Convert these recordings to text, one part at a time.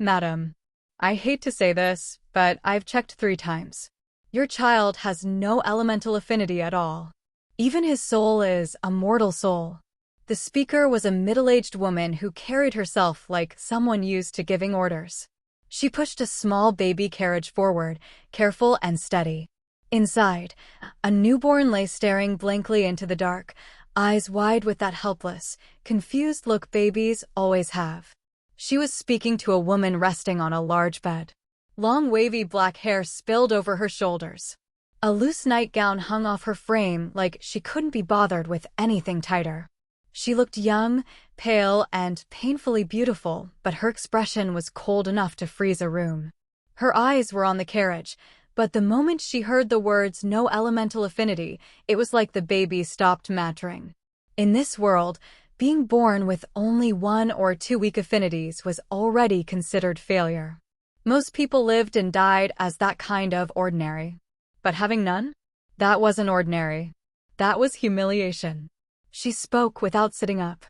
Madam, I hate to say this, but I've checked 3 times. Your child has no elemental affinity at all. Even his soul is a mortal soul. The speaker was a middle-aged woman who carried herself like someone used to giving orders. She pushed a small baby carriage forward, careful and steady. Inside, a newborn lay staring blankly into the dark, eyes wide with that helpless, confused look babies always have. She was speaking to a woman resting on a large bed. Long wavy black hair spilled over her shoulders. A loose nightgown hung off her frame like she couldn't be bothered with anything tighter. She looked young, pale, and painfully beautiful, but her expression was cold enough to freeze a room. Her eyes were on the carriage, but the moment she heard the words "no elemental affinity," it was like the baby stopped mattering. In this world, being born with only 1 or 2 weak affinities was already considered failure. Most people lived and died as that kind of ordinary. But having none? That wasn't ordinary. That was humiliation. She spoke without sitting up.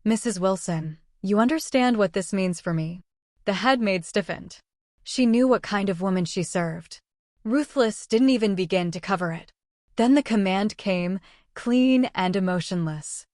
Mrs. Wilson, you understand what this means for me. The head maid stiffened. She knew what kind of woman she served. Ruthless didn't even begin to cover it. Then the command came, clean and emotionless.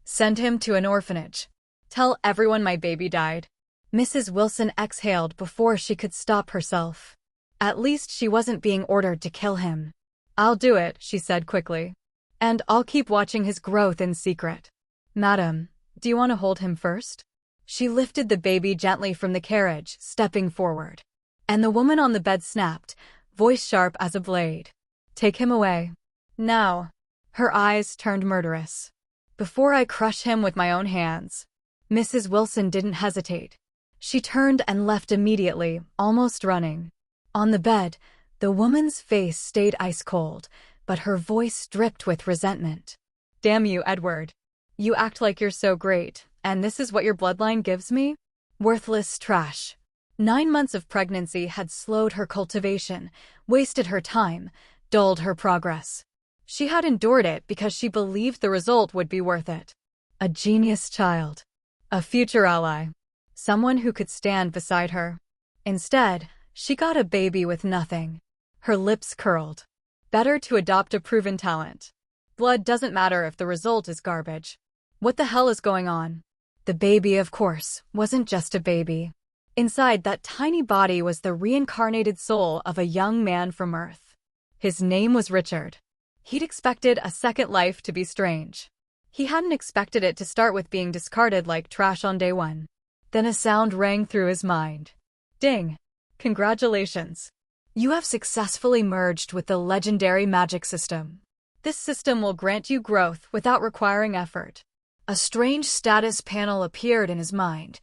Send him to an orphanage. Tell everyone my baby died. Mrs. Wilson exhaled before she could stop herself. At least she wasn't being ordered to kill him. I'll do it, she said quickly. And I'll keep watching his growth in secret. Madam, do you want to hold him first? She lifted the baby gently from the carriage, stepping forward. And the woman on the bed snapped, voice sharp as a blade. Take him away. Now. Her eyes turned murderous. Before I crush him with my own hands. Mrs. Wilson didn't hesitate. She turned and left immediately, almost running. On the bed, the woman's face stayed ice cold, but her voice dripped with resentment. Damn you, Edward. You act like you're so great, and this is what your bloodline gives me? Worthless trash. 9 months of pregnancy had slowed her cultivation, wasted her time, dulled her progress. She had endured it because she believed the result would be worth it. A genius child. A future ally. Someone who could stand beside her. Instead, she got a baby with nothing. Her lips curled. Better to adopt a proven talent. Blood doesn't matter if the result is garbage. What the hell is going on? The baby, of course, wasn't just a baby. Inside that tiny body was the reincarnated soul of a young man from Earth. His name was Richard. He'd expected a second life to be strange. He hadn't expected it to start with being discarded like trash on day 1. Then a sound rang through his mind. Ding! Congratulations! You have successfully merged with the legendary magic system. This system will grant you growth without requiring effort. A strange status panel appeared in his mind.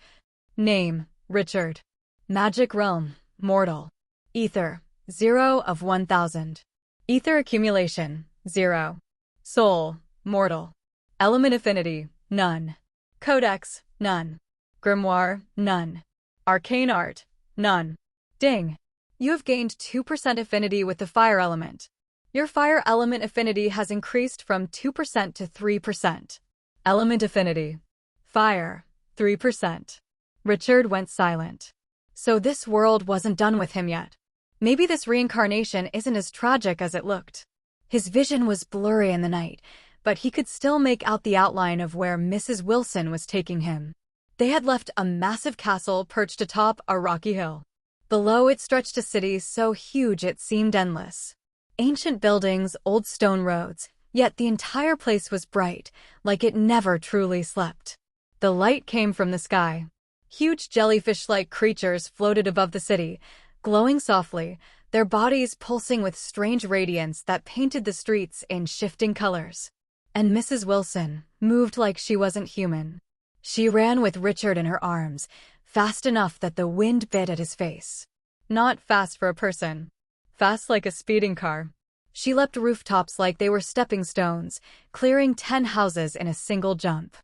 Name, Richard. Magic realm, mortal. Ether, 0 of 1000. Ether accumulation, 0. Soul, mortal. Element affinity, none. Codex, none. Grimoire, none. Arcane art, none. Ding! You have gained 2% affinity with the fire element. Your fire element affinity has increased from 2% to 3%. Element affinity. Fire, 3%. Richard went silent. So this world wasn't done with him yet. Maybe this reincarnation isn't as tragic as it looked. His vision was blurry in the night, but he could still make out the outline of where Mrs. Wilson was taking him. They had left a massive castle perched atop a rocky hill. Below it stretched a city so huge it seemed endless. Ancient buildings, old stone roads, yet the entire place was bright, like it never truly slept. The light came from the sky. Huge jellyfish-like creatures floated above the city, glowing softly, their bodies pulsing with strange radiance that painted the streets in shifting colors. And Mrs. Wilson moved like she wasn't human. She ran with Richard in her arms, fast enough that the wind bit at his face. Not fast for a person. Fast like a speeding car. She leapt rooftops like they were stepping stones, clearing 10 houses in a single jump.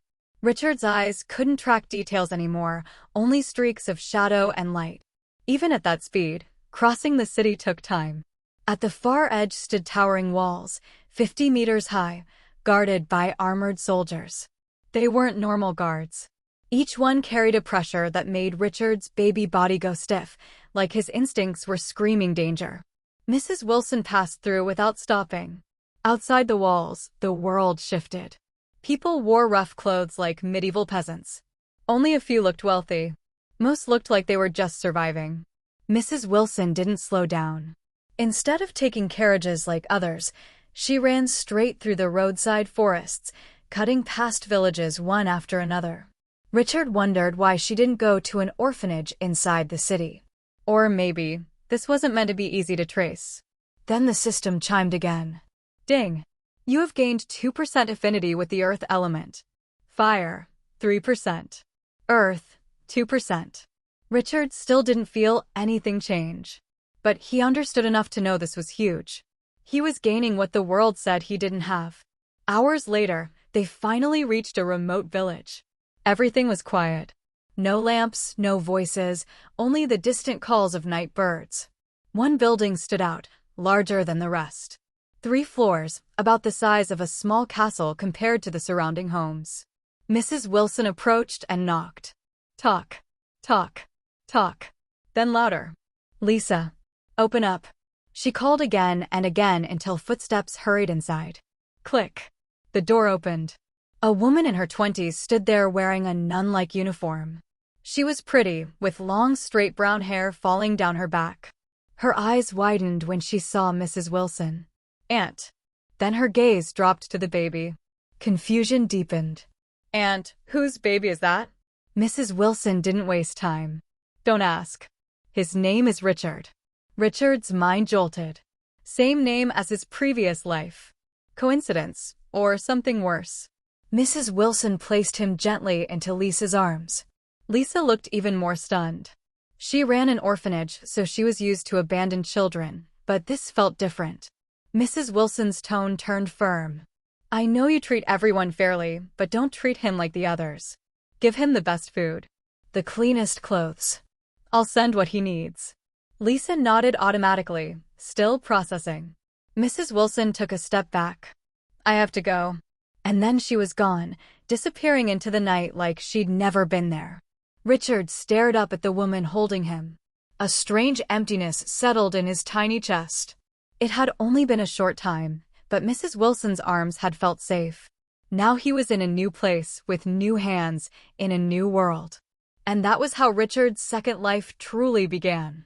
Richard's eyes couldn't track details anymore, only streaks of shadow and light. Even at that speed, crossing the city took time. At the far edge stood towering walls, 50 meters high, guarded by armored soldiers. They weren't normal guards. Each one carried a pressure that made Richard's baby body go stiff, like his instincts were screaming danger. Mrs. Wilson passed through without stopping. Outside the walls, the world shifted. People wore rough clothes like medieval peasants. Only a few looked wealthy. Most looked like they were just surviving. Mrs. Wilson didn't slow down. Instead of taking carriages like others, she ran straight through the roadside forests, cutting past villages one after another. Richard wondered why she didn't go to an orphanage inside the city. Or maybe this wasn't meant to be easy to trace. Then the system chimed again. Ding! You have gained 2% affinity with the earth element. Fire, 3%. Earth, 2%. Richard still didn't feel anything change. But he understood enough to know this was huge. He was gaining what the world said he didn't have. Hours later, they finally reached a remote village. Everything was quiet. No lamps, no voices, only the distant calls of night birds. One building stood out, larger than the rest. 3 floors, about the size of a small castle compared to the surrounding homes. Mrs. Wilson approached and knocked. Talk, talk, talk. Then louder. Lisa, open up. She called again and again until footsteps hurried inside. Click. The door opened. A woman in her 20s stood there wearing a nun-like uniform. She was pretty, with long straight brown hair falling down her back. Her eyes widened when she saw Mrs. Wilson. Aunt. Then her gaze dropped to the baby. Confusion deepened. Aunt, whose baby is that? Mrs. Wilson didn't waste time. Don't ask. His name is Richard. Richard's mind jolted. Same name as his previous life. Coincidence, or something worse? Mrs. Wilson placed him gently into Lisa's arms. Lisa looked even more stunned. She ran an orphanage, so she was used to abandoned children, but this felt different. Mrs. Wilson's tone turned firm. I know you treat everyone fairly, but don't treat him like the others. Give him the best food. The cleanest clothes. I'll send what he needs. Lisa nodded automatically, still processing. Mrs. Wilson took a step back. I have to go. And then she was gone, disappearing into the night like she'd never been there. Richard stared up at the woman holding him. A strange emptiness settled in his tiny chest. It had only been a short time, but Mrs. Wilson's arms had felt safe. Now he was in a new place, with new hands, in a new world. And that was how Richard's second life truly began.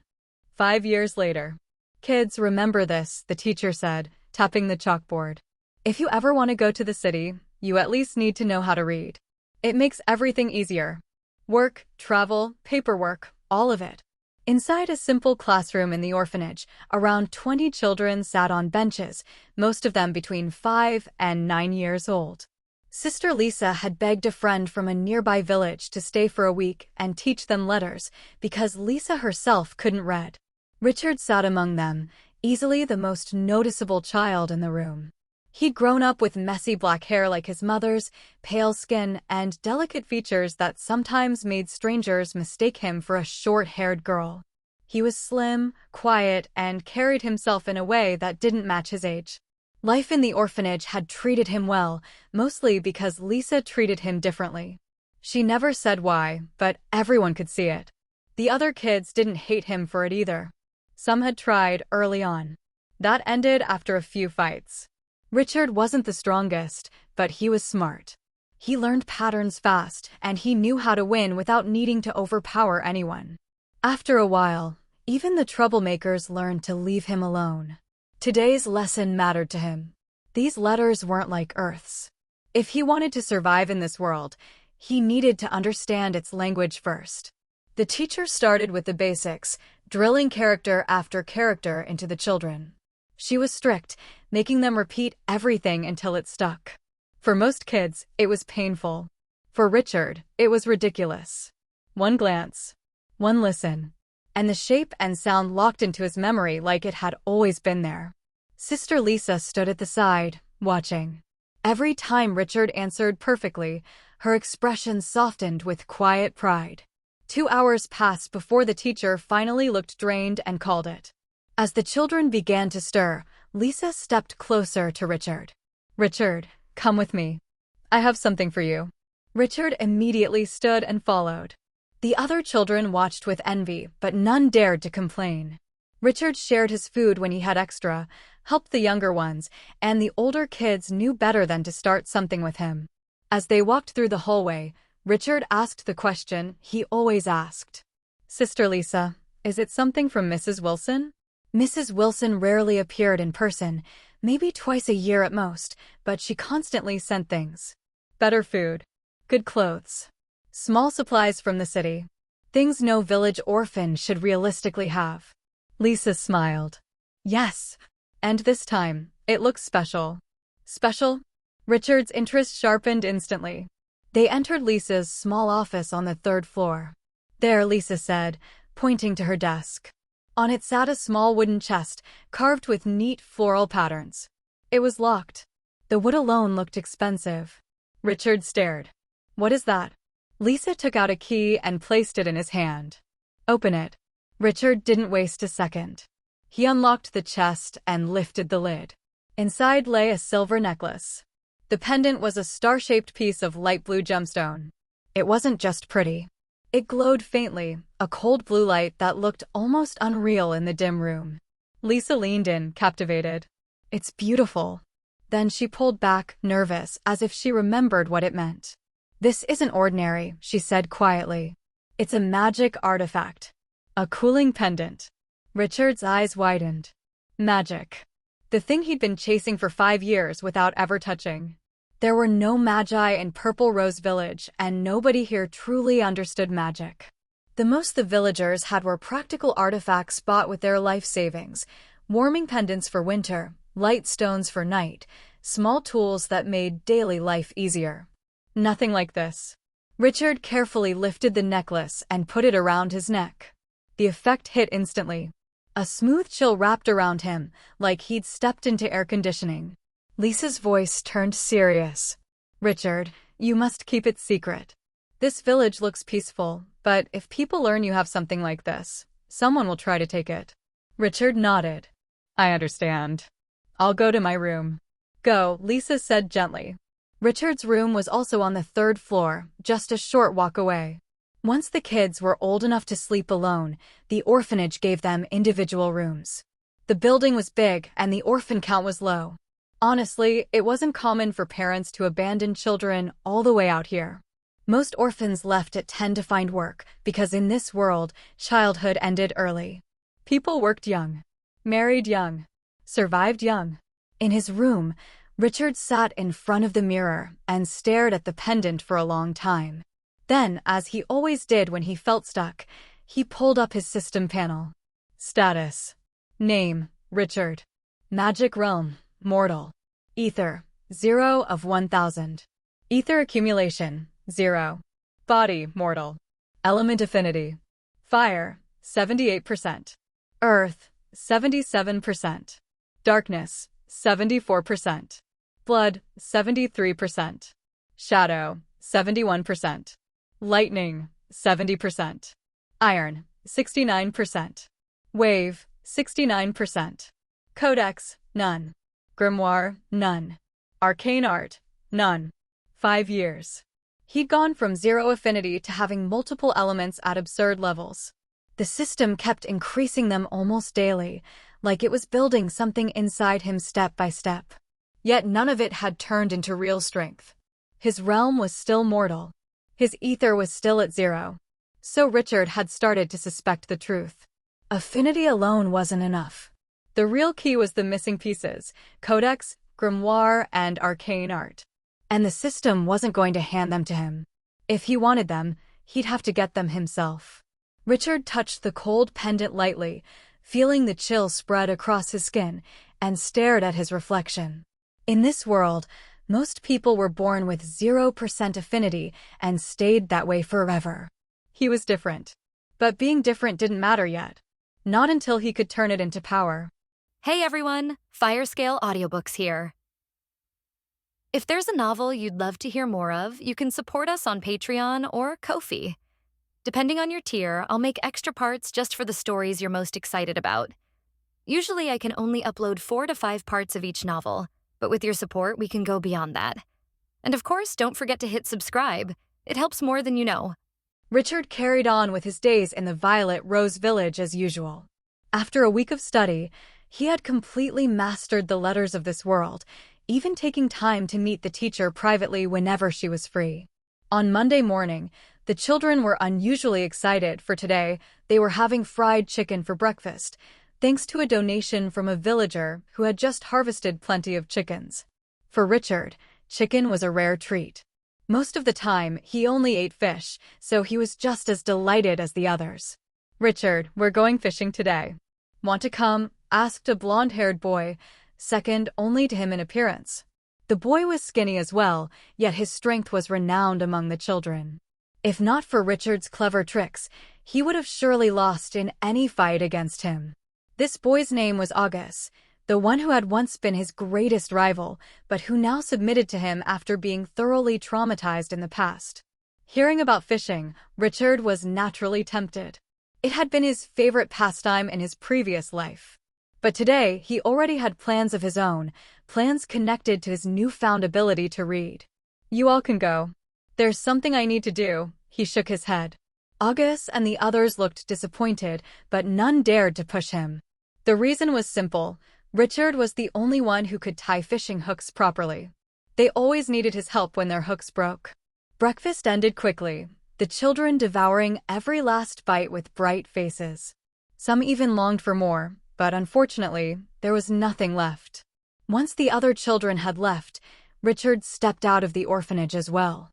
5 years later. Kids, remember this, the teacher said, tapping the chalkboard. If you ever want to go to the city, you at least need to know how to read. It makes everything easier. Work, travel, paperwork, all of it. Inside a simple classroom in the orphanage, around 20 children sat on benches, most of them between 5 and 9 years old. Sister Lisa had begged a friend from a nearby village to stay for a week and teach them letters, because Lisa herself couldn't read. Richard sat among them, easily the most noticeable child in the room. He'd grown up with messy black hair like his mother's, pale skin, and delicate features that sometimes made strangers mistake him for a short-haired girl. He was slim, quiet, and carried himself in a way that didn't match his age. Life in the orphanage had treated him well, mostly because Lisa treated him differently. She never said why, but everyone could see it. The other kids didn't hate him for it either. Some had tried early on. That ended after a few fights. Richard wasn't the strongest, but he was smart. He learned patterns fast, and he knew how to win without needing to overpower anyone. After a while, even the troublemakers learned to leave him alone. Today's lesson mattered to him. These letters weren't like Earth's. If he wanted to survive in this world, he needed to understand its language first. The teacher started with the basics, drilling character after character into the children. She was strict, making them repeat everything until it stuck. For most kids, it was painful. For Richard, it was ridiculous. One glance, one listen, and the shape and sound locked into his memory like it had always been there. Sister Lisa stood at the side, watching. Every time Richard answered perfectly, her expression softened with quiet pride. 2 hours passed before the teacher finally looked drained and called it. As the children began to stir, Lisa stepped closer to Richard. Richard, come with me. I have something for you. Richard immediately stood and followed. The other children watched with envy, but none dared to complain. Richard shared his food when he had extra, helped the younger ones, and the older kids knew better than to start something with him. As they walked through the hallway, Richard asked the question he always asked. "Sister Lisa, is it something from Mrs. Wilson?" Mrs. Wilson rarely appeared in person, maybe twice a year at most, but she constantly sent things. Better food, good clothes, small supplies from the city. Things no village orphan should realistically have. Lisa smiled. Yes. And this time, it looks special. Special? Richard's interest sharpened instantly. They entered Lisa's small office on the third floor. There, Lisa said, pointing to her desk. On it sat a small wooden chest, carved with neat floral patterns. It was locked. The wood alone looked expensive. Richard stared. "What is that?" Lisa took out a key and placed it in his hand. "Open it." Richard didn't waste a second. He unlocked the chest and lifted the lid. Inside lay a silver necklace. The pendant was a star-shaped piece of light blue gemstone. It wasn't just pretty. It glowed faintly, a cold blue light that looked almost unreal in the dim room. Lisa leaned in, captivated. "It's beautiful." Then she pulled back, nervous, as if she remembered what it meant. "This isn't ordinary," she said quietly. "It's a magic artifact. A cooling pendant." Richard's eyes widened. Magic. The thing he'd been chasing for 5 years without ever touching. There were no magi in Purple Rose Village, and nobody here truly understood magic. The most the villagers had were practical artifacts bought with their life savings, warming pendants for winter, light stones for night, small tools that made daily life easier. Nothing like this. Richard carefully lifted the necklace and put it around his neck. The effect hit instantly. A smooth chill wrapped around him, like he'd stepped into air conditioning. Lisa's voice turned serious. "Richard, you must keep it secret. This village looks peaceful, but if people learn you have something like this, someone will try to take it." Richard nodded. "I understand. I'll go to my room." "Go," Lisa said gently. Richard's room was also on the third floor, just a short walk away. Once the kids were old enough to sleep alone, the orphanage gave them individual rooms. The building was big and the orphan count was low. Honestly, it wasn't common for parents to abandon children all the way out here. Most orphans left at 10 to find work, because in this world, childhood ended early. People worked young, married young, survived young. In his room, Richard sat in front of the mirror and stared at the pendant for a long time. Then, as he always did when he felt stuck, he pulled up his system panel. Status. Name, Richard. Magic realm, mortal. Ether, 0 of 1000. Ether accumulation, 0. Body, mortal. Element affinity. Fire, 78%. Earth, 77%. Darkness, 74%. Blood, 73%. Shadow, 71%. Lightning, 70%. Iron, 69%. Wave, 69%. Codex, none. Grimoire, none. Arcane art, none. 5 years. He'd gone from 0 affinity to having multiple elements at absurd levels. The system kept increasing them almost daily, like it was building something inside him step by step. Yet none of it had turned into real strength. His realm was still mortal. His ether was still at 0. So Richard had started to suspect the truth. Affinity alone wasn't enough. The real key was the missing pieces: Codex, Grimoire, and Arcane art. And the system wasn't going to hand them to him. If he wanted them, he'd have to get them himself. Richard touched the cold pendant lightly, feeling the chill spread across his skin, and stared at his reflection. In this world, most people were born with 0% affinity and stayed that way forever. He was different. But being different didn't matter yet. Not until he could turn it into power. Hey everyone, Firescale Audiobooks here. If there's a novel you'd love to hear more of, you can support us on Patreon or Ko-fi. Depending on your tier, I'll make extra parts just for the stories you're most excited about. Usually I can only upload 4 to 5 parts of each novel, but with your support we can go beyond that. And of course, don't forget to hit subscribe. It helps more than you know. Richard carried on with his days in the Violet Rose Village as usual. After a week of study, he had completely mastered the letters of this world, even taking time to meet the teacher privately whenever she was free. On Monday morning, the children were unusually excited for today. They were having fried chicken for breakfast, thanks to a donation from a villager who had just harvested plenty of chickens. For Richard, chicken was a rare treat. Most of the time, he only ate fish, so he was just as delighted as the others. "Richard, we're going fishing today. Want to come?" asked a blonde-haired boy, second only to him in appearance. The boy was skinny as well, yet his strength was renowned among the children. If not for Richard's clever tricks, he would have surely lost in any fight against him. This boy's name was August, the one who had once been his greatest rival, but who now submitted to him after being thoroughly traumatized in the past. Hearing about fishing, Richard was naturally tempted. It had been his favorite pastime in his previous life. But today, he already had plans of his own, plans connected to his newfound ability to read. "You all can go. There's something I need to do," he shook his head. August and the others looked disappointed, but none dared to push him. The reason was simple. Richard was the only one who could tie fishing hooks properly. They always needed his help when their hooks broke. Breakfast ended quickly, the children devouring every last bite with bright faces. Some even longed for more, but unfortunately, there was nothing left. Once the other children had left, Richard stepped out of the orphanage as well.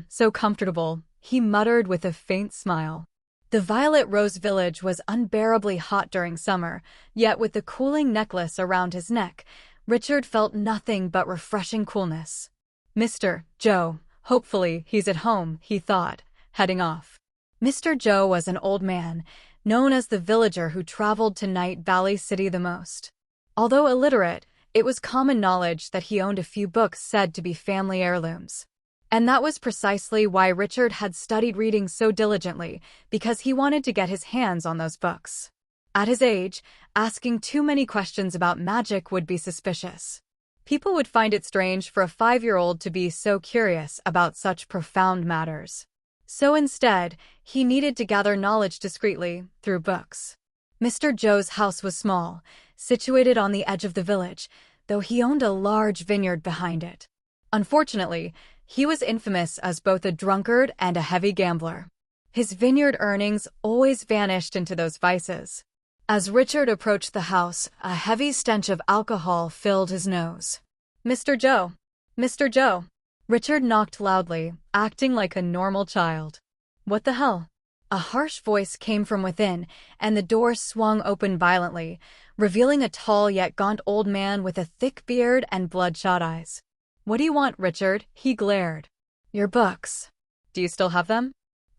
So comfortable," he muttered with a faint smile. The Violet Rose Village was unbearably hot during summer, yet with the cooling necklace around his neck, Richard felt nothing but refreshing coolness. "Mr. Joe, hopefully he's at home," he thought, heading off. Mr. Joe was an old man, known as the villager who traveled to Night Valley City the most. Although illiterate, it was common knowledge that he owned a few books said to be family heirlooms. And that was precisely why Richard had studied reading so diligently, because he wanted to get his hands on those books. At his age, asking too many questions about magic would be suspicious. People would find it strange for a 5-year-old to be so curious about such profound matters. So instead, he needed to gather knowledge discreetly, through books. Mr. Joe's house was small, situated on the edge of the village, though he owned a large vineyard behind it. Unfortunately, he was infamous as both a drunkard and a heavy gambler. His vineyard earnings always vanished into those vices. As Richard approached the house, a heavy stench of alcohol filled his nose. "Mr. Joe! Mr. Joe!" Richard knocked loudly, acting like a normal child. "What the hell?" A harsh voice came from within, and the door swung open violently, revealing a tall yet gaunt old man with a thick beard and bloodshot eyes. "What do you want, Richard?" he glared. "Your books. Do you still have them?"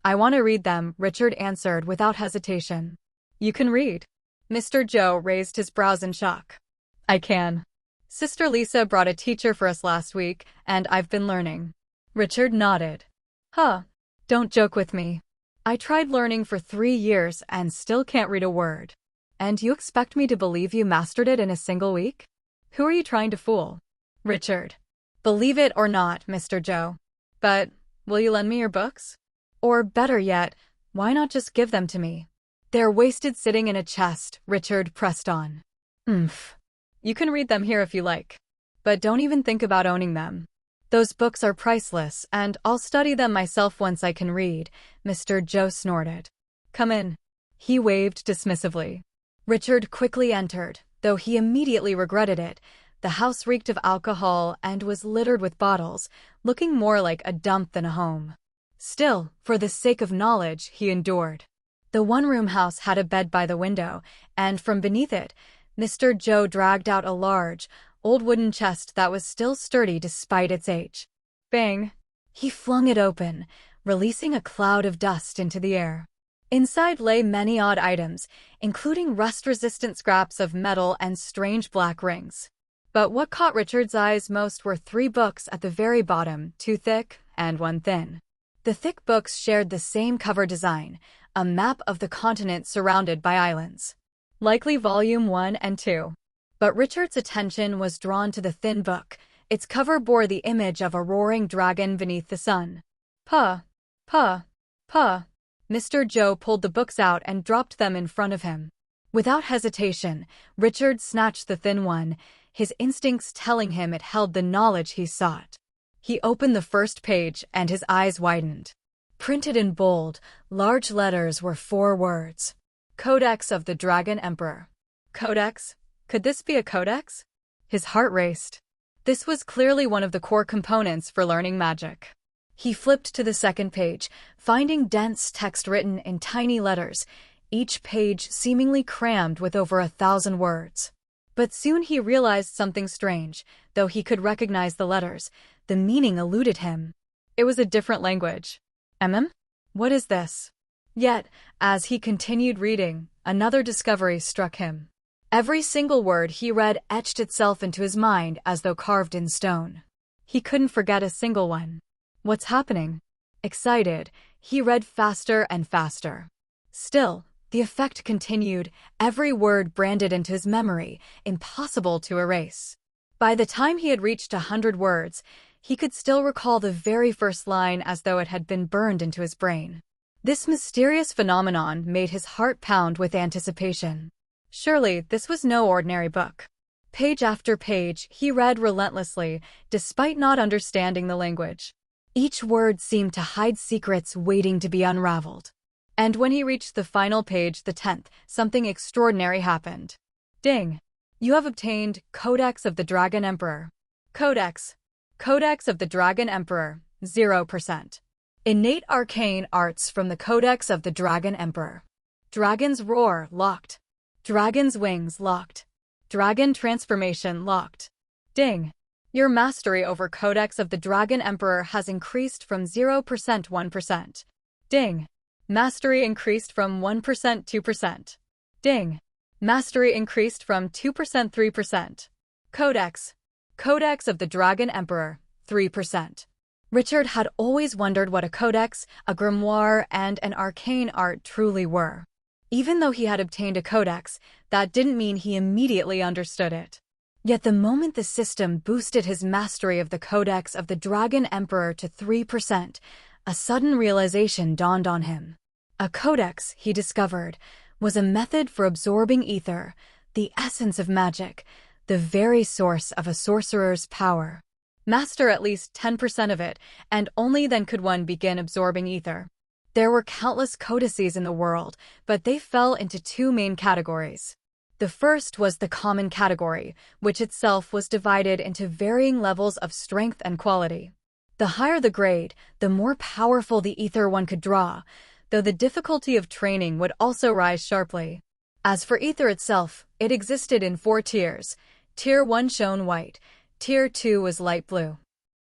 "I want to read them," Richard answered without hesitation. "You can read?" Mr. Joe raised his brows in shock. "I can. Sister Lisa brought a teacher for us last week, and I've been learning." Richard nodded. "Huh. Don't joke with me. I tried learning for 3 years and still can't read a word. And you expect me to believe you mastered it in a single week? Who are you trying to fool?" "Richard. Believe it or not, Mr. Joe. But will you lend me your books? Or better yet, why not just give them to me?" "They're wasted sitting in a chest," Richard pressed on. You can read them here if you like. But don't even think about owning them. Those books are priceless, and I'll study them myself once I can read," Mr. Joe snorted. "Come in." He waved dismissively. Richard quickly entered, though he immediately regretted it. The house reeked of alcohol and was littered with bottles, looking more like a dump than a home. Still, for the sake of knowledge, he endured. The one-room house had a bed by the window, and from beneath it, Mr. Joe dragged out a large, old wooden chest that was still sturdy despite its age. Bang! He flung it open, releasing a cloud of dust into the air. Inside lay many odd items, including rust-resistant scraps of metal and strange black rings. But what caught Richard's eyes most were 3 books at the very bottom, 2 thick and 1 thin. The thick books shared the same cover design, a map of the continent surrounded by islands. Likely Volume 1 and 2. But Richard's attention was drawn to the thin book. Its cover bore the image of a roaring dragon beneath the sun. Puh, puh, puh. Mr. Joe pulled the books out and dropped them in front of him. Without hesitation, Richard snatched the thin one, his instincts telling him it held the knowledge he sought. He opened the first page and his eyes widened. Printed in bold, large letters were 4 words. Codex of the Dragon Emperor. Codex? Could this be a codex? His heart raced. This was clearly one of the core components for learning magic. He flipped to the second page, finding dense text written in tiny letters, each page seemingly crammed with over 1,000 words. But soon he realized something strange. Though he could recognize the letters, the meaning eluded him. It was a different language. What is this? Yet, as he continued reading, another discovery struck him. Every single word he read etched itself into his mind as though carved in stone. He couldn't forget a single one. What's happening? Excited, he read faster and faster. Still, the effect continued, every word branded into his memory, impossible to erase. By the time he had reached 100 words, he could still recall the very first line as though it had been burned into his brain. This mysterious phenomenon made his heart pound with anticipation. Surely, this was no ordinary book. Page after page, he read relentlessly, despite not understanding the language. Each word seemed to hide secrets waiting to be unraveled. And when he reached the final page, the 10th, something extraordinary happened. Ding! You have obtained Codex of the Dragon Emperor. Codex. Codex of the Dragon Emperor, 0%. Innate arcane arts from the Codex of the Dragon Emperor. Dragon's roar, locked. Dragon's wings, locked. Dragon transformation, locked. Ding! Your mastery over Codex of the Dragon Emperor has increased from 0% 1%. Ding! Mastery increased from 1% 2%. Ding! Mastery increased from 2% 3%. Codex. Codex of the Dragon Emperor, 3%. Richard had always wondered what a codex, a grimoire, and an arcane art truly were. Even though he had obtained a codex, that didn't mean he immediately understood it. Yet the moment the system boosted his mastery of the Codex of the Dragon Emperor to 3%, a sudden realization dawned on him. A codex, he discovered, was a method for absorbing ether, the essence of magic, the very source of a sorcerer's power. Master at least 10% of it, and only then could one begin absorbing ether. There were countless codices in the world, but they fell into 2 main categories. The first was the common category, which itself was divided into varying levels of strength and quality. The higher the grade, the more powerful the ether one could draw, though the difficulty of training would also rise sharply. As for ether itself, it existed in 4 tiers. Tier 1 shone white, Tier 2 was light blue.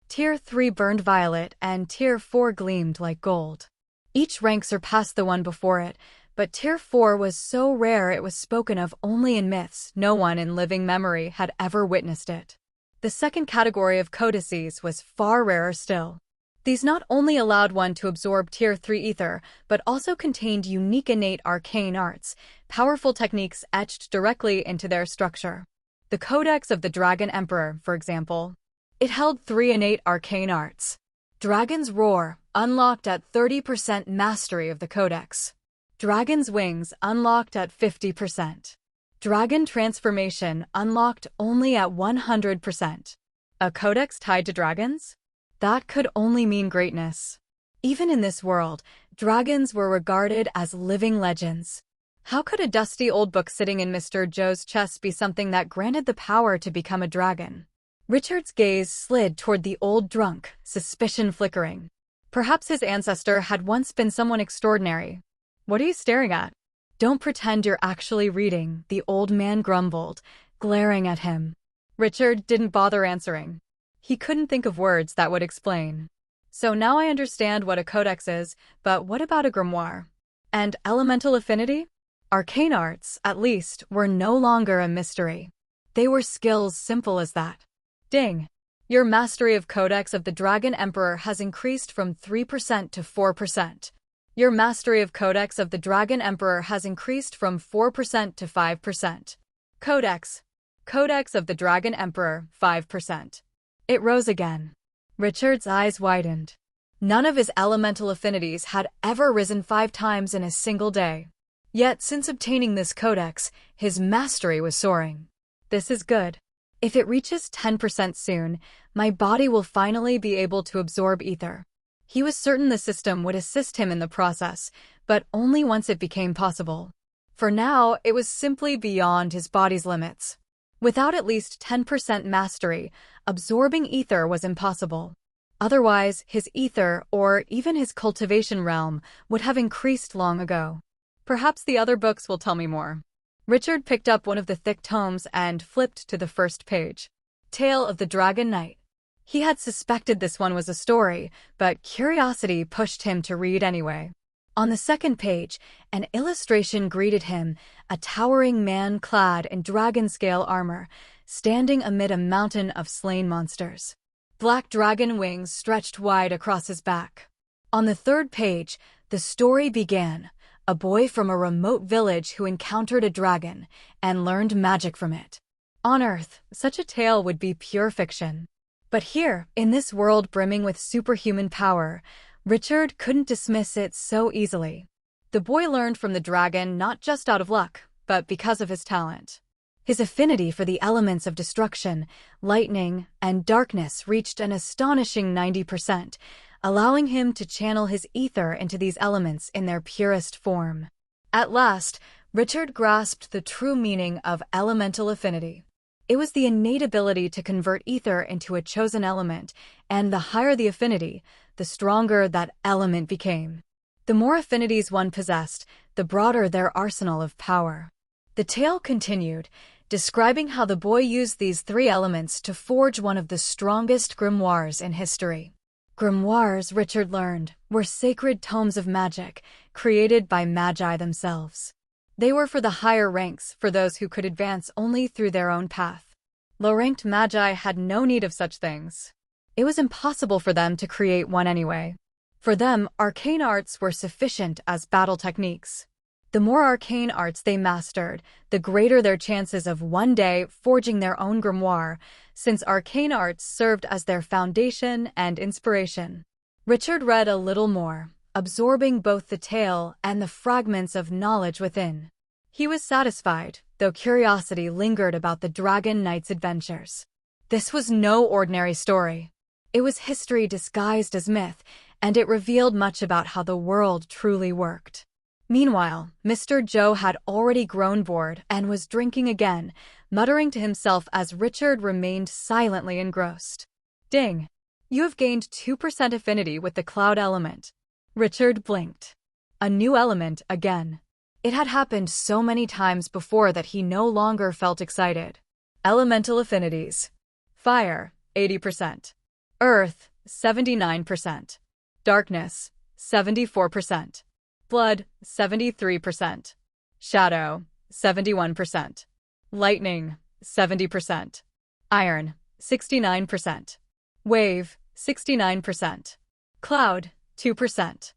Tier 3 burned violet, and Tier 4 gleamed like gold. Each rank surpassed the one before it, but Tier 4 was so rare it was spoken of only in myths. No one in living memory had ever witnessed it. The second category of codices was far rarer still. These not only allowed one to absorb Tier 3 ether, but also contained unique innate arcane arts, powerful techniques etched directly into their structure. The Codex of the Dragon Emperor, for example. It held 3 innate arcane arts. Dragon's Roar, unlocked at 30% mastery of the Codex. Dragon's Wings, unlocked at 50%. Dragon Transformation, unlocked only at 100%. A codex tied to dragons? That could only mean greatness. Even in this world, dragons were regarded as living legends. How could a dusty old book sitting in Mr. Joe's chest be something that granted the power to become a dragon? Richard's gaze slid toward the old drunk, suspicion flickering. Perhaps his ancestor had once been someone extraordinary. What are you staring at? Don't pretend you're actually reading, the old man grumbled, glaring at him. Richard didn't bother answering. He couldn't think of words that would explain. So now I understand what a codex is, but what about a grimoire? And elemental affinity? Arcane arts, at least, were no longer a mystery. They were skills simple as that. Ding! Your mastery of Codex of the Dragon Emperor has increased from 3% to 4%. Your mastery of Codex of the Dragon Emperor has increased from 4% to 5%. Codex. Codex of the Dragon Emperor, 5%. It rose again. Richard's eyes widened. None of his elemental affinities had ever risen 5 times in a single day. Yet, since obtaining this codex, his mastery was soaring. This is good. If it reaches 10% soon, my body will finally be able to absorb ether. He was certain the system would assist him in the process, but only once it became possible. For now, it was simply beyond his body's limits. Without at least 10% mastery, absorbing ether was impossible. Otherwise, his ether, or even his cultivation realm, would have increased long ago. Perhaps the other books will tell me more. Richard picked up one of the thick tomes and flipped to the first page. Tale of the Dragon Knight. He had suspected this one was a story, but curiosity pushed him to read anyway. On the second page, an illustration greeted him, a towering man clad in dragon-scale armor, standing amid a mountain of slain monsters. Black dragon wings stretched wide across his back. On the third page, the story began, a boy from a remote village who encountered a dragon and learned magic from it. On Earth, such a tale would be pure fiction. But here, in this world brimming with superhuman power, Richard couldn't dismiss it so easily. The boy learned from the dragon not just out of luck, but because of his talent. His affinity for the elements of destruction, lightning, and darkness reached an astonishing 90%, allowing him to channel his ether into these elements in their purest form. At last, Richard grasped the true meaning of elemental affinity. It was the innate ability to convert ether into a chosen element, and the higher the affinity, the stronger that element became. The more affinities one possessed, the broader their arsenal of power. The tale continued, describing how the boy used these 3 elements to forge one of the strongest grimoires in history. Grimoires, Richard learned, were sacred tomes of magic, created by magi themselves. They were for the higher ranks, for those who could advance only through their own path. Low-ranked magi had no need of such things. It was impossible for them to create one anyway. For them, arcane arts were sufficient as battle techniques. The more arcane arts they mastered, the greater their chances of one day forging their own grimoire, since arcane arts served as their foundation and inspiration. Richard read a little more, absorbing both the tale and the fragments of knowledge within. He was satisfied, though curiosity lingered about the Dragon Knight's adventures. This was no ordinary story. It was history disguised as myth, and it revealed much about how the world truly worked. Meanwhile, Mr. Joe had already grown bored and was drinking again, muttering to himself as Richard remained silently engrossed. Ding! You have gained 2% affinity with the cloud element. Richard blinked. A new element again. It had happened so many times before that he no longer felt excited. Elemental affinities. Fire, 80%. Earth, 79%. Darkness, 74%. Blood, 73%. Shadow, 71%. Lightning, 70%. Iron, 69%. Wave, 69%. Cloud, 2%.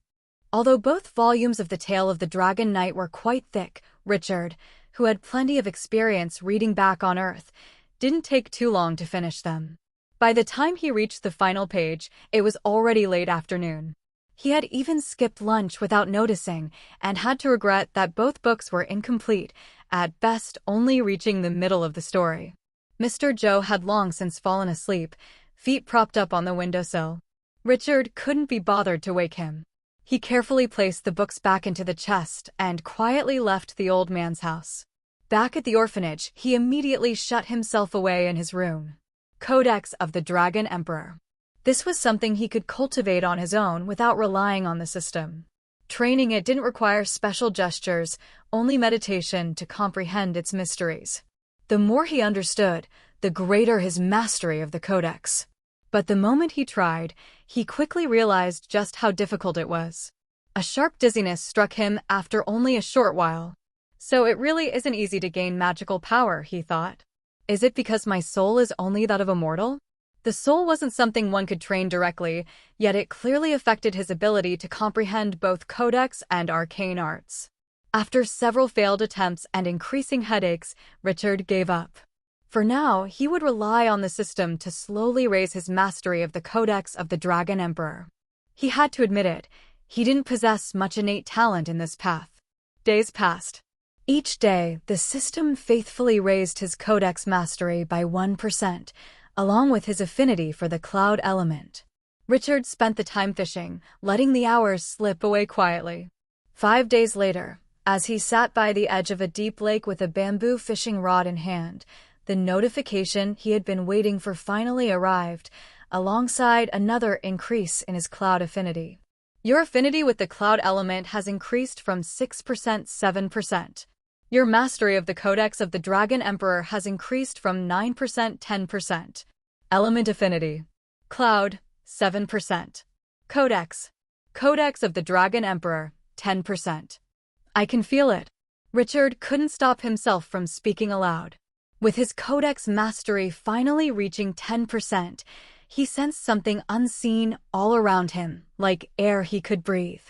Although both volumes of the Tale of the Dragon Knight were quite thick, Richard, who had plenty of experience reading back on Earth, didn't take too long to finish them. By the time he reached the final page, it was already late afternoon. He had even skipped lunch without noticing, and had to regret that both books were incomplete, at best only reaching the middle of the story. Mr. Joe had long since fallen asleep, feet propped up on the windowsill. Richard couldn't be bothered to wake him. He carefully placed the books back into the chest and quietly left the old man's house. Back at the orphanage, he immediately shut himself away in his room. Codex of the Dragon Emperor. This was something he could cultivate on his own without relying on the system. Training it didn't require special gestures, only meditation to comprehend its mysteries. The more he understood, the greater his mastery of the codex. But the moment he tried, he quickly realized just how difficult it was. A sharp dizziness struck him after only a short while. So it really isn't easy to gain magical power, he thought. Is it because my soul is only that of a mortal? The soul wasn't something one could train directly, yet it clearly affected his ability to comprehend both codex and arcane arts. After several failed attempts and increasing headaches, Richard gave up. For now, he would rely on the system to slowly raise his mastery of the Codex of the Dragon Emperor. He had to admit it. He didn't possess much innate talent in this path. Days passed. Each day, the system faithfully raised his codex mastery by 1%, along with his affinity for the cloud element. Richard spent the time fishing, letting the hours slip away quietly. 5 days later, as he sat by the edge of a deep lake with a bamboo fishing rod in hand, the notification he had been waiting for finally arrived, alongside another increase in his cloud affinity. Your affinity with the cloud element has increased from 6% to 7%. Your mastery of the Codex of the Dragon Emperor has increased from 9% to 10%. Element affinity. Cloud, 7%. Codex. Codex of the Dragon Emperor, 10%. I can feel it. Richard couldn't stop himself from speaking aloud. With his Codex mastery finally reaching 10%, he sensed something unseen all around him, like air he could breathe.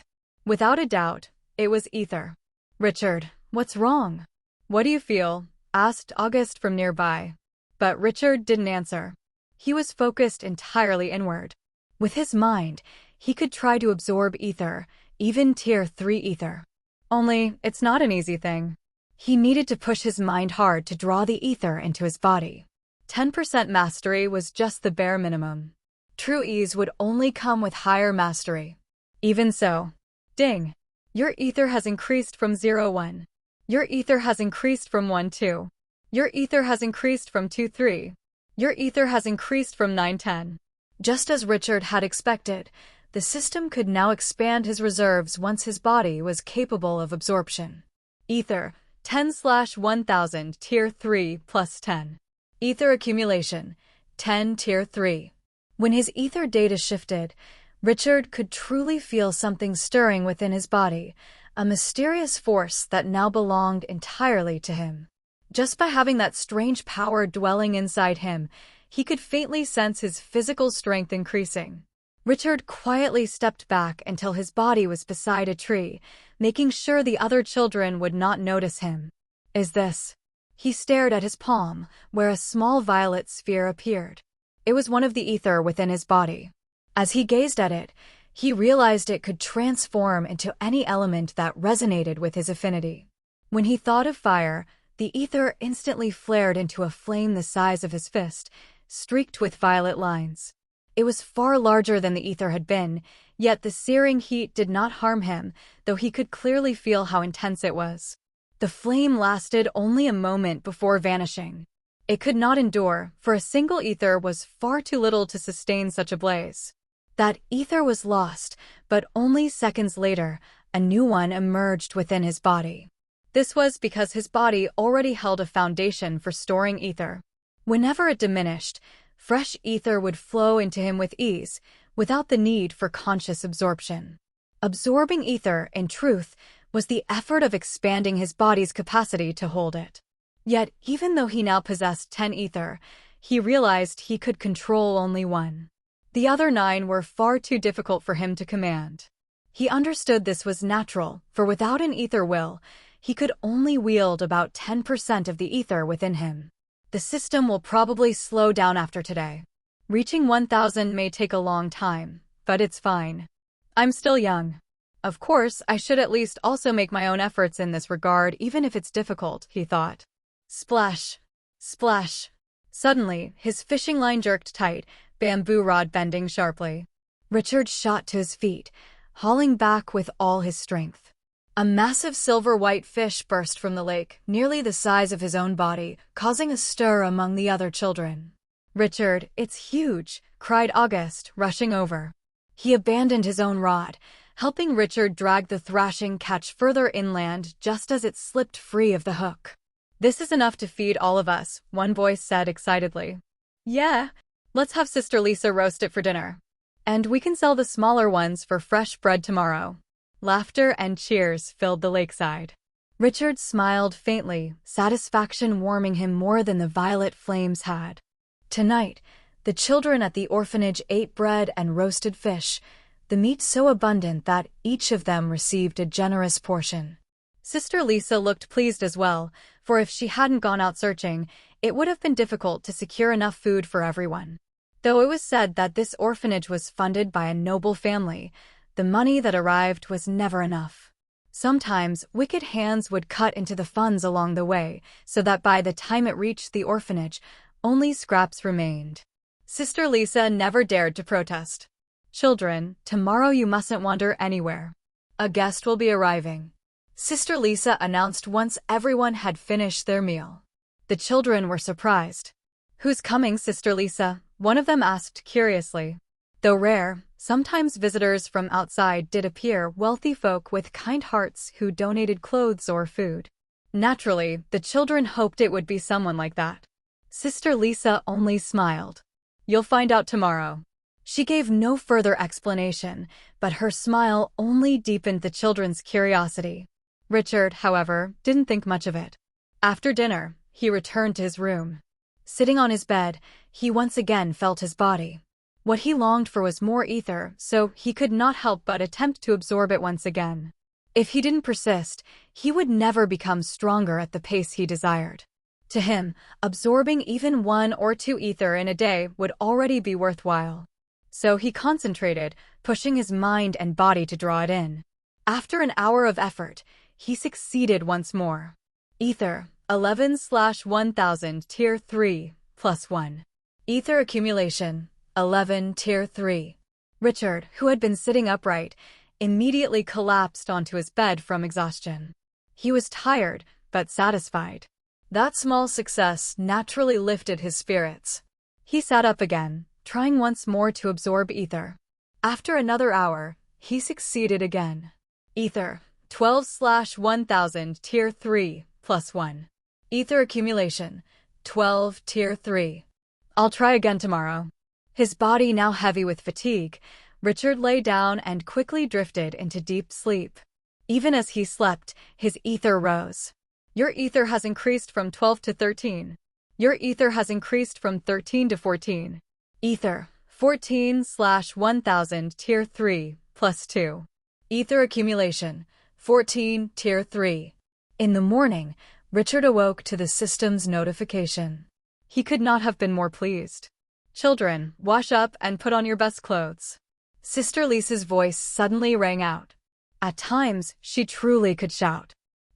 Without a doubt, it was ether. Richard, what's wrong? What do you feel? Asked August from nearby. But Richard didn't answer. He was focused entirely inward. With his mind, he could try to absorb ether, even Tier 3 ether. Only, it's not an easy thing. He needed to push his mind hard to draw the ether into his body. 10% mastery was just the bare minimum. True ease would only come with higher mastery. Even so, ding! Your ether has increased from 0-1. Your ether has increased from 1-2. Your ether has increased from 2-3. Your ether has increased from 9-10. Just as Richard had expected, the system could now expand his reserves once his body was capable of absorption. Ether, 10/1000 Tier 3 plus 10. Ether accumulation, 10 Tier 3. When his ether data shifted, Richard could truly feel something stirring within his body, a mysterious force that now belonged entirely to him. Just by having that strange power dwelling inside him, he could faintly sense his physical strength increasing. Richard quietly stepped back until his body was beside a tree, making sure the other children would not notice him. Is this? He stared at his palm, where a small violet sphere appeared. It was one of the ether within his body. As he gazed at it, he realized it could transform into any element that resonated with his affinity. When he thought of fire, the ether instantly flared into a flame the size of his fist, streaked with violet lines. It was far larger than the ether had been, yet the searing heat did not harm him, though he could clearly feel how intense it was. The flame lasted only a moment before vanishing. It could not endure, for a single ether was far too little to sustain such a blaze. That ether was lost, but only seconds later, a new one emerged within his body. This was because his body already held a foundation for storing ether. Whenever it diminished, fresh ether would flow into him with ease, without the need for conscious absorption. Absorbing ether, in truth, was the effort of expanding his body's capacity to hold it. Yet, even though he now possessed 10 ether, he realized he could control only 1. The other 9 were far too difficult for him to command. He understood this was natural, for without an ether will, he could only wield about 10% of the ether within him. The system will probably slow down after today. Reaching 1000 may take a long time, but it's fine. I'm still young. Of course, I should at least also make my own efforts in this regard, even if it's difficult, he thought. Splash! Splash! Suddenly, his fishing line jerked tight, bamboo rod bending sharply. Richard shot to his feet, hauling back with all his strength. A massive silver-white fish burst from the lake, nearly the size of his own body, causing a stir among the other children. Richard, it's huge, cried August, rushing over. He abandoned his own rod, helping Richard drag the thrashing catch further inland just as it slipped free of the hook. This is enough to feed all of us, one voice said excitedly. Yeah, let's have Sister Lisa roast it for dinner. And we can sell the smaller ones for fresh bread tomorrow. Laughter and cheers filled the lakeside. Richard smiled faintly, satisfaction warming him more than the violet flames had. Tonight, the children at the orphanage ate bread and roasted fish, the meat so abundant that each of them received a generous portion. Sister Lisa looked pleased as well, for if she hadn't gone out searching, it would have been difficult to secure enough food for everyone. Though it was said that this orphanage was funded by a noble family, the money that arrived was never enough. Sometimes, wicked hands would cut into the funds along the way, so that by the time it reached the orphanage, only scraps remained. Sister Lisa never dared to protest. "Children, tomorrow you mustn't wander anywhere. A guest will be arriving," Sister Lisa announced once everyone had finished their meal. The children were surprised. "Who's coming, Sister Lisa?" one of them asked curiously. Though rare, sometimes visitors from outside did appear, wealthy folk with kind hearts who donated clothes or food. Naturally, the children hoped it would be someone like that. Sister Lisa only smiled. "You'll find out tomorrow." She gave no further explanation, but her smile only deepened the children's curiosity. Richard, however, didn't think much of it. After dinner, he returned to his room. Sitting on his bed, he once again felt his body. What he longed for was more ether, so he could not help but attempt to absorb it once again. If he didn't persist, he would never become stronger at the pace he desired. To him, absorbing even 1 or 2 ether in a day would already be worthwhile. So he concentrated, pushing his mind and body to draw it in. After an hour of effort, he succeeded once more. Ether, 11/1000 Tier 3, +1. Ether accumulation, 11 Tier 3. Richard, who had been sitting upright, immediately collapsed onto his bed from exhaustion. He was tired, but satisfied. That small success naturally lifted his spirits. He sat up again, trying once more to absorb ether. After another hour, he succeeded again. Ether, 12/1000 Tier 3, +1. Ether accumulation, 12 Tier 3. "I'll try again tomorrow." His body now heavy with fatigue, Richard lay down and quickly drifted into deep sleep. Even as he slept, his ether rose. "Your ether has increased from 12 to 13. Your ether has increased from 13 to 14. Ether, 14/1000 Tier 3, +2. Ether accumulation, 14 Tier 3. In the morning, Richard awoke to the system's notification. He could not have been more pleased. "Children, wash up and put on your best clothes." Sister Lisa's voice suddenly rang out. At times, she truly could shout.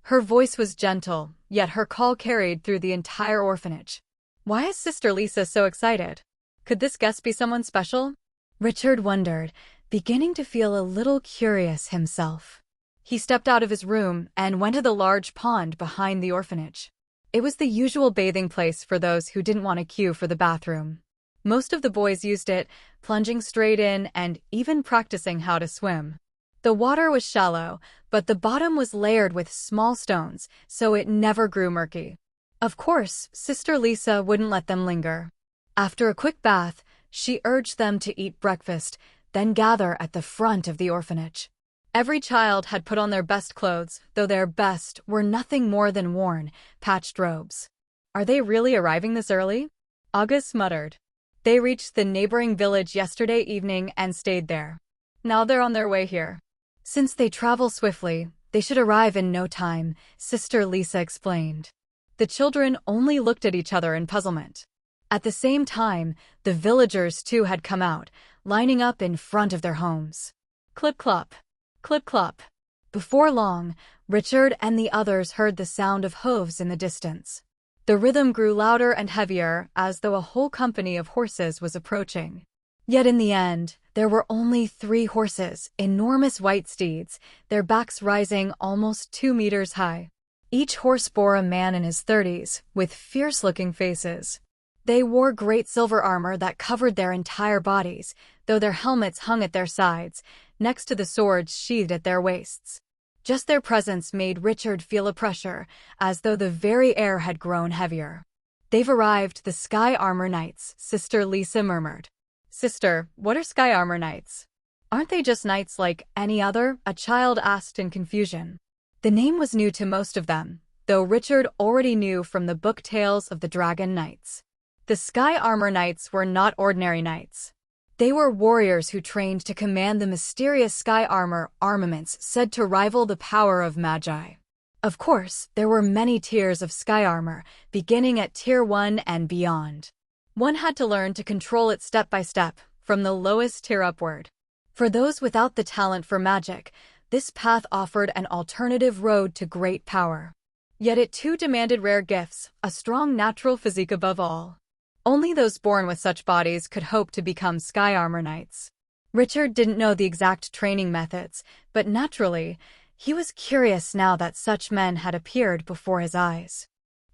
Her voice was gentle, yet her call carried through the entire orphanage. Why is Sister Lisa so excited? Could this guest be someone special? Richard wondered, beginning to feel a little curious himself. He stepped out of his room and went to the large pond behind the orphanage. It was the usual bathing place for those who didn't want to queue for the bathroom. Most of the boys used it, plunging straight in and even practicing how to swim. The water was shallow, but the bottom was layered with small stones, so it never grew murky. Of course, Sister Lisa wouldn't let them linger. After a quick bath, she urged them to eat breakfast, then gather at the front of the orphanage. Every child had put on their best clothes, though their best were nothing more than worn, patched robes. "Are they really arriving this early?" August muttered. "They reached the neighboring village yesterday evening and stayed there. Now they're on their way here." "Since they travel swiftly, they should arrive in no time," Sister Lisa explained. The children only looked at each other in puzzlement. At the same time, the villagers too had come out, lining up in front of their homes. Clip-clop, clip-clop. Before long, Richard and the others heard the sound of hooves in the distance. The rhythm grew louder and heavier, as though a whole company of horses was approaching. Yet in the end, there were only 3 horses, enormous white steeds, their backs rising almost 2 meters high. Each horse bore a man in his 30s, with fierce-looking faces. They wore great silver armor that covered their entire bodies, though their helmets hung at their sides, next to the swords sheathed at their waists. Just their presence made Richard feel a pressure, as though the very air had grown heavier. "They've arrived, the Sky Armor Knights," Sister Lisa murmured. "Sister, what are Sky Armor Knights?" "Aren't they just knights like any other?" a child asked in confusion. The name was new to most of them, though Richard already knew from the book tales of the Dragon Knights. The Sky Armor Knights were not ordinary knights. They were warriors who trained to command the mysterious sky armor armaments said to rival the power of magi. Of course, there were many tiers of sky armor, beginning at Tier 1 and beyond. One had to learn to control it step by step, from the lowest tier upward. For those without the talent for magic, this path offered an alternative road to great power. Yet it too demanded rare gifts, a strong natural physique above all. Only those born with such bodies could hope to become Sky Armor Knights. Richard didn't know the exact training methods, but naturally, he was curious now that such men had appeared before his eyes.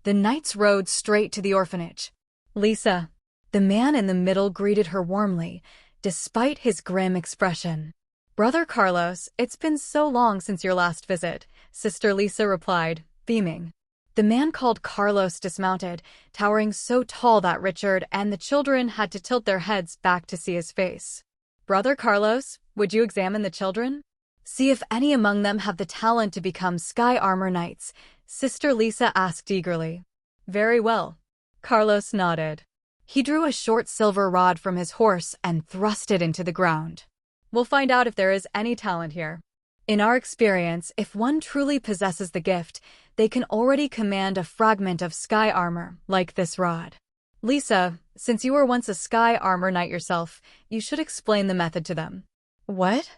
The knights rode straight to the orphanage. Lisa. The man in the middle greeted her warmly, despite his grim expression. Brother Carlos, it's been so long since your last visit, Sister Lisa replied, beaming. The man called Carlos dismounted, towering so tall that Richard and the children had to tilt their heads back to see his face. Brother Carlos, would you examine the children? See if any among them have the talent to become Sky Armor Knights, Sister Lisa asked eagerly. Very well. Carlos nodded. He drew a short silver rod from his horse and thrust it into the ground. We'll find out if there is any talent here. In our experience, if one truly possesses the gift, they can already command a fragment of sky armor, like this rod. Lisa, since you were once a Sky Armor Knight yourself, you should explain the method to them. What?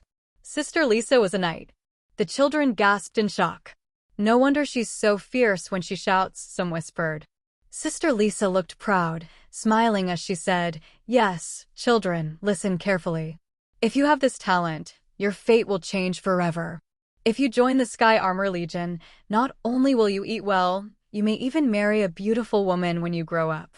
Sister Lisa was a knight. The children gasped in shock. No wonder she's so fierce when she shouts, some whispered. Sister Lisa looked proud, smiling as she said, Yes, children, listen carefully. If you have this talent, your fate will change forever. If you join the Sky Armor Legion, not only will you eat well, you may even marry a beautiful woman when you grow up.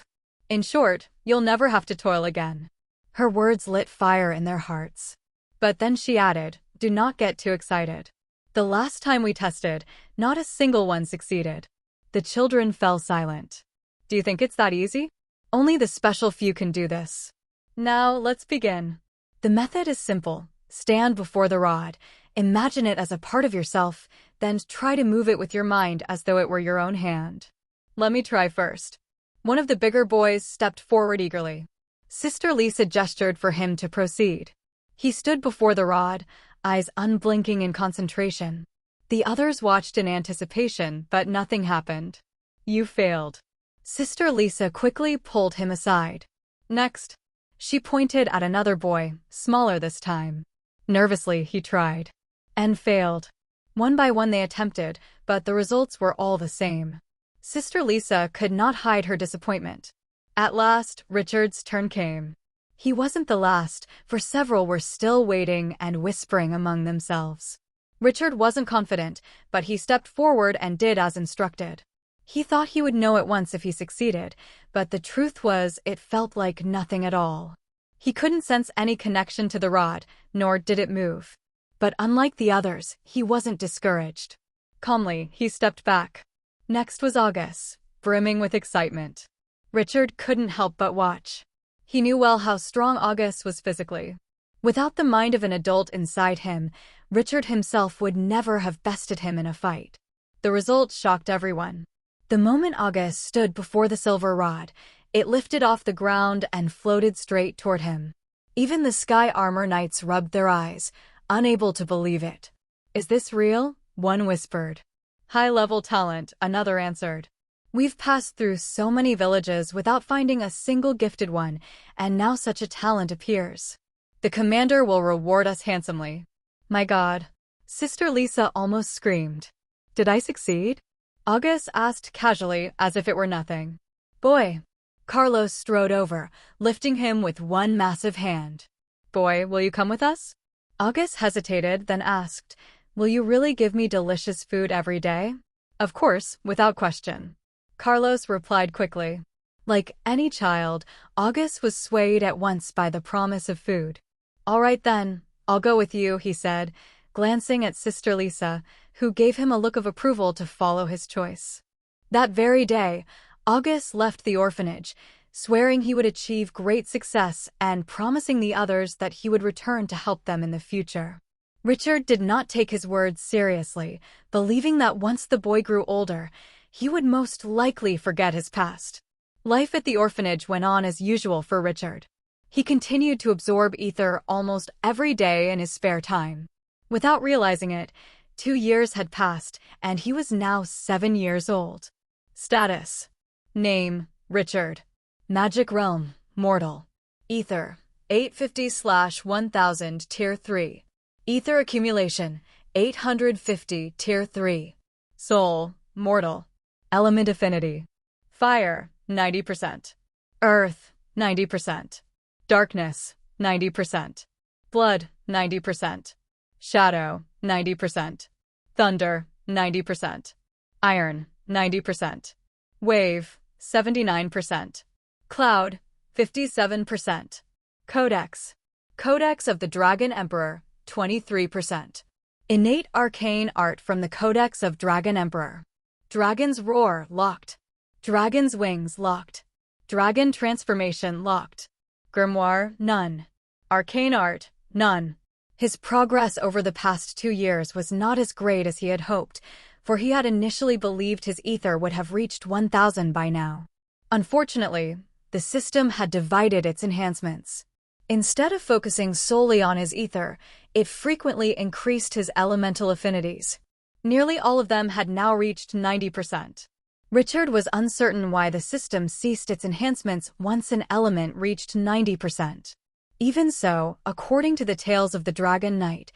In short, you'll never have to toil again. Her words lit fire in their hearts. But then she added, Do not get too excited. The last time we tested, not a single one succeeded. The children fell silent. Do you think it's that easy? Only the special few can do this. Now, let's begin. The method is simple. Stand before the rod, imagine it as a part of yourself, then try to move it with your mind as though it were your own hand. Let me try first. One of the bigger boys stepped forward eagerly. Sister Lisa gestured for him to proceed. He stood before the rod, eyes unblinking in concentration. The others watched in anticipation, but nothing happened. You failed. Sister Lisa quickly pulled him aside. Next. She pointed at another boy, smaller this time. Nervously, he tried. And failed. One by one they attempted, but the results were all the same. Sister Lisa could not hide her disappointment. At last, Richard's turn came. He wasn't the last, for several were still waiting and whispering among themselves. Richard wasn't confident, but he stepped forward and did as instructed. He thought he would know at once if he succeeded, but the truth was it felt like nothing at all. He couldn't sense any connection to the rod, nor did it move. But unlike the others, he wasn't discouraged. Calmly, he stepped back. Next was August, brimming with excitement. Richard couldn't help but watch. He knew well how strong August was physically. Without the mind of an adult inside him, Richard himself would never have bested him in a fight. The result shocked everyone. The moment August stood before the silver rod, it lifted off the ground and floated straight toward him. Even the Sky Armor Knights rubbed their eyes, unable to believe it. Is this real? One whispered. High-level talent, another answered. We've passed through so many villages without finding a single gifted one, and now such a talent appears. The commander will reward us handsomely. My God. Sister Lisa almost screamed. Did I succeed? August asked casually, as if it were nothing. Boy. Carlos strode over, lifting him with one massive hand. Boy, will you come with us? August hesitated, then asked, Will you really give me delicious food every day? Of course, without question. Carlos replied quickly. Like any child, August was swayed at once by the promise of food. All right then, I'll go with you, he said, glancing at Sister Lisa, who gave him a look of approval to follow his choice. That very day, August left the orphanage, swearing he would achieve great success and promising the others that he would return to help them in the future. Richard did not take his words seriously, believing that once the boy grew older, he would most likely forget his past. Life at the orphanage went on as usual for Richard. He continued to absorb ether almost every day in his spare time. Without realizing it, 2 years had passed, and he was now 7 years old. Status. Name, Richard. Magic Realm, Mortal. Ether, 850/1000 Tier 3. Ether Accumulation, 850 Tier 3. Soul, Mortal. Element Affinity. Fire, 90%. Earth, 90%. Darkness, 90%. Blood, 90%. Shadow, 90%. Thunder, 90%. Iron, 90%. Wave, 79%. Cloud, 57%. Codex. Codex of the Dragon Emperor, 23%. Innate arcane art from the Codex of Dragon Emperor. Dragon's Roar, locked. Dragon's Wings, locked. Dragon Transformation, locked. Grimoire, none. Arcane art, none. His progress over the past 2 years was not as great as he had hoped, for he had initially believed his ether would have reached 1,000 by now. Unfortunately, the system had divided its enhancements. Instead of focusing solely on his ether, it frequently increased his elemental affinities. Nearly all of them had now reached 90%. Richard was uncertain why the system ceased its enhancements once an element reached 90%. Even so, according to the Tales of the Dragon Knight,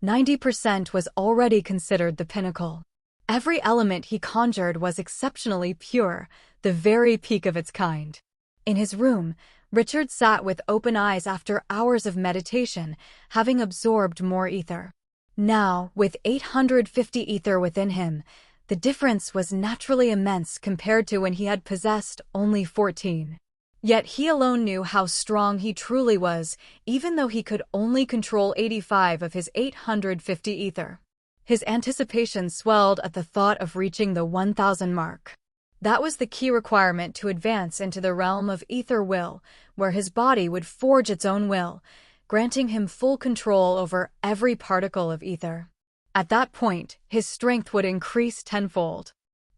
90% was already considered the pinnacle. Every element he conjured was exceptionally pure, the very peak of its kind. In his room, Richard sat with open eyes after hours of meditation, having absorbed more ether. Now, with 850 ether within him, the difference was naturally immense compared to when he had possessed only 14. Yet he alone knew how strong he truly was, even though he could only control 85 of his 850 ether. His anticipation swelled at the thought of reaching the 1,000 mark. That was the key requirement to advance into the realm of ether will, where his body would forge its own will, granting him full control over every particle of ether. At that point, his strength would increase tenfold.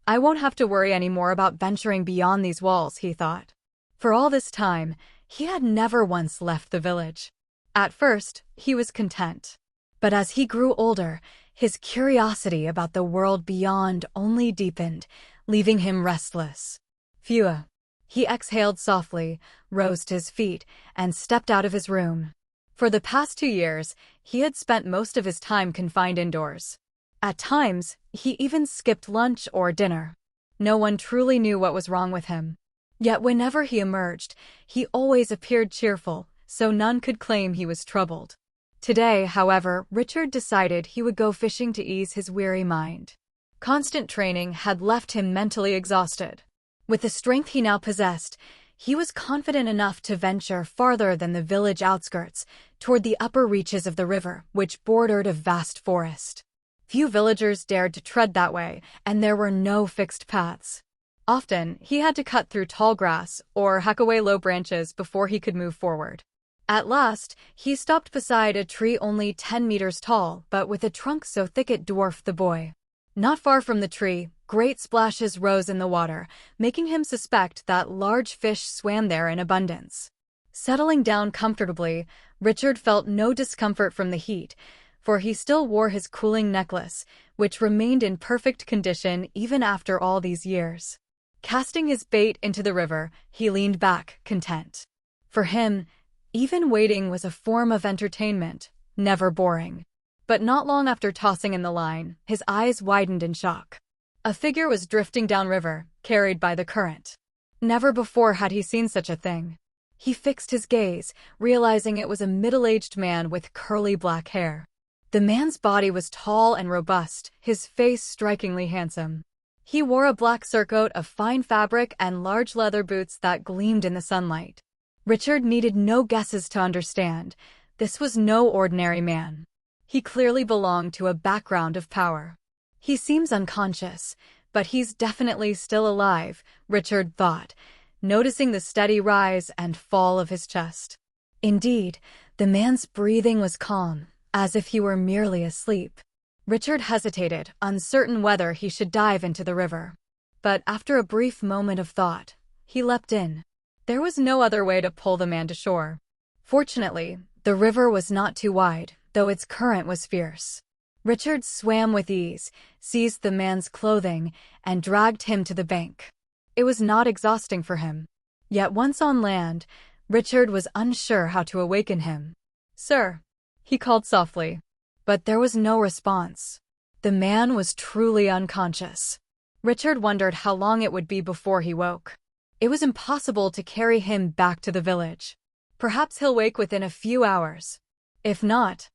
I won't have to worry anymore about venturing beyond these walls, he thought. For all this time, he had never once left the village. At first, he was content. But as he grew older, his curiosity about the world beyond only deepened, leaving him restless. Phew. He exhaled softly, rose to his feet, and stepped out of his room. For the past 2 years, he had spent most of his time confined indoors. At times, he even skipped lunch or dinner. No one truly knew what was wrong with him. Yet whenever he emerged, he always appeared cheerful, so none could claim he was troubled. Today, however, Richard decided he would go fishing to ease his weary mind. Constant training had left him mentally exhausted. With the strength he now possessed, he was confident enough to venture farther than the village outskirts, toward the upper reaches of the river, which bordered a vast forest. Few villagers dared to tread that way, and there were no fixed paths. Often, he had to cut through tall grass or hack away low branches before he could move forward. At last, he stopped beside a tree only 10 meters tall, but with a trunk so thick it dwarfed the boy. Not far from the tree, great splashes rose in the water, making him suspect that large fish swam there in abundance. Settling down comfortably, Richard felt no discomfort from the heat, for he still wore his cooling necklace, which remained in perfect condition even after all these years. Casting his bait into the river, he leaned back, content. For him, even waiting was a form of entertainment, never boring. But not long after tossing in the line, his eyes widened in shock. A figure was drifting downriver, carried by the current. Never before had he seen such a thing. He fixed his gaze, realizing it was a middle-aged man with curly black hair. The man's body was tall and robust, his face strikingly handsome. He wore a black surcoat of fine fabric and large leather boots that gleamed in the sunlight. Richard needed no guesses to understand. This was no ordinary man. He clearly belonged to a background of power. He seems unconscious, but he's definitely still alive, Richard thought, noticing the steady rise and fall of his chest. Indeed, the man's breathing was calm, as if he were merely asleep. Richard hesitated, uncertain whether he should dive into the river. But after a brief moment of thought, he leapt in. There was no other way to pull the man to shore. Fortunately, the river was not too wide, though its current was fierce. Richard swam with ease, seized the man's clothing, and dragged him to the bank. It was not exhausting for him. Yet once on land, Richard was unsure how to awaken him. "Sir," he called softly. But there was no response. The man was truly unconscious. Richard wondered how long it would be before he woke. It was impossible to carry him back to the village. Perhaps he'll wake within a few hours. If not,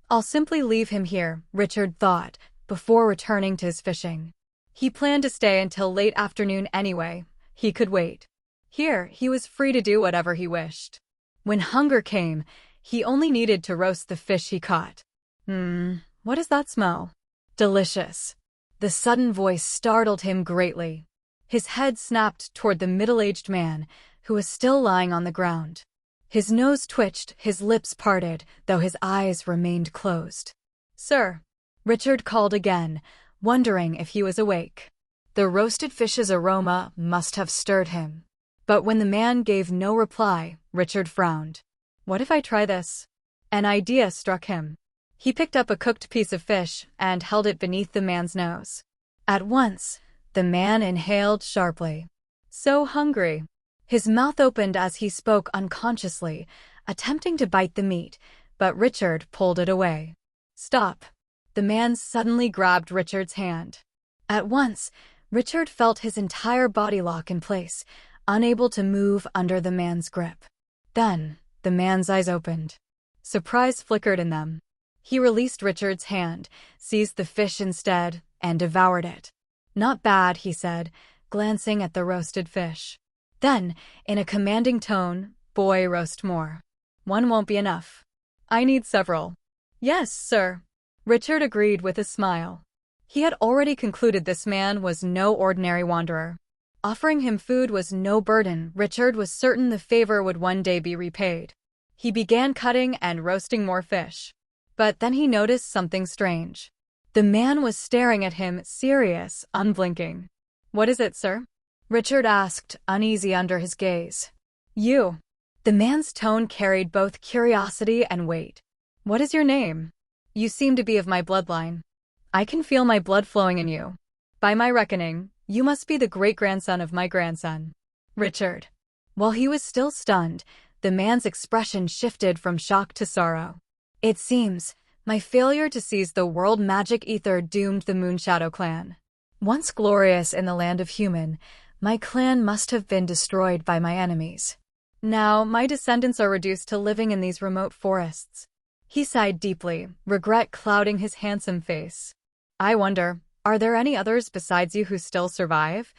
I'll simply leave him here, Richard thought, before returning to his fishing. He planned to stay until late afternoon anyway. He could wait. Here, he was free to do whatever he wished. When hunger came, he only needed to roast the fish he caught. What does that smell? Delicious. The sudden voice startled him greatly. His head snapped toward the middle-aged man, who was still lying on the ground. His nose twitched, his lips parted, though his eyes remained closed. "Sir," Richard called again, wondering if he was awake. The roasted fish's aroma must have stirred him. But when the man gave no reply, Richard frowned. What if I try this? An idea struck him. He picked up a cooked piece of fish and held it beneath the man's nose. At once, the man inhaled sharply. So hungry. His mouth opened as he spoke unconsciously, attempting to bite the meat, but Richard pulled it away. "Stop." The man suddenly grabbed Richard's hand. At once, Richard felt his entire body lock in place, unable to move under the man's grip. Then, the man's eyes opened. Surprise flickered in them. He released Richard's hand, seized the fish instead, and devoured it. "Not bad," he said, glancing at the roasted fish. Then, in a commanding tone, "Boy, roast more. One won't be enough. I need several." "Yes, sir," Richard agreed with a smile. He had already concluded this man was no ordinary wanderer. Offering him food was no burden. Richard was certain the favor would one day be repaid. He began cutting and roasting more fish. But then he noticed something strange. The man was staring at him, serious, unblinking. "What is it, sir?" Richard asked, uneasy under his gaze. "You." The man's tone carried both curiosity and weight. "What is your name? You seem to be of my bloodline. I can feel my blood flowing in you. By my reckoning, you must be the great-grandson of my grandson." Richard. While he was still stunned, the man's expression shifted from shock to sorrow. "It seems, my failure to seize the world magic ether doomed the Moonshadow clan. Once glorious in the land of human, my clan must have been destroyed by my enemies. Now, my descendants are reduced to living in these remote forests." He sighed deeply, regret clouding his handsome face. "I wonder, are there any others besides you who still survive?"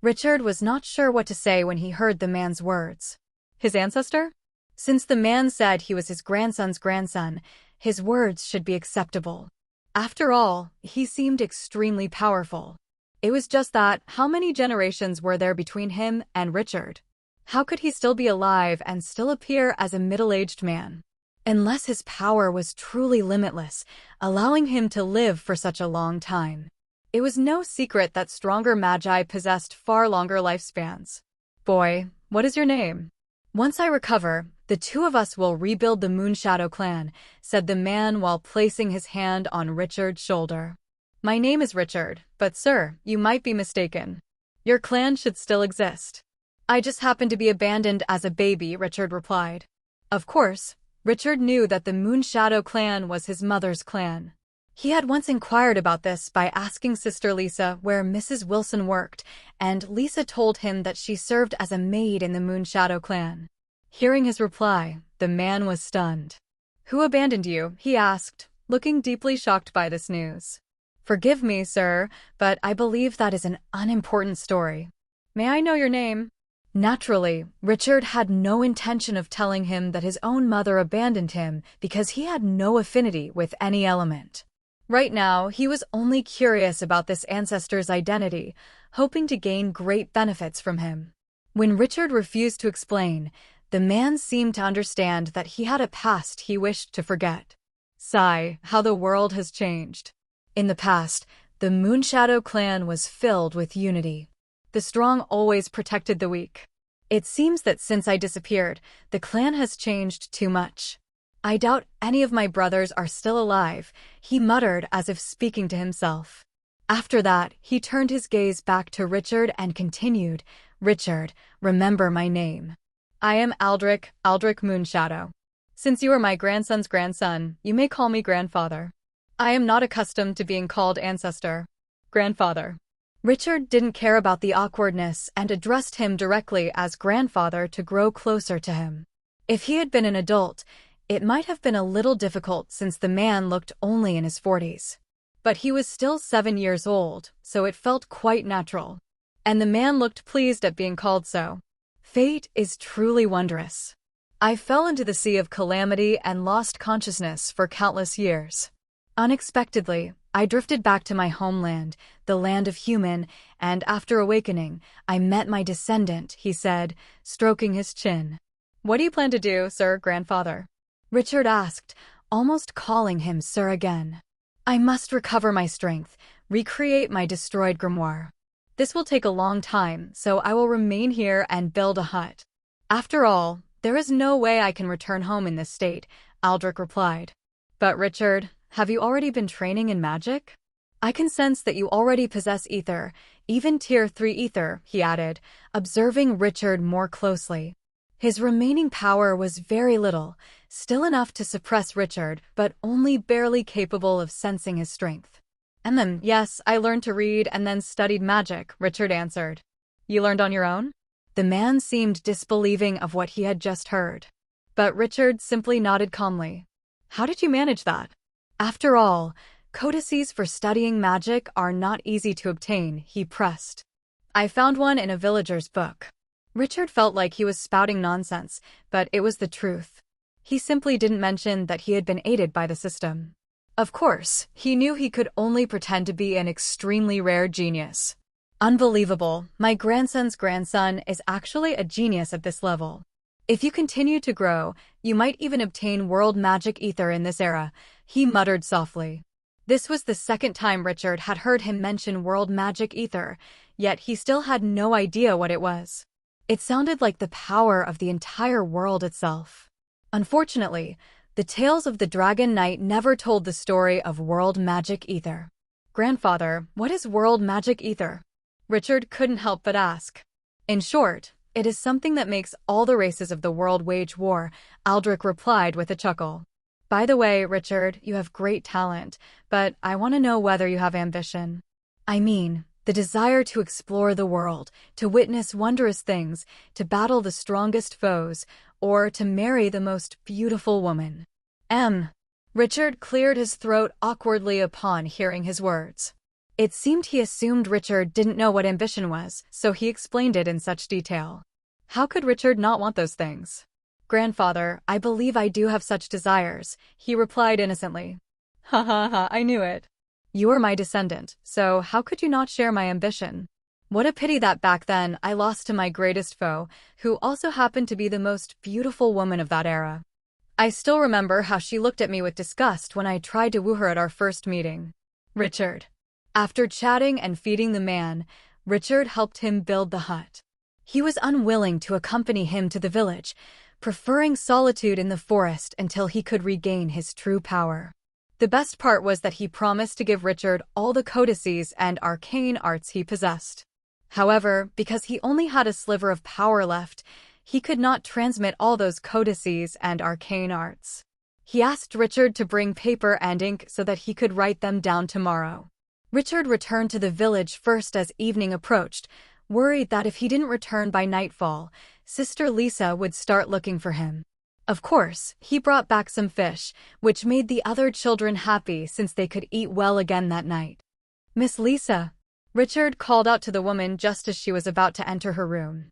Richard was not sure what to say when he heard the man's words. His ancestor? Since the man said he was his grandson's grandson, his words should be acceptable. After all, he seemed extremely powerful. It was just that, how many generations were there between him and Richard? How could he still be alive and still appear as a middle-aged man? Unless his power was truly limitless, allowing him to live for such a long time. It was no secret that stronger magi possessed far longer lifespans. "Boy, what is your name?" "Once I recover, the two of us will rebuild the Moonshadow clan," said the man while placing his hand on Richard's shoulder. "My name is Richard, but sir, you might be mistaken. Your clan should still exist." "I just happened to be abandoned as a baby," Richard replied. Of course, Richard knew that the Moonshadow clan was his mother's clan. He had once inquired about this by asking Sister Lisa where Mrs. Wilson worked, and Lisa told him that she served as a maid in the Moonshadow clan. Hearing his reply, the man was stunned. "Who abandoned you?" he asked, looking deeply shocked by this news. "Forgive me, sir, but I believe that is an unimportant story. May I know your name?" Naturally, Richard had no intention of telling him that his own mother abandoned him because he had no affinity with any element. Right now, he was only curious about this ancestor's identity, hoping to gain great benefits from him. When Richard refused to explain, the man seemed to understand that he had a past he wished to forget. Sigh, how the world has changed. In the past, the Moonshadow clan was filled with unity. The strong always protected the weak. It seems that since I disappeared, the clan has changed too much. I doubt any of my brothers are still alive, he muttered as if speaking to himself. After that, he turned his gaze back to Richard and continued, Richard, remember my name. I am Aldrich Moonshadow. Since you are my grandson's grandson, you may call me grandfather. I am not accustomed to being called ancestor. Grandfather. Richard didn't care about the awkwardness and addressed him directly as grandfather to grow closer to him. If he had been an adult, it might have been a little difficult since the man looked only in his 40s. But he was still 7 years old, so it felt quite natural. And the man looked pleased at being called so. Fate is truly wondrous. I fell into the sea of calamity and lost consciousness for countless years. Unexpectedly, I drifted back to my homeland, the land of human, and after awakening, I met my descendant, he said, stroking his chin. What do you plan to do, sir, grandfather? Richard asked, almost calling him sir again. I must recover my strength, recreate my destroyed grimoire. This will take a long time, so I will remain here and build a hut. After all, there is no way I can return home in this state, Aldrich replied. But Richard, have you already been training in magic? I can sense that you already possess ether, even tier 3 ether, he added, observing Richard more closely. His remaining power was very little, still enough to suppress Richard, but only barely capable of sensing his strength. And then, yes, I learned to read and then studied magic, Richard answered. You learned on your own? The man seemed disbelieving of what he had just heard. But Richard simply nodded calmly. How did you manage that? After all, codices for studying magic are not easy to obtain, he pressed. I found one in a villager's book. Richard felt like he was spouting nonsense, but it was the truth. He simply didn't mention that he had been aided by the system. Of course, he knew he could only pretend to be an extremely rare genius. Unbelievable, my grandson's grandson is actually a genius at this level. If you continue to grow, you might even obtain world magic ether in this era, he muttered softly. This was the second time Richard had heard him mention world magic ether, yet he still had no idea what it was. It sounded like the power of the entire world itself. Unfortunately, the tales of the Dragon Knight never told the story of world magic ether. Grandfather, what is world magic ether? Richard couldn't help but ask. In short, it is something that makes all the races of the world wage war, Aldrich replied with a chuckle. By the way, Richard, you have great talent, but I want to know whether you have ambition. I mean, the desire to explore the world, to witness wondrous things, to battle the strongest foes, or to marry the most beautiful woman. Richard cleared his throat awkwardly upon hearing his words. It seemed he assumed Richard didn't know what ambition was, so he explained it in such detail. How could Richard not want those things? Grandfather, I believe I do have such desires, he replied innocently. Ha ha ha, I knew it. You are my descendant, so how could you not share my ambition? What a pity that back then I lost to my greatest foe, who also happened to be the most beautiful woman of that era. I still remember how she looked at me with disgust when I tried to woo her at our first meeting. Richard. After chatting and feeding the man, Richard helped him build the hut. He was unwilling to accompany him to the village, preferring solitude in the forest until he could regain his true power. The best part was that he promised to give Richard all the codices and arcane arts he possessed. However, because he only had a sliver of power left, he could not transmit all those codices and arcane arts. He asked Richard to bring paper and ink so that he could write them down tomorrow. Richard returned to the village first as evening approached, worried that if he didn't return by nightfall, Sister Lisa would start looking for him. Of course, he brought back some fish, which made the other children happy since they could eat well again that night. Miss Lisa, Richard called out to the woman just as she was about to enter her room.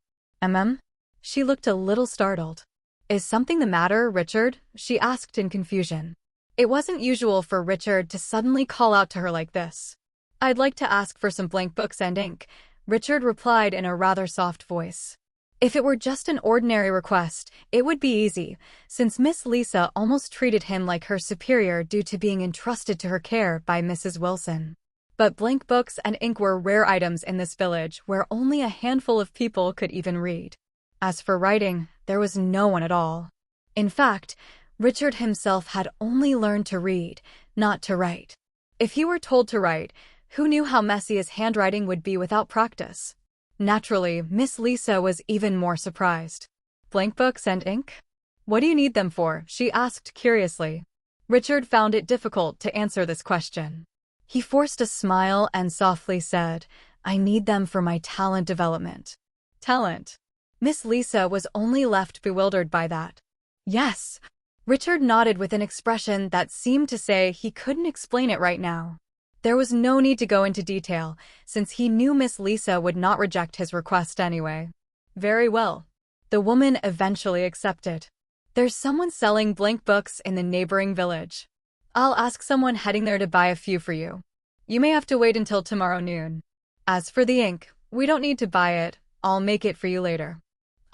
She looked a little startled. Is something the matter, Richard? She asked in confusion. It wasn't usual for Richard to suddenly call out to her like this. I'd like to ask for some blank books and ink, Richard replied in a rather soft voice. If it were just an ordinary request, it would be easy, since Miss Lisa almost treated him like her superior due to being entrusted to her care by Mrs. Wilson. But blank books and ink were rare items in this village where only a handful of people could even read. As for writing, there was no one at all. In fact, Richard himself had only learned to read, not to write. If he were told to write, who knew how messy his handwriting would be without practice? Naturally, Miss Lisa was even more surprised. Blank books and ink? What do you need them for? She asked curiously. Richard found it difficult to answer this question. He forced a smile and softly said, I need them for my talent development. Talent? Miss Lisa was only left bewildered by that. Yes. Richard nodded with an expression that seemed to say he couldn't explain it right now. There was no need to go into detail, since he knew Miss Lisa would not reject his request anyway. Very well. The woman eventually accepted. There's someone selling blank books in the neighboring village. I'll ask someone heading there to buy a few for you. You may have to wait until tomorrow noon. As for the ink, we don't need to buy it. I'll make it for you later.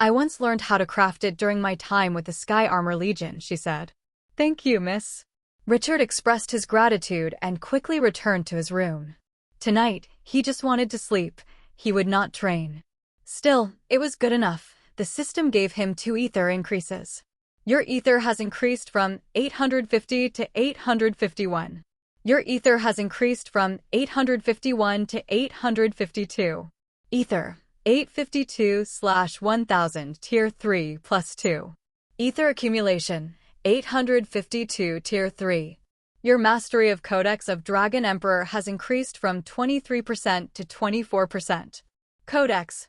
I once learned how to craft it during my time with the Sky Armor Legion, she said. Thank you, miss. Richard expressed his gratitude and quickly returned to his room. Tonight, he just wanted to sleep. He would not train. Still, it was good enough. The system gave him 2 ether increases. Your ether has increased from 850 to 851. Your ether has increased from 851 to 852. Ether, 852/1000 Tier 3 plus 2. Ether accumulation, 852 Tier 3. Your mastery of Codex of Dragon Emperor has increased from 23% to 24%. Codex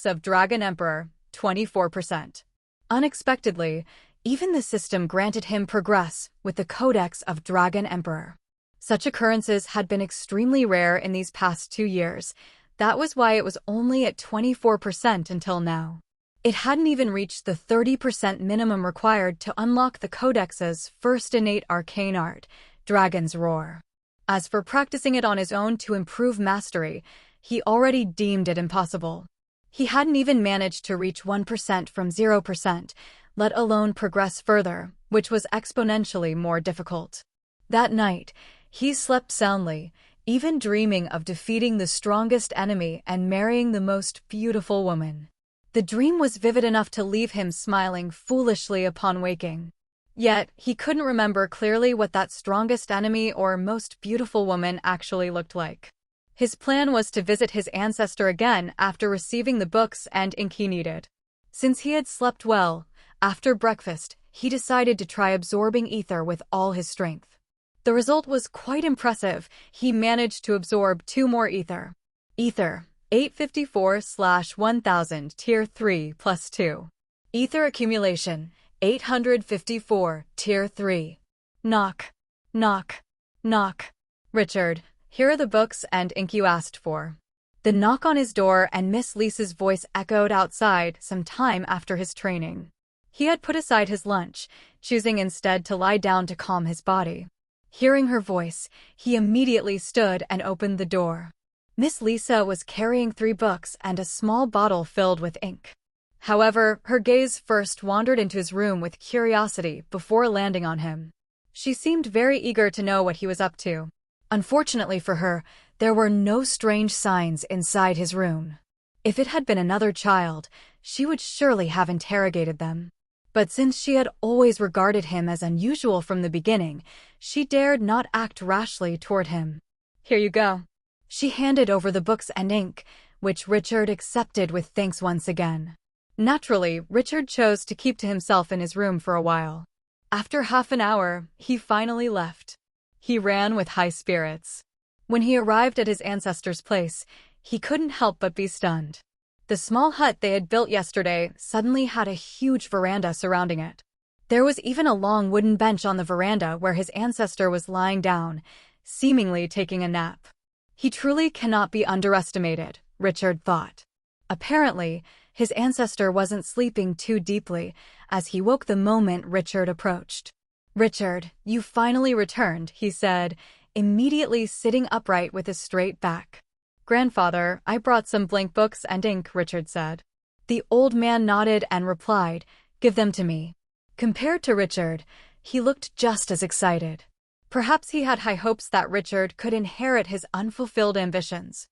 of Dragon Emperor, 24%. Unexpectedly, even the system granted him progress with the Codex of Dragon Emperor. Such occurrences had been extremely rare in these past 2 years. That was why it was only at 24% until now. It hadn't even reached the 30% minimum required to unlock the Codex's first innate arcane art, Dragon's Roar. As for practicing it on his own to improve mastery, he already deemed it impossible. He hadn't even managed to reach 1% from 0%, let alone progress further, which was exponentially more difficult. That night, he slept soundly, even dreaming of defeating the strongest enemy and marrying the most beautiful woman. The dream was vivid enough to leave him smiling foolishly upon waking. Yet, he couldn't remember clearly what that strongest enemy or most beautiful woman actually looked like. His plan was to visit his ancestor again after receiving the books and ink he needed. Since he had slept well, after breakfast, he decided to try absorbing ether with all his strength. The result was quite impressive. He managed to absorb 2 more ether. Ether, 854/1000 Tier 3 plus 2. Ether accumulation, 854 Tier 3. Knock. Knock. Knock. Richard, here are the books and ink you asked for. The knock on his door and Miss Lisa's voice echoed outside some time after his training. He had put aside his lunch, choosing instead to lie down to calm his body. Hearing her voice, he immediately stood and opened the door. Miss Lisa was carrying 3 books and a small bottle filled with ink. However, her gaze first wandered into his room with curiosity before landing on him. She seemed very eager to know what he was up to. Unfortunately for her, there were no strange signs inside his room. If it had been another child, she would surely have interrogated them. But since she had always regarded him as unusual from the beginning, she dared not act rashly toward him. Here you go. She handed over the books and ink, which Richard accepted with thanks once again. Naturally, Richard chose to keep to himself in his room for a while. After half an hour, he finally left. He ran with high spirits. When he arrived at his ancestor's place, he couldn't help but be stunned. The small hut they had built yesterday suddenly had a huge veranda surrounding it. There was even a long wooden bench on the veranda where his ancestor was lying down, seemingly taking a nap. He truly cannot be underestimated, Richard thought. Apparently, his ancestor wasn't sleeping too deeply, as he woke the moment Richard approached. Richard, you finally returned, he said, immediately sitting upright with a straight back. Grandfather, I brought some blank books and ink, Richard said. The old man nodded and replied, give them to me. Compared to Richard, he looked just as excited. Perhaps he had high hopes that Richard could inherit his unfulfilled ambitions.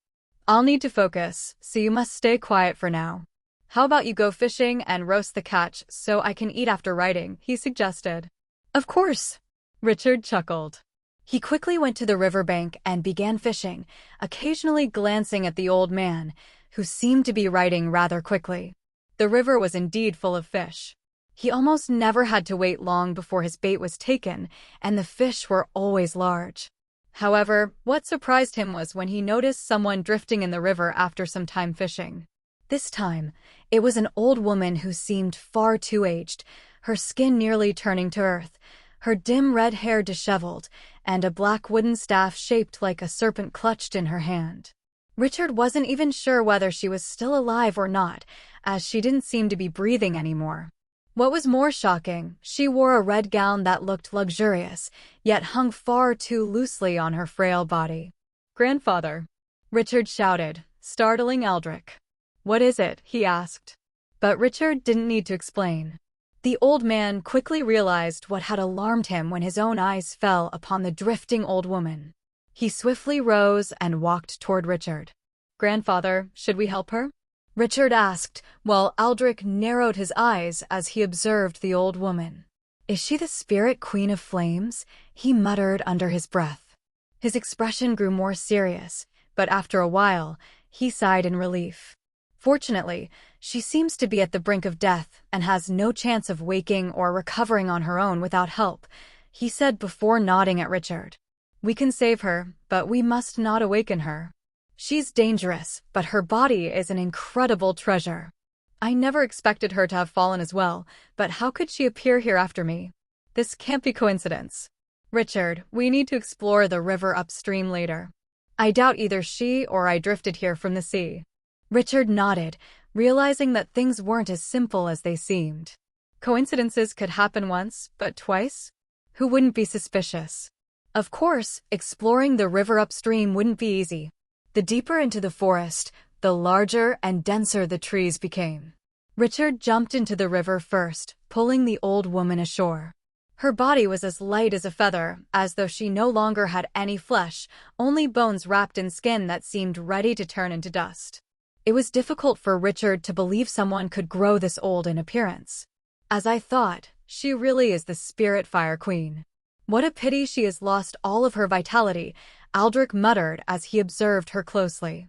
I'll need to focus, so you must stay quiet for now. How about you go fishing and roast the catch so I can eat after writing, he suggested. Of course, Richard chuckled. He quickly went to the riverbank and began fishing, occasionally glancing at the old man, who seemed to be writing rather quickly. The river was indeed full of fish. He almost never had to wait long before his bait was taken, and the fish were always large. However, what surprised him was when he noticed someone drifting in the river after some time fishing. This time, it was an old woman who seemed far too aged, her skin nearly turning to earth, her dim red hair disheveled, and a black wooden staff shaped like a serpent clutched in her hand. Richard wasn't even sure whether she was still alive or not, as she didn't seem to be breathing anymore. What was more shocking, she wore a red gown that looked luxurious, yet hung far too loosely on her frail body. "Grandfather!" Richard shouted, startling Aldrich. "What is it?" he asked. But Richard didn't need to explain. The old man quickly realized what had alarmed him when his own eyes fell upon the drifting old woman. He swiftly rose and walked toward Richard. "Grandfather, should we help her?" Richard asked, while Aldrich narrowed his eyes as he observed the old woman. "Is she the spirit queen of flames?" he muttered under his breath. His expression grew more serious, but after a while, he sighed in relief. "Fortunately, she seems to be at the brink of death and has no chance of waking or recovering on her own without help," he said before nodding at Richard. "We can save her, but we must not awaken her. She's dangerous, but her body is an incredible treasure. I never expected her to have fallen as well, but how could she appear here after me? This can't be coincidence. Richard, we need to explore the river upstream later. I doubt either she or I drifted here from the sea." Richard nodded, realizing that things weren't as simple as they seemed. Coincidences could happen once, but twice? Who wouldn't be suspicious? Of course, exploring the river upstream wouldn't be easy. The deeper into the forest, the larger and denser the trees became. Richard jumped into the river first, pulling the old woman ashore. Her body was as light as a feather, as though she no longer had any flesh, only bones wrapped in skin that seemed ready to turn into dust. It was difficult for Richard to believe someone could grow this old in appearance. "As I thought, she really is the spirit fire queen. What a pity she has lost all of her vitality," Aldrich muttered as he observed her closely.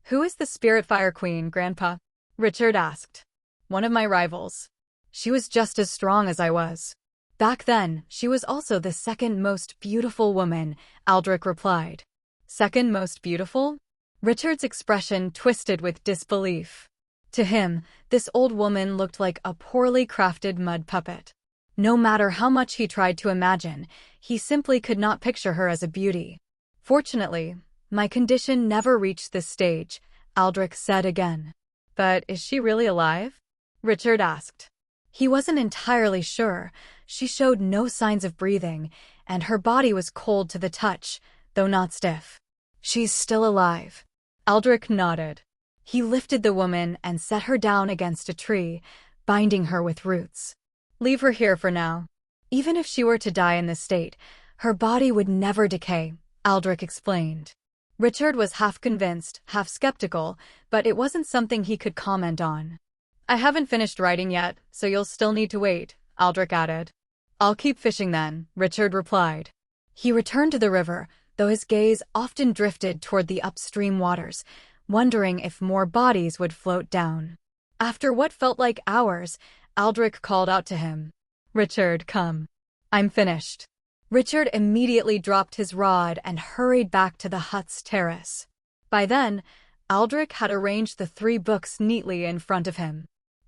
"Who is the spirit fire queen, Grandpa?" Richard asked. "One of my rivals. She was just as strong as I was." "Back then, she was also the second most beautiful woman," Aldrich replied. "Second most beautiful?" Richard's expression twisted with disbelief. To him, this old woman looked like a poorly crafted mud puppet. No matter how much he tried to imagine, he simply could not picture her as a beauty. "Fortunately, my condition never reached this stage," Aldrich said again. "But is she really alive?" Richard asked. He wasn't entirely sure. She showed no signs of breathing, and her body was cold to the touch, though not stiff. "She's still alive." Aldrich nodded. He lifted the woman and set her down against a tree, binding her with roots. "Leave her here for now. Even if she were to die in this state, her body would never decay," Aldrich explained. Richard was half convinced, half skeptical, but it wasn't something he could comment on. "I haven't finished writing yet, so you'll still need to wait," Aldrich added. "I'll keep fishing then," Richard replied. He returned to the river, though his gaze often drifted toward the upstream waters, wondering if more bodies would float down. After what felt like hours, Aldrich called out to him. "Richard, come. I'm finished." Richard immediately dropped his rod and hurried back to the hut's terrace. By then, Aldrich had arranged the 3 books neatly in front of him.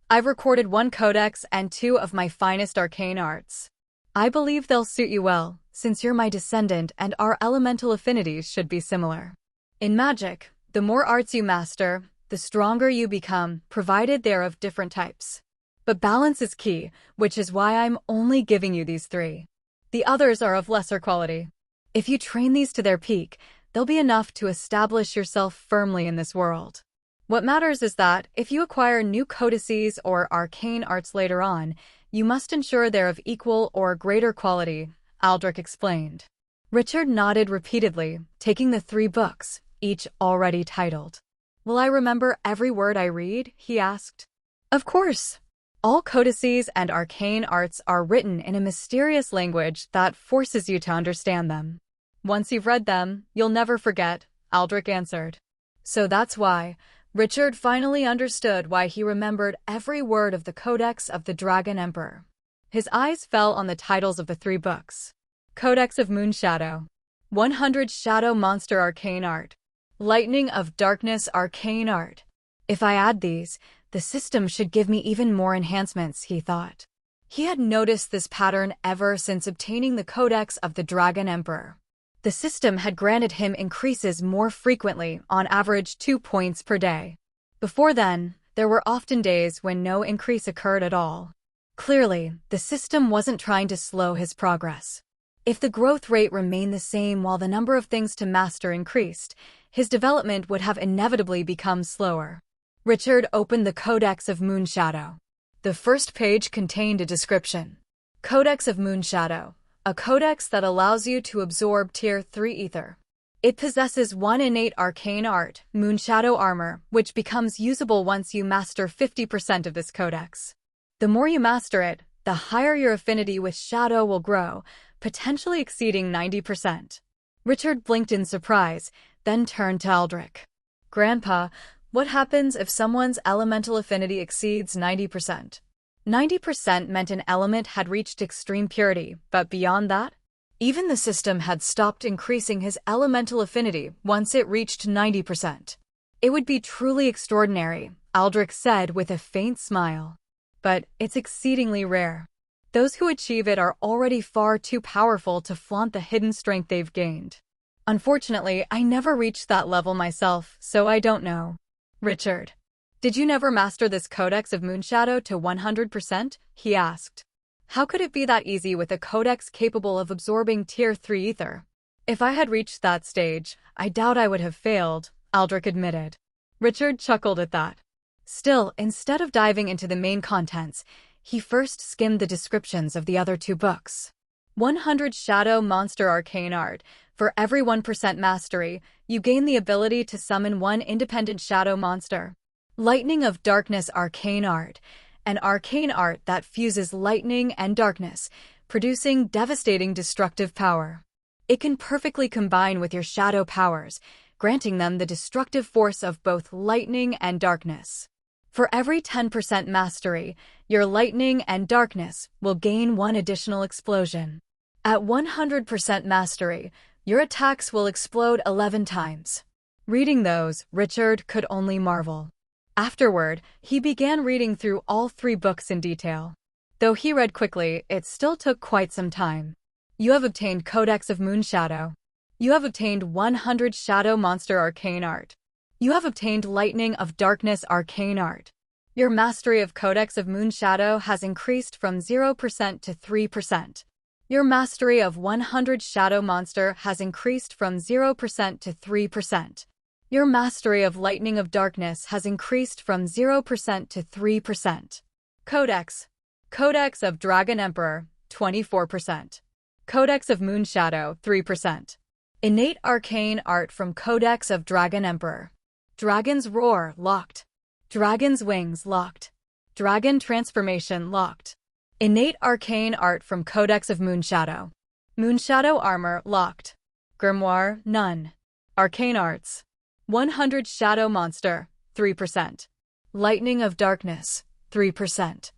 "I've recorded 1 codex and 2 of my finest arcane arts. I believe they'll suit you well, since you're my descendant and our elemental affinities should be similar. In magic, the more arts you master, the stronger you become, provided they're of different types. But balance is key, which is why I'm only giving you these 3. The others are of lesser quality. If you train these to their peak, they'll be enough to establish yourself firmly in this world. What matters is that, if you acquire new codices or arcane arts later on, you must ensure they're of equal or greater quality," Aldrich explained. Richard nodded repeatedly, taking the 3 books, each already titled. "Will I remember every word I read?" he asked. "Of course. All codices and arcane arts are written in a mysterious language that forces you to understand them. Once you've read them, you'll never forget," Aldrich answered. "So that's why, Richard finally understood why he remembered every word of the Codex of the Dragon Emperor. His eyes fell on the titles of the 3 books. Codex of Moonshadow, 100 Shadow Monster Arcane Art, Lightning of Darkness Arcane Art. If I add these, the system should give me even more enhancements, he thought. He had noticed this pattern ever since obtaining the Codex of the Dragon Emperor. The system had granted him increases more frequently, on average 2 points per day. Before then, there were often days when no increase occurred at all. Clearly, the system wasn't trying to slow his progress. If the growth rate remained the same while the number of things to master increased, his development would have inevitably become slower. Richard opened the Codex of Moonshadow. The first page contained a description. Codex of Moonshadow, a codex that allows you to absorb Tier 3 ether. It possesses 1 innate arcane art, Moonshadow armor, which becomes usable once you master 50% of this codex. The more you master it, the higher your affinity with shadow will grow, potentially exceeding 90%. Richard blinked in surprise, then turned to Aldrich. Grandpa, what happens if someone's elemental affinity exceeds 90%? 90% meant an element had reached extreme purity, but beyond that? Even the system had stopped increasing his elemental affinity once it reached 90%. It would be truly extraordinary, Aldrich said with a faint smile. But it's exceedingly rare. Those who achieve it are already far too powerful to flaunt the hidden strength they've gained. Unfortunately, I never reached that level myself, so I don't know. Richard, did you never master this Codex of Moonshadow to 100%? He asked. How could it be that easy with a codex capable of absorbing Tier 3 ether? If I had reached that stage, I doubt I would have failed, Aldrich admitted. Richard chuckled at that. Still, instead of diving into the main contents, he first skimmed the descriptions of the other 2 books. 100 Shadow Monster Arcane Art. For every 1% mastery, you gain the ability to summon 1 independent shadow monster. Lightning of Darkness Arcane Art. An arcane art that fuses lightning and darkness, producing devastating destructive power. It can perfectly combine with your shadow powers, granting them the destructive force of both lightning and darkness. For every 10% mastery, your lightning and darkness will gain 1 additional explosion. At 100% mastery, your attacks will explode 11 times. Reading those, Richard could only marvel. Afterward, he began reading through all 3 books in detail. Though he read quickly, it still took quite some time. You have obtained Codex of Moonshadow. You have obtained 100 Shadow Monster Arcane Art. You have obtained Lightning of Darkness Arcane Art. Your mastery of Codex of Moonshadow has increased from 0% to 3%. Your mastery of 100 Shadow Monster has increased from 0% to 3%. Your mastery of Lightning of Darkness has increased from 0% to 3%. Codex. Codex of Dragon Emperor, 24%. Codex of Moonshadow, 3%. Innate Arcane Art from Codex of Dragon Emperor. Dragon's Roar, locked. Dragon's Wings, locked. Dragon Transformation, locked. Innate Arcane Art from Codex of Moonshadow. Moonshadow Armor, locked. Grimoire, none. Arcane Arts. 100 Shadow Monster, 3%. Lightning of Darkness, 3%.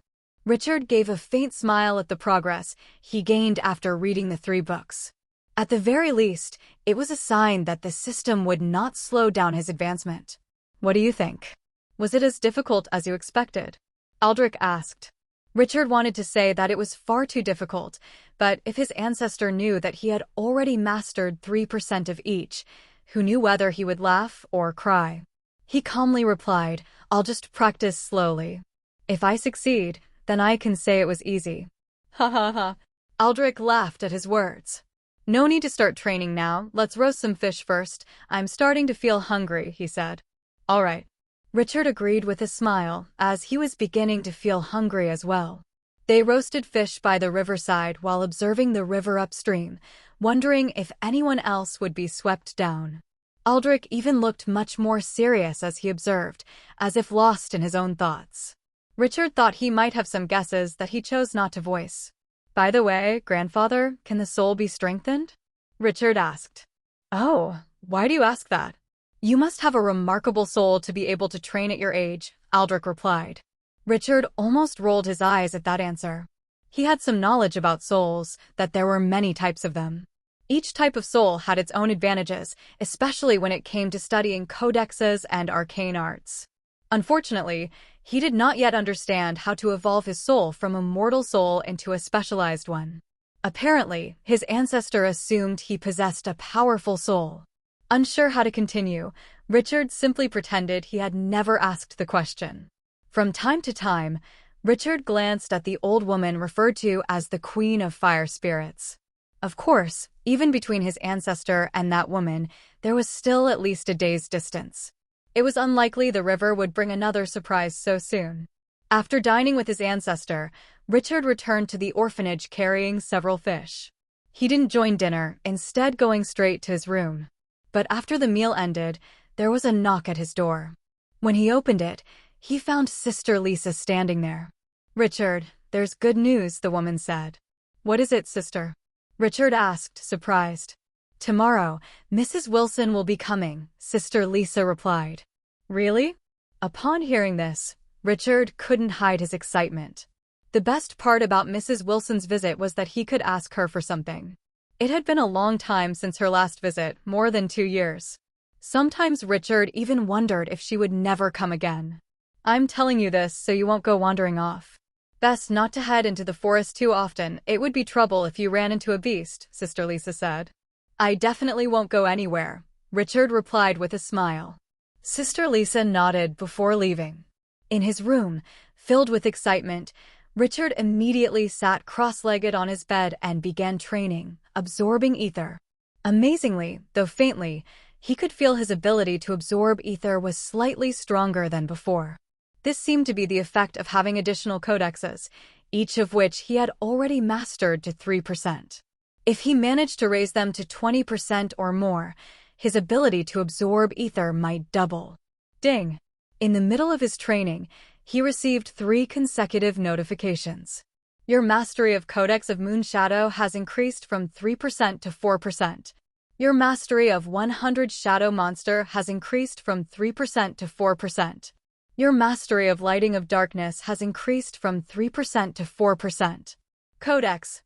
Richard gave a faint smile at the progress he gained after reading the 3 books. At the very least, it was a sign that the system would not slow down his advancement. What do you think? Was it as difficult as you expected? Aldrich asked. Richard wanted to say that it was far too difficult, but if his ancestor knew that he had already mastered 3% of each, who knew whether he would laugh or cry? He calmly replied, I'll just practice slowly. If I succeed, then I can say it was easy. Ha ha ha. Aldrich laughed at his words. No need to start training now, let's roast some fish first. I'm starting to feel hungry, he said. All right. Richard agreed with a smile, as he was beginning to feel hungry as well. They roasted fish by the riverside while observing the river upstream, wondering if anyone else would be swept down. Aldrich even looked much more serious as he observed, as if lost in his own thoughts. Richard thought he might have some guesses that he chose not to voice. By the way, grandfather, can the soul be strengthened? Richard asked. Oh, why do you ask that? You must have a remarkable soul to be able to train at your age, Aldrich replied. Richard almost rolled his eyes at that answer. He had some knowledge about souls, that there were many types of them. Each type of soul had its own advantages, especially when it came to studying codexes and arcane arts. Unfortunately, he did not yet understand how to evolve his soul from a mortal soul into a specialized one. Apparently, his ancestor assumed he possessed a powerful soul. Unsure how to continue, Richard simply pretended he had never asked the question. From time to time, Richard glanced at the old woman referred to as the Queen of Fire Spirits. Of course, even between his ancestor and that woman, there was still at least a day's distance. It was unlikely the river would bring another surprise so soon. After dining with his ancestor, Richard returned to the orphanage carrying several fish. He didn't join dinner, instead going straight to his room. But after the meal ended, there was a knock at his door. When he opened it, he found Sister Lisa standing there. "Richard, there's good news," the woman said. "What is it, sister?" Richard asked, surprised. "Tomorrow, Mrs. Wilson will be coming," Sister Lisa replied. "Really?" Upon hearing this, Richard couldn't hide his excitement. The best part about Mrs. Wilson's visit was that he could ask her for something. It had been a long time since her last visit, more than 2 years. Sometimes Richard even wondered if she would never come again. "I'm telling you this so you won't go wandering off. Best not to head into the forest too often. It would be trouble if you ran into a beast," Sister Lisa said. "I definitely won't go anywhere," Richard replied with a smile. Sister Lisa nodded before leaving. In his room, filled with excitement, Richard immediately sat cross-legged on his bed and began training, absorbing ether. Amazingly, though faintly, he could feel his ability to absorb ether was slightly stronger than before. This seemed to be the effect of having additional codexes, each of which he had already mastered to 3%. If he managed to raise them to 20% or more, his ability to absorb ether might double. Ding! In the middle of his training, he received 3 consecutive notifications. Your mastery of Codex of Moonshadow has increased from 3% to 4%. Your mastery of 100 Shadow Monster has increased from 3% to 4%. Your mastery of Lighting of Darkness has increased from 3% to 4%. Codex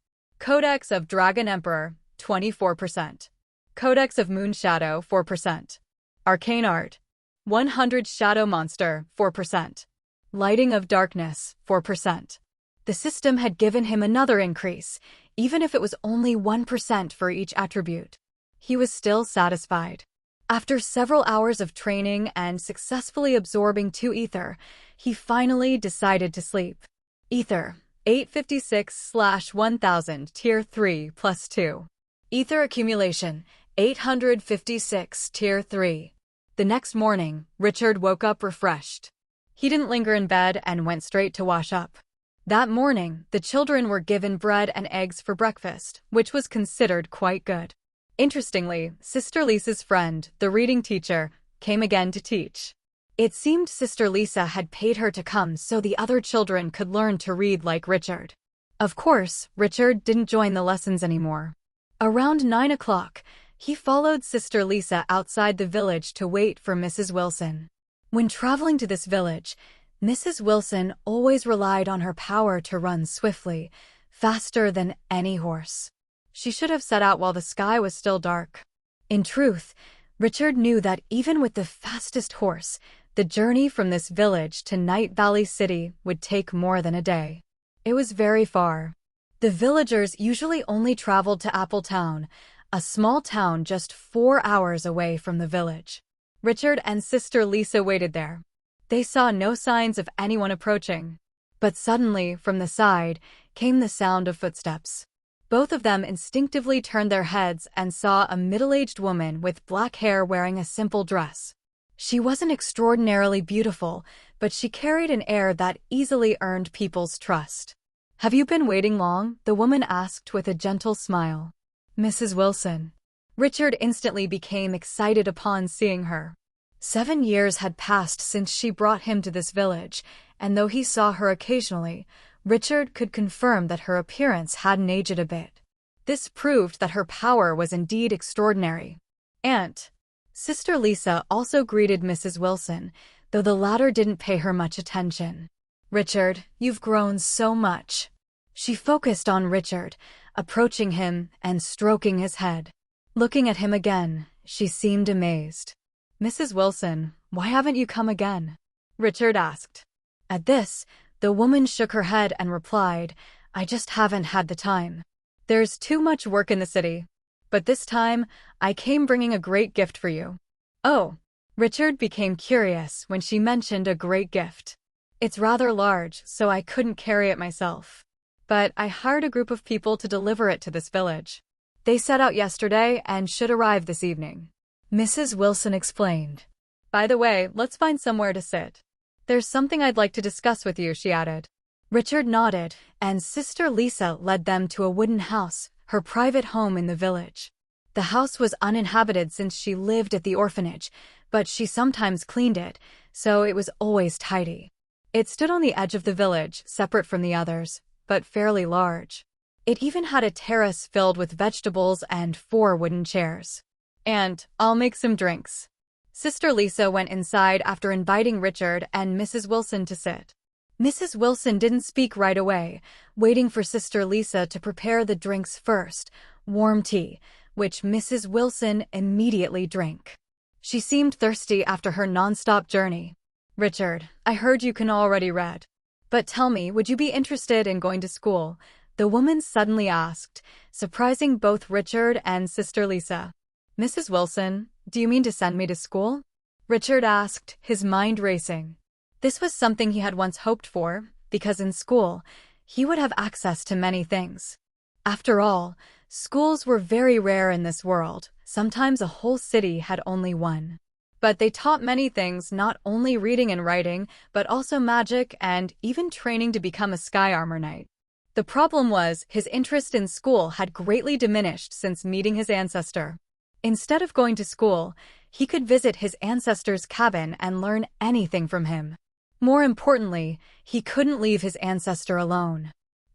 of Dragon Emperor, 24%. Codex of Moonshadow, 4%. Arcane Art, 100 Shadow Monster, 4%. Lighting of Darkness, 4%. The system had given him another increase, even if it was only 1% for each attribute. He was still satisfied. After several hours of training and successfully absorbing 2 ether, he finally decided to sleep. Ether, 856/1000, Tier 3, plus 2. Ether accumulation, 856, Tier 3. The next morning, Richard woke up refreshed. He didn't linger in bed and went straight to wash up. That morning, the children were given bread and eggs for breakfast, which was considered quite good. Interestingly, Sister Lisa's friend, the reading teacher, came again to teach. It seemed Sister Lisa had paid her to come so the other children could learn to read like Richard. Of course, Richard didn't join the lessons anymore. Around 9 o'clock, he followed Sister Lisa outside the village to wait for Mrs. Wilson. When traveling to this village, Mrs. Wilson always relied on her power to run swiftly, faster than any horse. She should have set out while the sky was still dark. In truth, Richard knew that even with the fastest horse, the journey from this village to Night Valley City would take more than a day. It was very far. The villagers usually only traveled to Appletown, a small town just 4 hours away from the village. Richard and Sister Lisa waited there. They saw no signs of anyone approaching. But suddenly, from the side, came the sound of footsteps. Both of them instinctively turned their heads and saw a middle-aged woman with black hair wearing a simple dress. She wasn't extraordinarily beautiful, but she carried an air that easily earned people's trust. "Have you been waiting long?" the woman asked with a gentle smile. "Mrs. Wilson." Richard instantly became excited upon seeing her. 7 years had passed since she brought him to this village, and though he saw her occasionally, Richard could confirm that her appearance hadn't aged a bit. This proved that her power was indeed extraordinary. "Aunt." Sister Lisa also greeted Mrs. Wilson, though the latter didn't pay her much attention. "Richard, you've grown so much." She focused on Richard, approaching him and stroking his head. Looking at him again, she seemed amazed. "Mrs. Wilson, why haven't you come again?" Richard asked. At this, the woman shook her head and replied, "I just haven't had the time. There's too much work in the city. But this time, I came bringing a great gift for you." "Oh." Richard became curious when she mentioned a great gift. "It's rather large, so I couldn't carry it myself. But I hired a group of people to deliver it to this village. They set out yesterday and should arrive this evening." Mrs. Wilson explained. "By the way, let's find somewhere to sit. There's something I'd like to discuss with you," she added. Richard nodded, and Sister Lisa led them to a wooden house, her private home in the village. The house was uninhabited since she lived at the orphanage, but she sometimes cleaned it, so it was always tidy. It stood on the edge of the village, separate from the others, but fairly large. It even had a terrace filled with vegetables and 4 wooden chairs. "And I'll make some drinks." Sister Lisa went inside after inviting Richard and Mrs. Wilson to sit. Mrs. Wilson didn't speak right away, waiting for Sister Lisa to prepare the drinks first, warm tea, which Mrs. Wilson immediately drank. She seemed thirsty after her nonstop journey. "Richard, I heard you can already read. But tell me, would you be interested in going to school?" the woman suddenly asked, surprising both Richard and Sister Lisa. "Mrs. Wilson, do you mean to send me to school?" Richard asked, his mind racing. This was something he had once hoped for, because in school, he would have access to many things. After all, schools were very rare in this world. Sometimes a whole city had only one. But they taught many things, not only reading and writing, but also magic and even training to become a sky armor knight. The problem was, his interest in school had greatly diminished since meeting his ancestor. Instead of going to school, he could visit his ancestor's cabin and learn anything from him. More importantly, he couldn't leave his ancestor alone.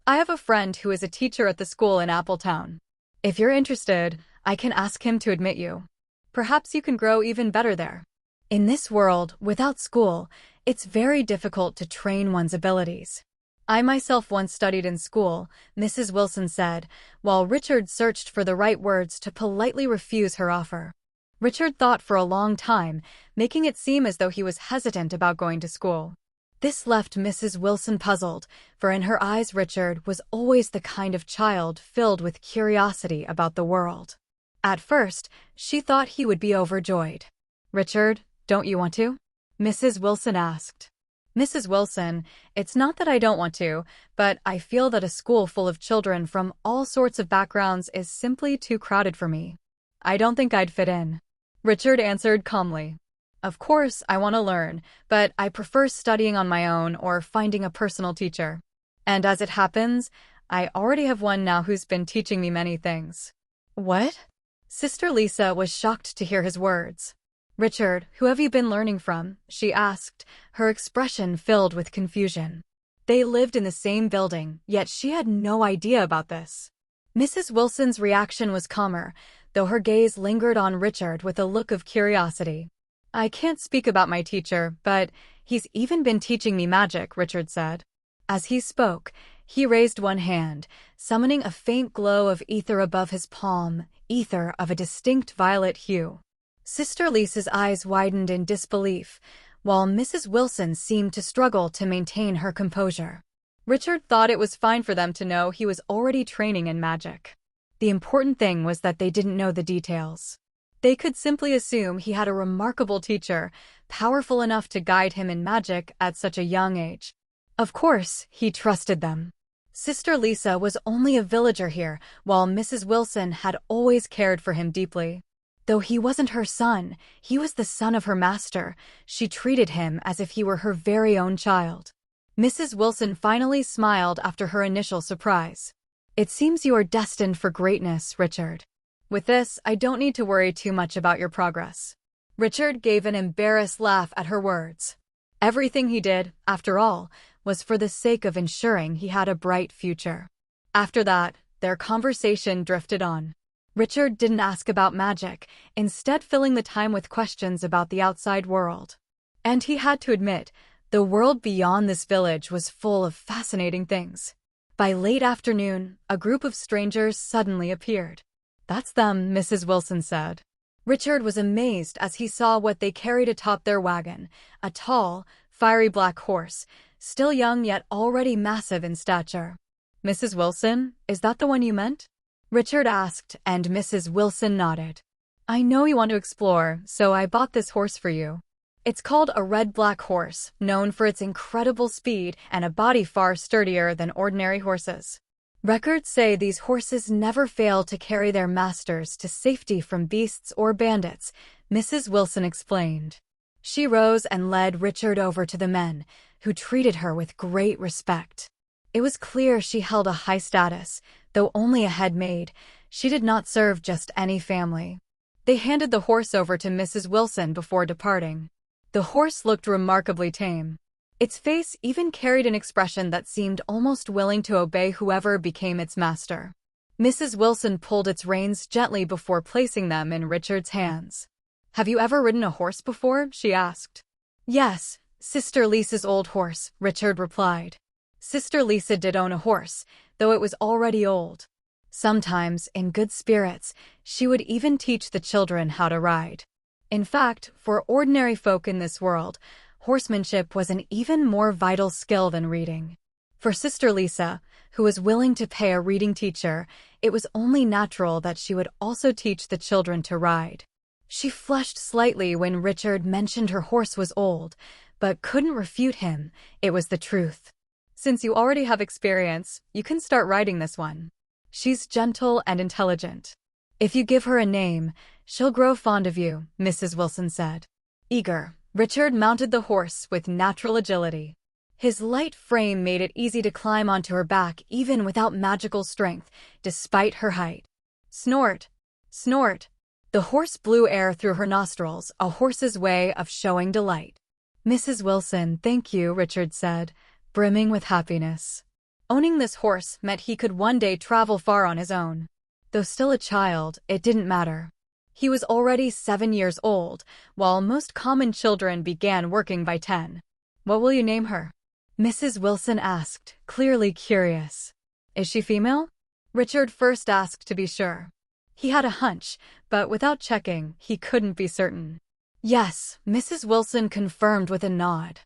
"I have a friend who is a teacher at the school in Appletown. If you're interested, I can ask him to admit you. Perhaps you can grow even better there." In this world, without school, it's very difficult to train one's abilities. "I myself once studied in school," Mrs. Wilson said, while Richard searched for the right words to politely refuse her offer. Richard thought for a long time, making it seem as though he was hesitant about going to school. This left Mrs. Wilson puzzled, for in her eyes Richard was always the kind of child filled with curiosity about the world. At first, she thought he would be overjoyed. "Richard, don't you want to?" Mrs. Wilson asked. "Mrs. Wilson, it's not that I don't want to, but I feel that a school full of children from all sorts of backgrounds is simply too crowded for me. I don't think I'd fit in." Richard answered calmly. "Of course, I want to learn, but I prefer studying on my own or finding a personal teacher. And as it happens, I already have one now who's been teaching me many things." "What?" Sister Lisa was shocked to hear his words. "Richard, who have you been learning from?" she asked, her expression filled with confusion. They lived in the same building, yet she had no idea about this. Mrs. Wilson's reaction was calmer, though her gaze lingered on Richard with a look of curiosity. "I can't speak about my teacher, but he's even been teaching me magic," Richard said. As he spoke, he raised one hand, summoning a faint glow of ether above his palm, ether of a distinct violet hue. Sister Lisa's eyes widened in disbelief, while Mrs. Wilson seemed to struggle to maintain her composure. Richard thought it was fine for them to know he was already training in magic. The important thing was that they didn't know the details. They could simply assume he had a remarkable teacher, powerful enough to guide him in magic at such a young age. Of course, he trusted them. Sister Lisa was only a villager here, while Mrs. Wilson had always cared for him deeply. Though he wasn't her son, he was the son of her master. She treated him as if he were her very own child. Mrs. Wilson finally smiled after her initial surprise. "It seems you are destined for greatness, Richard. With this, I don't need to worry too much about your progress." Richard gave an embarrassed laugh at her words. Everything he did, after all, was for the sake of ensuring he had a bright future. After that, their conversation drifted on. Richard didn't ask about magic, instead filling the time with questions about the outside world. And he had to admit, the world beyond this village was full of fascinating things. By late afternoon, a group of strangers suddenly appeared. "That's them," Mrs. Wilson said. Richard was amazed as he saw what they carried atop their wagon, a tall, fiery black horse, still young yet already massive in stature. "Mrs. Wilson, is that the one you meant?" Richard asked, and Mrs. Wilson nodded. "I know you want to explore, so I bought this horse for you. It's called a red-black horse, known for its incredible speed and a body far sturdier than ordinary horses. Records say these horses never fail to carry their masters to safety from beasts or bandits," Mrs. Wilson explained. She rose and led Richard over to the men, who treated her with great respect. It was clear she held a high status, though only a head maid. She did not serve just any family. They handed the horse over to Mrs. Wilson before departing. The horse looked remarkably tame. Its face even carried an expression that seemed almost willing to obey whoever became its master. Mrs. Wilson pulled its reins gently before placing them in Richard's hands. "Have you ever ridden a horse before?" she asked. "Yes, Sister Lisa's old horse," Richard replied. Sister Lisa did own a horse, though it was already old. Sometimes, in good spirits, she would even teach the children how to ride. In fact, for ordinary folk in this world, horsemanship was an even more vital skill than reading. For Sister Lisa, who was willing to pay a reading teacher, it was only natural that she would also teach the children to ride. She flushed slightly when Richard mentioned her horse was old, but couldn't refute him. It was the truth. "Since you already have experience, you can start riding this one. She's gentle and intelligent. If you give her a name, she'll grow fond of you," Mrs. Wilson said. Eager, Richard mounted the horse with natural agility. His light frame made it easy to climb onto her back even without magical strength, despite her height. Snort! Snort! The horse blew air through her nostrils, a horse's way of showing delight. "Mrs. Wilson, thank you," Richard said, brimming with happiness. Owning this horse meant he could one day travel far on his own. Though still a child, it didn't matter. He was already 7 years old, while most common children began working by 10. "What will you name her?" Mrs. Wilson asked, clearly curious. "Is she female?" Richard first asked to be sure. He had a hunch, but without checking, he couldn't be certain. "Yes," Mrs. Wilson confirmed with a nod.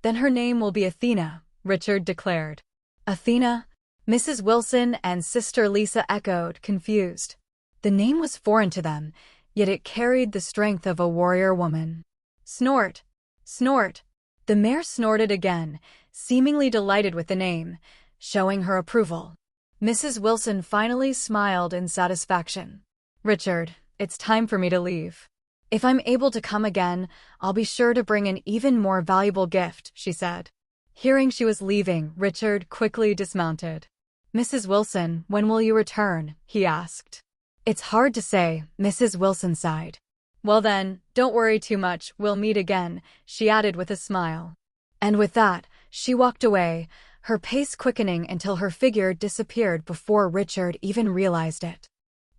Then her name will be Athena," Richard declared. "Athena?" Mrs. Wilson and Sister Lisa echoed, confused. The name was foreign to them, yet it carried the strength of a warrior woman. "Snort! Snort!" The mare snorted again, seemingly delighted with the name, showing her approval. Mrs. Wilson finally smiled in satisfaction. "Richard, it's time for me to leave. If I'm able to come again, I'll be sure to bring an even more valuable gift," she said. Hearing she was leaving, Richard quickly dismounted. "Mrs. Wilson, when will you return?" he asked. "It's hard to say," Mrs. Wilson sighed. "Well then, don't worry too much, we'll meet again," she added with a smile. And with that, she walked away, her pace quickening until her figure disappeared before Richard even realized it.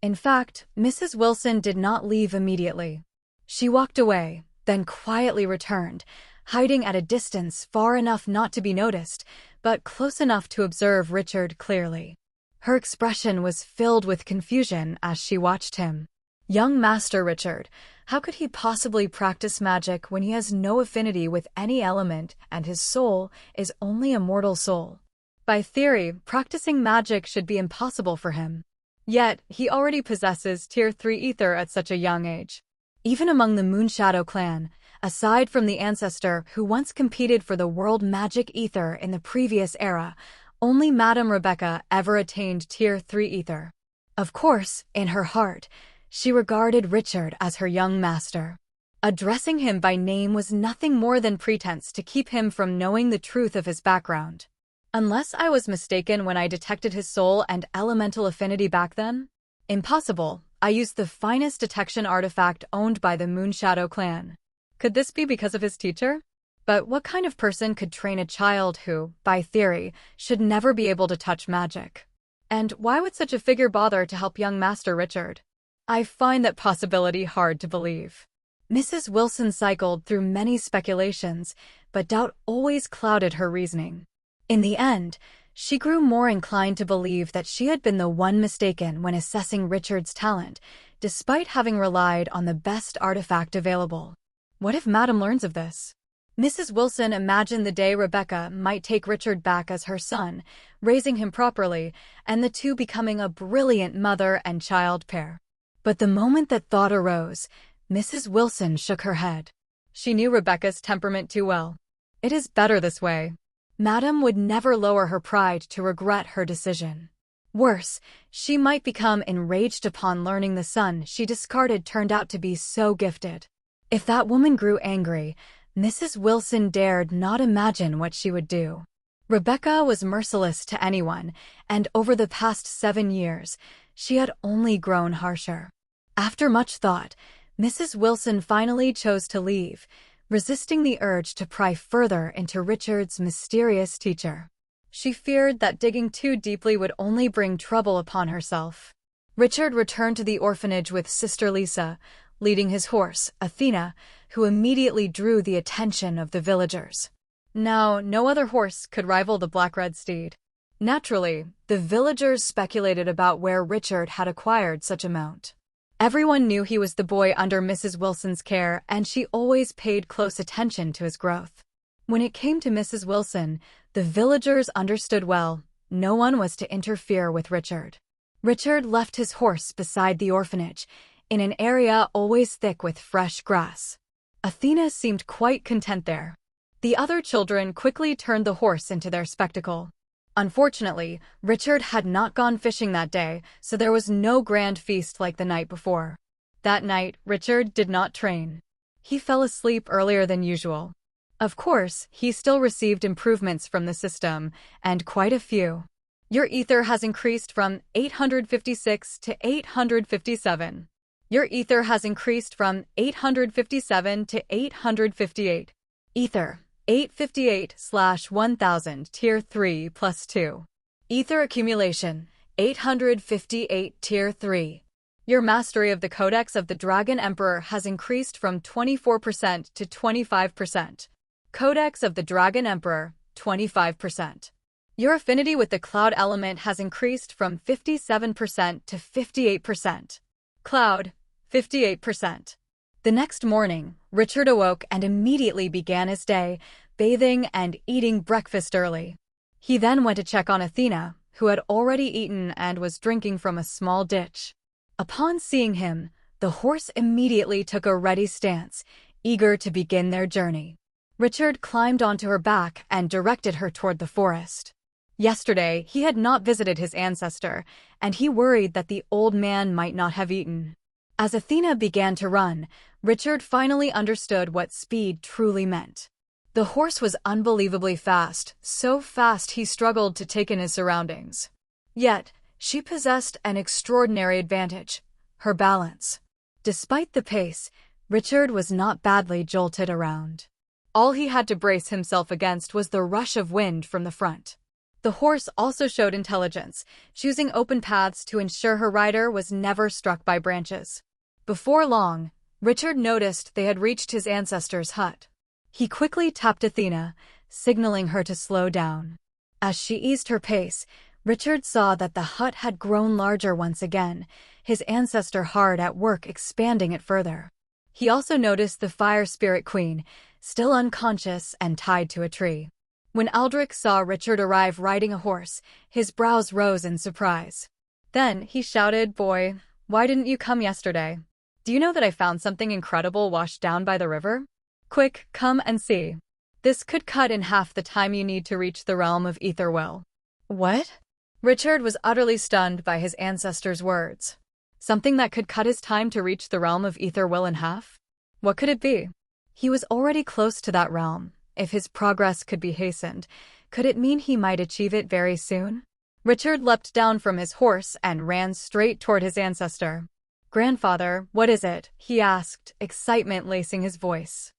In fact, Mrs. Wilson did not leave immediately. She walked away, then quietly returned, hiding at a distance far enough not to be noticed, but close enough to observe Richard clearly. Her expression was filled with confusion as she watched him. Young Master Richard, how could he possibly practice magic when he has no affinity with any element and his soul is only a mortal soul? By theory, practicing magic should be impossible for him. Yet, he already possesses Tier 3 ether at such a young age. Even among the Moonshadow clan, aside from the ancestor who once competed for the world magic ether in the previous era, only Madame Rebecca ever attained Tier 3 ether. Of course, in her heart, she regarded Richard as her young master. Addressing him by name was nothing more than pretense to keep him from knowing the truth of his background. Unless I was mistaken when I detected his soul and elemental affinity back then? Impossible. I used the finest detection artifact owned by the Moonshadow clan. Could this be because of his teacher? But what kind of person could train a child who, by theory, should never be able to touch magic? And why would such a figure bother to help young Master Richard? I find that possibility hard to believe. Mrs. Wilson cycled through many speculations, but doubt always clouded her reasoning. In the end, she grew more inclined to believe that she had been the one mistaken when assessing Richard's talent, despite having relied on the best artifact available. What if Madame learns of this? Mrs. Wilson imagined the day Rebecca might take Richard back as her son, raising him properly, and the two becoming a brilliant mother and child pair. But the moment that thought arose, Mrs. Wilson shook her head. She knew Rebecca's temperament too well. It is better this way. Madame would never lower her pride to regret her decision. Worse, she might become enraged upon learning the son she discarded turned out to be so gifted. If that woman grew angry, Mrs. Wilson dared not imagine what she would do. Rebecca was merciless to anyone, and over the past 7 years, she had only grown harsher. After much thought, Mrs. Wilson finally chose to leave, resisting the urge to pry further into Richard's mysterious teacher. She feared that digging too deeply would only bring trouble upon herself. Richard returned to the orphanage with Sister Lisa, leading his horse, Athena, who immediately drew the attention of the villagers. Now, no other horse could rival the black-red steed. Naturally, the villagers speculated about where Richard had acquired such a mount. Everyone knew he was the boy under Mrs. Wilson's care, and she always paid close attention to his growth. When it came to Mrs. Wilson, the villagers understood well, no one was to interfere with Richard. Richard left his horse beside the orphanage, in an area always thick with fresh grass. Athena seemed quite content there. The other children quickly turned the horse into their spectacle. Unfortunately, Richard had not gone fishing that day, so there was no grand feast like the night before. That night, Richard did not train. He fell asleep earlier than usual. Of course, he still received improvements from the system, and quite a few. Your ether has increased from 856 to 857. Your ether has increased from 857 to 858. Ether. 858/1000 Tier 3 plus 2. Ether accumulation, 858 Tier 3. Your mastery of the Codex of the Dragon Emperor has increased from 24% to 25%. Codex of the Dragon Emperor, 25%. Your affinity with the cloud element has increased from 57% to 58%. Cloud, 58%. The next morning, Richard awoke and immediately began his day, bathing and eating breakfast early. He then went to check on Athena, who had already eaten and was drinking from a small ditch. Upon seeing him, the horse immediately took a ready stance, eager to begin their journey. Richard climbed onto her back and directed her toward the forest. Yesterday, he had not visited his ancestor, and he worried that the old man might not have eaten. As Athena began to run, Richard finally understood what speed truly meant. The horse was unbelievably fast, so fast he struggled to take in his surroundings. Yet, she possessed an extraordinary advantage: her balance. Despite the pace, Richard was not badly jolted around. All he had to brace himself against was the rush of wind from the front. The horse also showed intelligence, choosing open paths to ensure her rider was never struck by branches. Before long, Richard noticed they had reached his ancestor's hut. He quickly tapped Athena, signaling her to slow down. As she eased her pace, Richard saw that the hut had grown larger once again, his ancestor hard at work expanding it further. He also noticed the fire spirit queen, still unconscious and tied to a tree. When Aldrich saw Richard arrive riding a horse, his brows rose in surprise. Then he shouted, "Boy, why didn't you come yesterday? Do you know that I found something incredible washed down by the river? Quick, come and see. This could cut in half the time you need to reach the realm of Etherwell." What? Richard was utterly stunned by his ancestor's words. Something that could cut his time to reach the realm of Etherwell in half? What could it be? He was already close to that realm. If his progress could be hastened, could it mean he might achieve it very soon? Richard leapt down from his horse and ran straight toward his ancestor. "Grandfather, what is it?" he asked, excitement lacing his voice.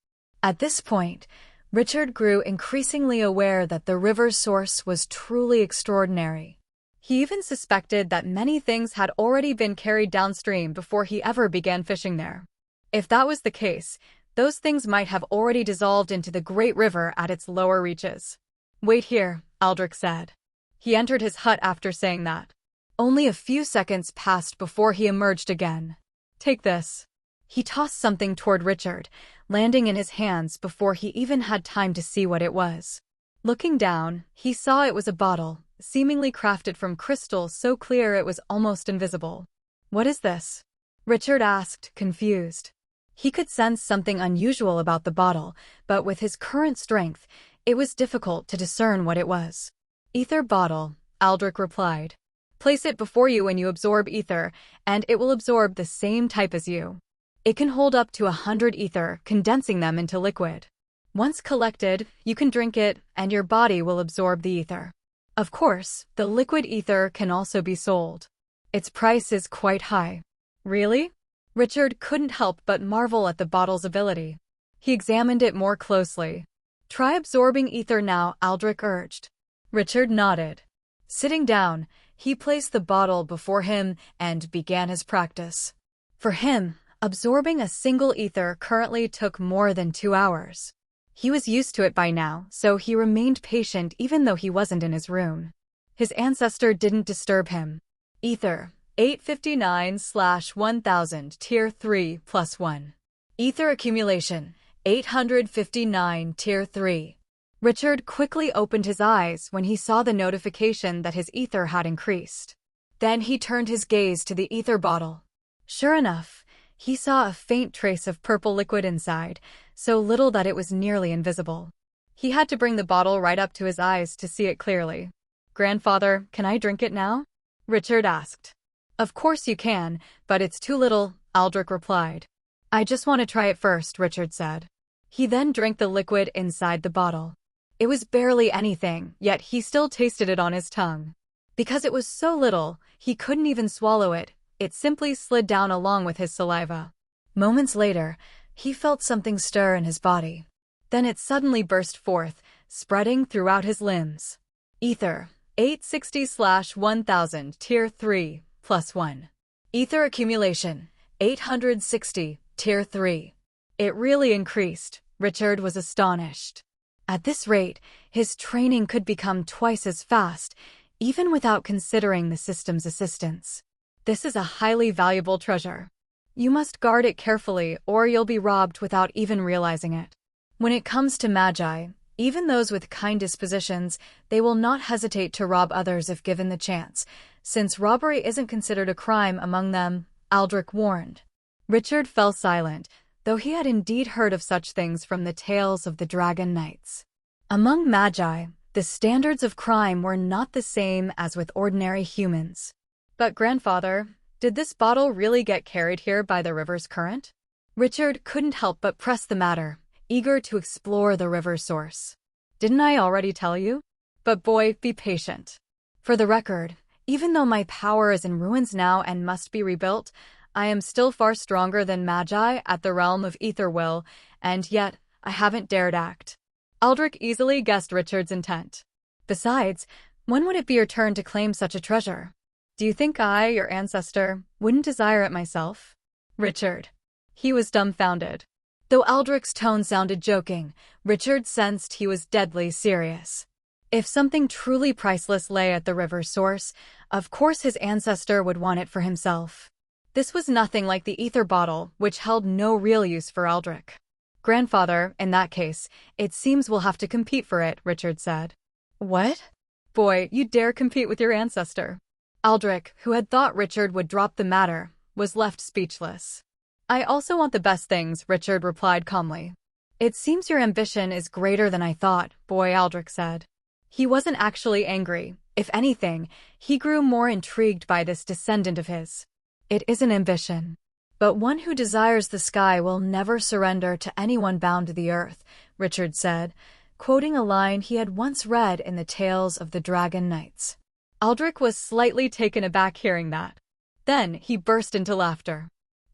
At this point, Richard grew increasingly aware that the river's source was truly extraordinary. He even suspected that many things had already been carried downstream before he ever began fishing there. If that was the case, those things might have already dissolved into the great river at its lower reaches. "Wait here," Aldrich said. He entered his hut after saying that. Only a few seconds passed before he emerged again. "Take this." He tossed something toward Richard, landing in his hands before he even had time to see what it was. Looking down, he saw it was a bottle, seemingly crafted from crystal so clear it was almost invisible. "What is this?" Richard asked, confused. He could sense something unusual about the bottle, but with his current strength, it was difficult to discern what it was. "Ether bottle," Aldrich replied. "Place it before you when you absorb ether, and it will absorb the same type as you. It can hold up to 100 ether, condensing them into liquid. Once collected, you can drink it, and your body will absorb the ether. Of course, the liquid ether can also be sold. Its price is quite high." "Really?" Richard couldn't help but marvel at the bottle's ability. He examined it more closely. "Try absorbing ether now," Aldrich urged. Richard nodded. Sitting down, he placed the bottle before him and began his practice. For him, absorbing a single ether currently took more than 2 hours. He was used to it by now, so he remained patient even though he wasn't in his room. His ancestor didn't disturb him. "Ether, 859/1000 Tier 3 plus 1. Ether accumulation, 859 Tier 3. Richard quickly opened his eyes when he saw the notification that his ether had increased. Then he turned his gaze to the ether bottle. Sure enough, he saw a faint trace of purple liquid inside, so little that it was nearly invisible. He had to bring the bottle right up to his eyes to see it clearly. "Grandfather, can I drink it now?" Richard asked. "Of course you can, but it's too little," Aldrich replied. "I just want to try it first," Richard said. He then drank the liquid inside the bottle. It was barely anything, yet he still tasted it on his tongue. Because it was so little, he couldn't even swallow it. It simply slid down along with his saliva. Moments later, he felt something stir in his body. Then it suddenly burst forth, spreading throughout his limbs. "Ether, 860/1000 Tier 3 plus 1. Ether accumulation, 860 Tier 3. It really increased. Richard was astonished. At this rate, his training could become twice as fast, even without considering the system's assistance. This is a highly valuable treasure. You must guard it carefully or you'll be robbed without even realizing it. When it comes to magi, even those with kind dispositions, they will not hesitate to rob others if given the chance, since robbery isn't considered a crime among them," Aldrich warned. Richard fell silent, though he had indeed heard of such things from the tales of the Dragon Knights. Among magi, the standards of crime were not the same as with ordinary humans. "But grandfather, did this bottle really get carried here by the river's current?" Richard couldn't help but press the matter, eager to explore the river's source. "Didn't I already tell you? But boy, be patient. For the record, even though my power is in ruins now and must be rebuilt, I am still far stronger than magi at the realm of ether will, and yet I haven't dared act." Aldrich easily guessed Richard's intent. "Besides, when would it be your turn to claim such a treasure? Do you think I, your ancestor, wouldn't desire it myself?" Richard. He was dumbfounded. Though Aldrich's tone sounded joking, Richard sensed he was deadly serious. If something truly priceless lay at the river's source, of course his ancestor would want it for himself. This was nothing like the ether bottle, which held no real use for Aldrich. "Grandfather, in that case, it seems we'll have to compete for it," Richard said. "What? Boy, you dare compete with your ancestor?" Aldrich, who had thought Richard would drop the matter, was left speechless. "I also want the best things," Richard replied calmly. "It seems your ambition is greater than I thought," boy Aldrich said. He wasn't actually angry. If anything, he grew more intrigued by this descendant of his. "It is an ambition. But one who desires the sky will never surrender to anyone bound to the earth," Richard said, quoting a line he had once read in the tales of the Dragon Knights. Aldrich was slightly taken aback hearing that. Then he burst into laughter.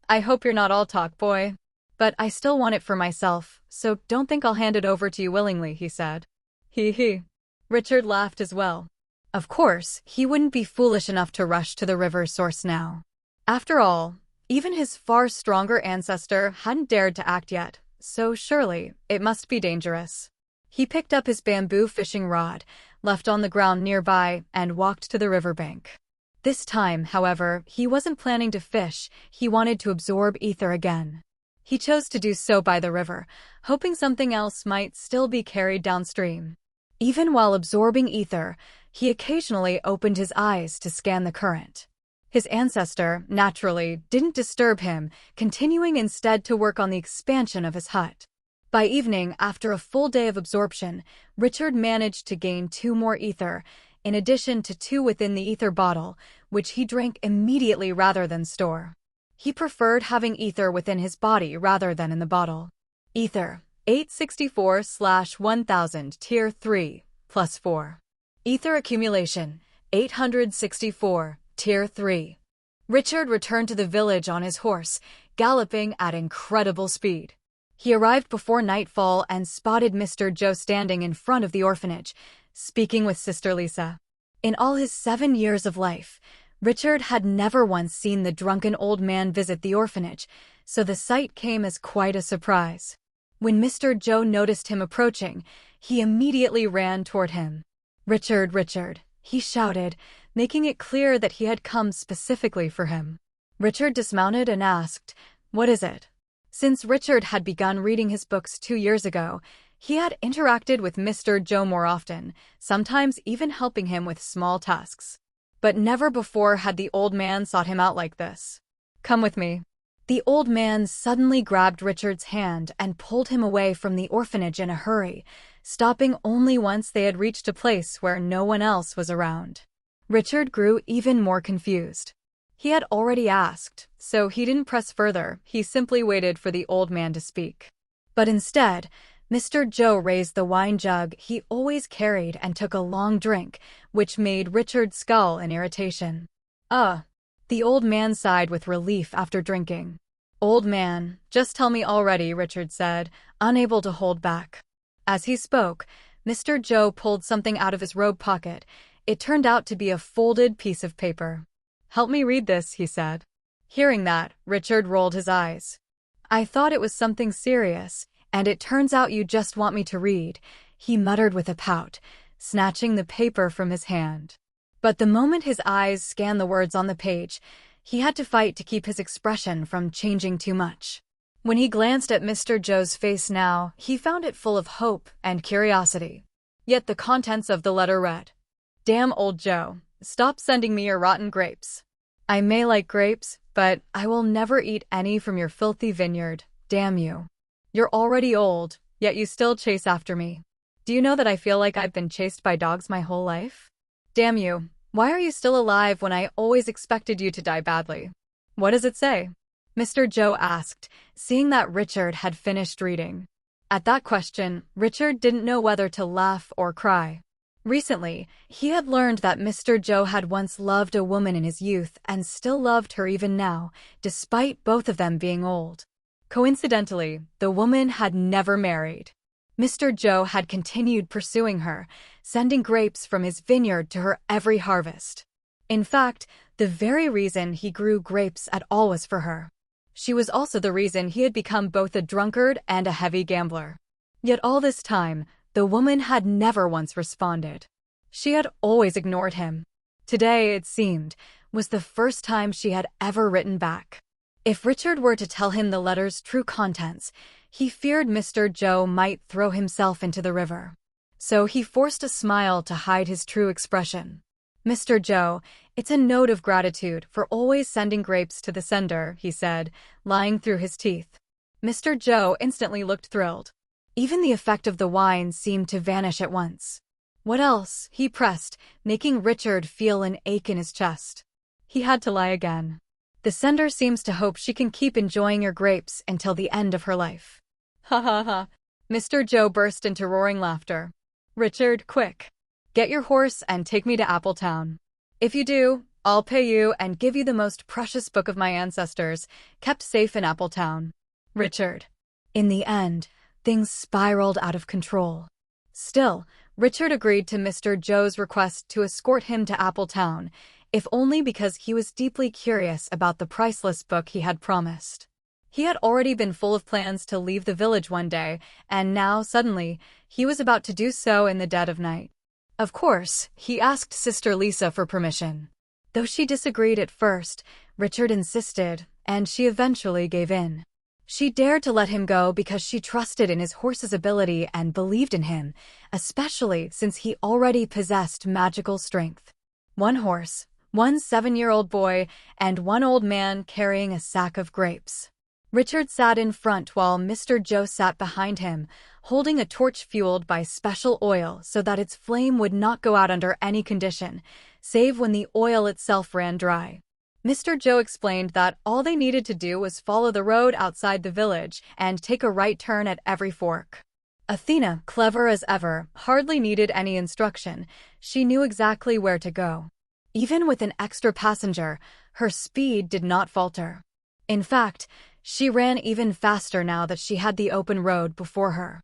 "I hope you're not all talk, boy. But I still want it for myself, so don't think I'll hand it over to you willingly," he said. He. Richard laughed as well. Of course, he wouldn't be foolish enough to rush to the river's source now. After all, even his far stronger ancestor hadn't dared to act yet, so surely it must be dangerous. He picked up his bamboo fishing rod, left on the ground nearby, and walked to the riverbank. This time, however, he wasn't planning to fish, he wanted to absorb ether again. He chose to do so by the river, hoping something else might still be carried downstream. Even while absorbing ether, he occasionally opened his eyes to scan the current. His ancestor, naturally, didn't disturb him, continuing instead to work on the expansion of his hut. By evening, after a full day of absorption, Richard managed to gain 2 more ether, in addition to 2 within the ether bottle, which he drank immediately rather than store. He preferred having ether within his body rather than in the bottle. Ether, 864/1000 Tier 3, plus 4. Ether accumulation, 864, Tier 3. Richard returned to the village on his horse, galloping at incredible speed. He arrived before nightfall and spotted Mr. Joe standing in front of the orphanage, speaking with Sister Lisa. In all his 7 years of life, Richard had never once seen the drunken old man visit the orphanage, so the sight came as quite a surprise. When Mr. Joe noticed him approaching, he immediately ran toward him. "Richard, Richard," he shouted, making it clear that he had come specifically for him. Richard dismounted and asked, "What is it?" Since Richard had begun reading his books 2 years ago, he had interacted with Mr. Joe more often, sometimes even helping him with small tasks. But never before had the old man sought him out like this. "Come with me." The old man suddenly grabbed Richard's hand and pulled him away from the orphanage in a hurry, stopping only once they had reached a place where no one else was around. Richard grew even more confused. He had already asked, so he didn't press further, he simply waited for the old man to speak. But instead, Mr. Joe raised the wine jug he always carried and took a long drink, which made Richard scowl in irritation. The old man sighed with relief after drinking. "Old man, just tell me already," Richard said, unable to hold back. As he spoke, Mr. Joe pulled something out of his robe pocket. It turned out to be a folded piece of paper. "Help me read this," he said. Hearing that, Richard rolled his eyes. "I thought it was something serious, and it turns out you just want me to read," he muttered with a pout, snatching the paper from his hand. But the moment his eyes scanned the words on the page, he had to fight to keep his expression from changing too much. When he glanced at Mr. Joe's face now, he found it full of hope and curiosity. Yet the contents of the letter read, "Damn old Joe, stop sending me your rotten grapes. I may like grapes, but I will never eat any from your filthy vineyard, damn you. You're already old, yet you still chase after me. Do you know that I feel like I've been chased by dogs my whole life? Damn you, why are you still alive when I always expected you to die badly?" "What does it say?" Mr. Joe asked, seeing that Richard had finished reading. At that question, Richard didn't know whether to laugh or cry. Recently, he had learned that Mr. Joe had once loved a woman in his youth and still loved her even now, despite both of them being old. Coincidentally, the woman had never married. Mr. Joe had continued pursuing her, sending grapes from his vineyard to her every harvest. In fact, the very reason he grew grapes at all was for her. She was also the reason he had become both a drunkard and a heavy gambler. Yet all this time, the woman had never once responded. She had always ignored him. Today, it seemed, was the first time she had ever written back. If Richard were to tell him the letter's true contents, he feared Mr. Joe might throw himself into the river. So he forced a smile to hide his true expression. "Mr. Joe, it's a note of gratitude for always sending grapes to the sender," he said, lying through his teeth. Mr. Joe instantly looked thrilled. Even the effect of the wine seemed to vanish at once. "What else?" he pressed, making Richard feel an ache in his chest. He had to lie again. "The sender seems to hope she can keep enjoying your grapes until the end of her life." "Ha ha ha." Mr. Joe burst into roaring laughter. "Richard, quick. Get your horse and take me to Appletown. If you do, I'll pay you and give you the most precious book of my ancestors, kept safe in Appletown." Richard. In the end, things spiraled out of control. Still, Richard agreed to Mr. Joe's request to escort him to Appletown, if only because he was deeply curious about the priceless book he had promised. He had already been full of plans to leave the village one day, and now, suddenly, he was about to do so in the dead of night. Of course, he asked Sister Lisa for permission. Though she disagreed at first, Richard insisted, and she eventually gave in. She dared to let him go because she trusted in his horse's ability and believed in him, especially since he already possessed magical strength. One horse, one 7-year-old boy, and one old man carrying a sack of grapes. Richard sat in front while Mr. Joe sat behind him, holding a torch fueled by special oil so that its flame would not go out under any condition, save when the oil itself ran dry. Mr. Joe explained that all they needed to do was follow the road outside the village and take a right turn at every fork. Athena, clever as ever, hardly needed any instruction. She knew exactly where to go. Even with an extra passenger, her speed did not falter. In fact, she ran even faster now that she had the open road before her.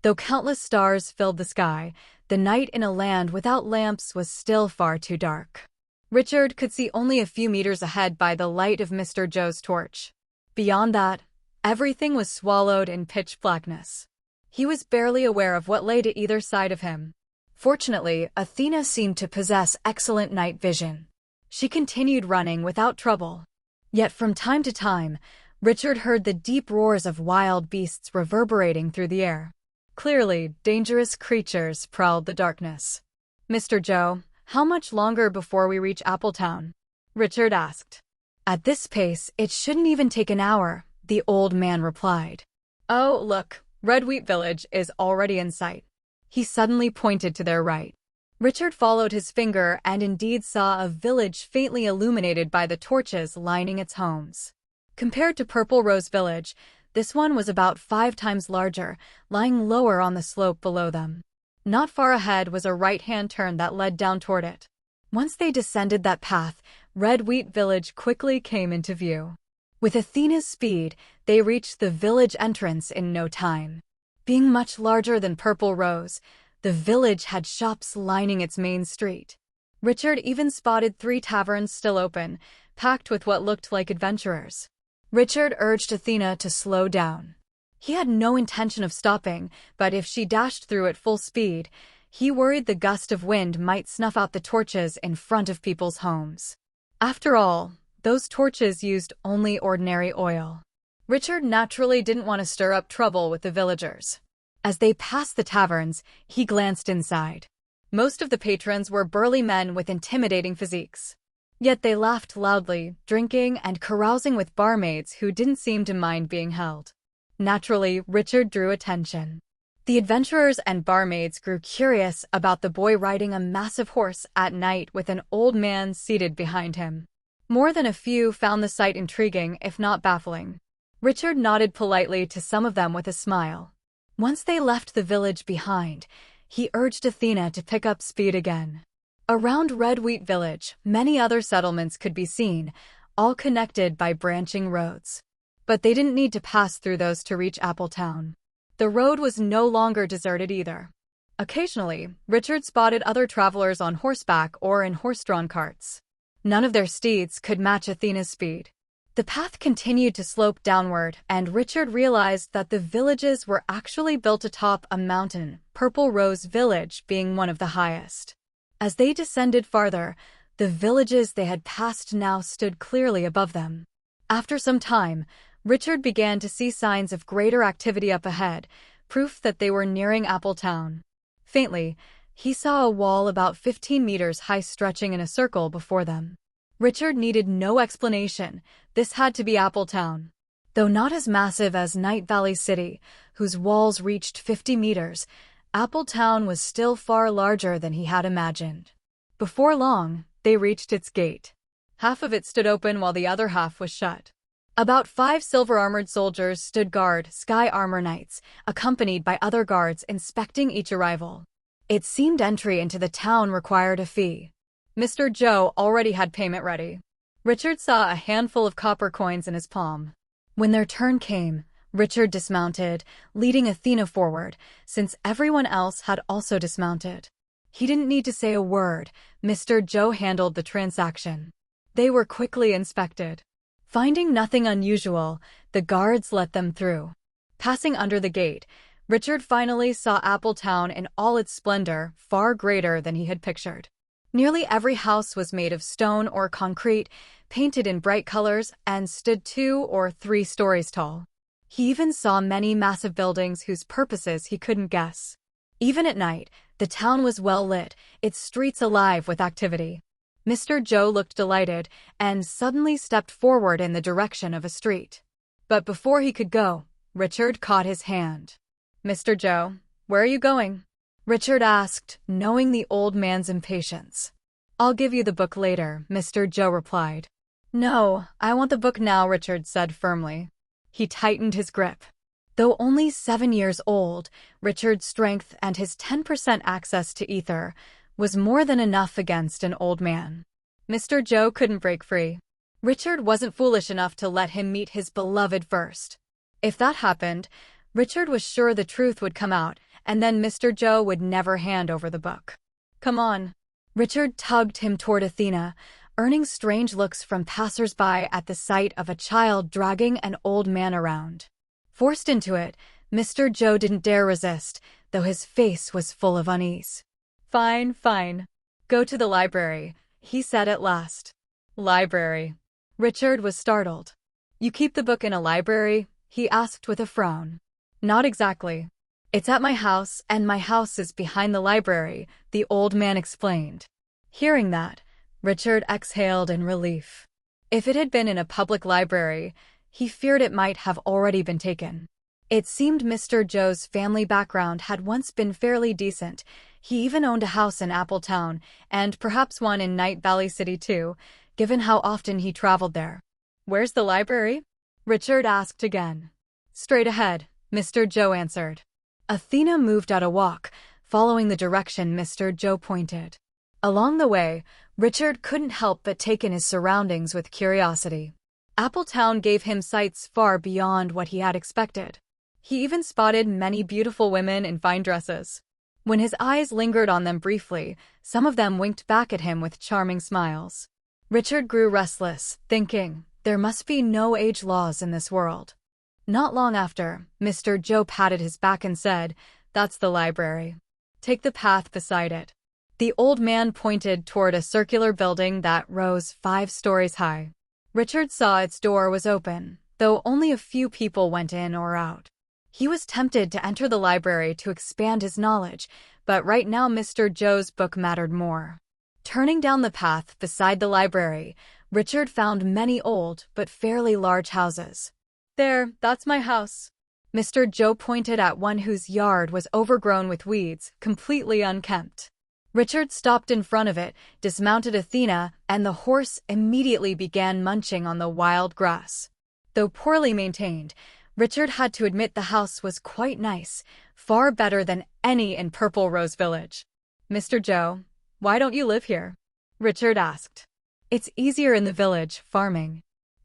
Though countless stars filled the sky, the night in a land without lamps was still far too dark. Richard could see only a few meters ahead by the light of Mr. Joe's torch. Beyond that, everything was swallowed in pitch blackness. He was barely aware of what lay to either side of him. Fortunately, Athena seemed to possess excellent night vision. She continued running without trouble. Yet from time to time, Richard heard the deep roars of wild beasts reverberating through the air. Clearly, dangerous creatures prowled the darkness. "Mr. Joe, how much longer before we reach Appletown?" Richard asked. "At this pace, it shouldn't even take an hour," the old man replied. "Oh, look, Red Wheat Village is already in sight." He suddenly pointed to their right. Richard followed his finger and indeed saw a village faintly illuminated by the torches lining its homes. Compared to Purple Rose Village, this one was about 5 times larger, lying lower on the slope below them. Not far ahead was a right-hand turn that led down toward it. Once they descended that path, Red Wheat Village quickly came into view. With Athena's speed, they reached the village entrance in no time. Being much larger than Purple Rose, the village had shops lining its main street. Richard even spotted 3 taverns still open, packed with what looked like adventurers. Richard urged Athena to slow down. He had no intention of stopping, but if she dashed through at full speed, he worried the gust of wind might snuff out the torches in front of people's homes. After all, those torches used only ordinary oil. Richard naturally didn't want to stir up trouble with the villagers. As they passed the taverns, he glanced inside. Most of the patrons were burly men with intimidating physiques. Yet they laughed loudly, drinking and carousing with barmaids who didn't seem to mind being held. Naturally, Richard drew attention. The adventurers and barmaids grew curious about the boy riding a massive horse at night with an old man seated behind him. More than a few found the sight intriguing, if not baffling. Richard nodded politely to some of them with a smile. Once they left the village behind, he urged Athena to pick up speed again. Around Red Wheat Village, many other settlements could be seen, all connected by branching roads. But they didn't need to pass through those to reach Appletown. The road was no longer deserted either. Occasionally, Richard spotted other travelers on horseback or in horse-drawn carts. None of their steeds could match Athena's speed. The path continued to slope downward, and Richard realized that the villages were actually built atop a mountain, Purple Rose Village being one of the highest. As they descended farther, the villages they had passed now stood clearly above them. After some time, Richard began to see signs of greater activity up ahead, proof that they were nearing Appletown. Faintly, he saw a wall about 15 meters high stretching in a circle before them. Richard needed no explanation. This had to be Appletown. Though not as massive as Night Valley City, whose walls reached 50 meters, Appletown was still far larger than he had imagined. Before long, they reached its gate. Half of it stood open while the other half was shut. About 5 silver-armored soldiers stood guard, Sky Armor Knights, accompanied by other guards inspecting each arrival. It seemed entry into the town required a fee. Mr. Joe already had payment ready. Richard saw a handful of copper coins in his palm. When their turn came, Richard dismounted, leading Athena forward, since everyone else had also dismounted. He didn't need to say a word. Mr. Joe handled the transaction. They were quickly inspected. Finding nothing unusual, the guards let them through. Passing under the gate, Richard finally saw Appletown in all its splendor, far greater than he had pictured. Nearly every house was made of stone or concrete, painted in bright colors, and stood 2 or 3 stories tall. He even saw many massive buildings whose purposes he couldn't guess. Even at night, the town was well lit, its streets alive with activity. Mr. Joe looked delighted and suddenly stepped forward in the direction of a street. But before he could go, Richard caught his hand. "Mr. Joe, where are you going?" Richard asked, knowing the old man's impatience. "I'll give you the book later," Mr. Joe replied. "No, I want the book now," Richard said firmly. He tightened his grip. Though only 7 years old, Richard's strength and his 10% access to ether was more than enough against an old man. Mr. Joe couldn't break free. Richard wasn't foolish enough to let him meet his beloved first. If that happened, Richard was sure the truth would come out, and then Mr. Joe would never hand over the book. "Come on." Richard tugged him toward Athena, earning strange looks from passers-by at the sight of a child dragging an old man around. Forced into it, Mr. Joe didn't dare resist, though his face was full of unease. "Fine, fine. Go to the library," he said at last. "Library?" Richard was startled. "You keep the book in a library?" he asked with a frown. "Not exactly. It's at my house, and my house is behind the library," the old man explained. Hearing that, Richard exhaled in relief. If it had been in a public library, he feared it might have already been taken. It seemed Mr. Joe's family background had once been fairly decent. He even owned a house in Appletown, and perhaps one in Night Valley City too, given how often he traveled there. "Where's the library?" Richard asked again. "Straight ahead," Mr. Joe answered. Athena moved at a walk, following the direction Mr. Joe pointed. Along the way, Richard couldn't help but take in his surroundings with curiosity. Appletown gave him sights far beyond what he had expected. He even spotted many beautiful women in fine dresses. When his eyes lingered on them briefly, some of them winked back at him with charming smiles. Richard grew restless, thinking, there must be no age laws in this world. Not long after, Mr. Joe patted his back and said, "That's the library. Take the path beside it." The old man pointed toward a circular building that rose 5 stories high. Richard saw its door was open, though only a few people went in or out. He was tempted to enter the library to expand his knowledge, but right now Mr. Joe's book mattered more. Turning down the path beside the library, Richard found many old but fairly large houses. "There, that's my house." Mr. Joe pointed at one whose yard was overgrown with weeds, completely unkempt. Richard stopped in front of it, dismounted Athena, and the horse immediately began munching on the wild grass. Though poorly maintained, Richard had to admit the house was quite nice, far better than any in Purple Rose Village. "Mr. Joe, why don't you live here?" Richard asked. "It's easier in the village, farming.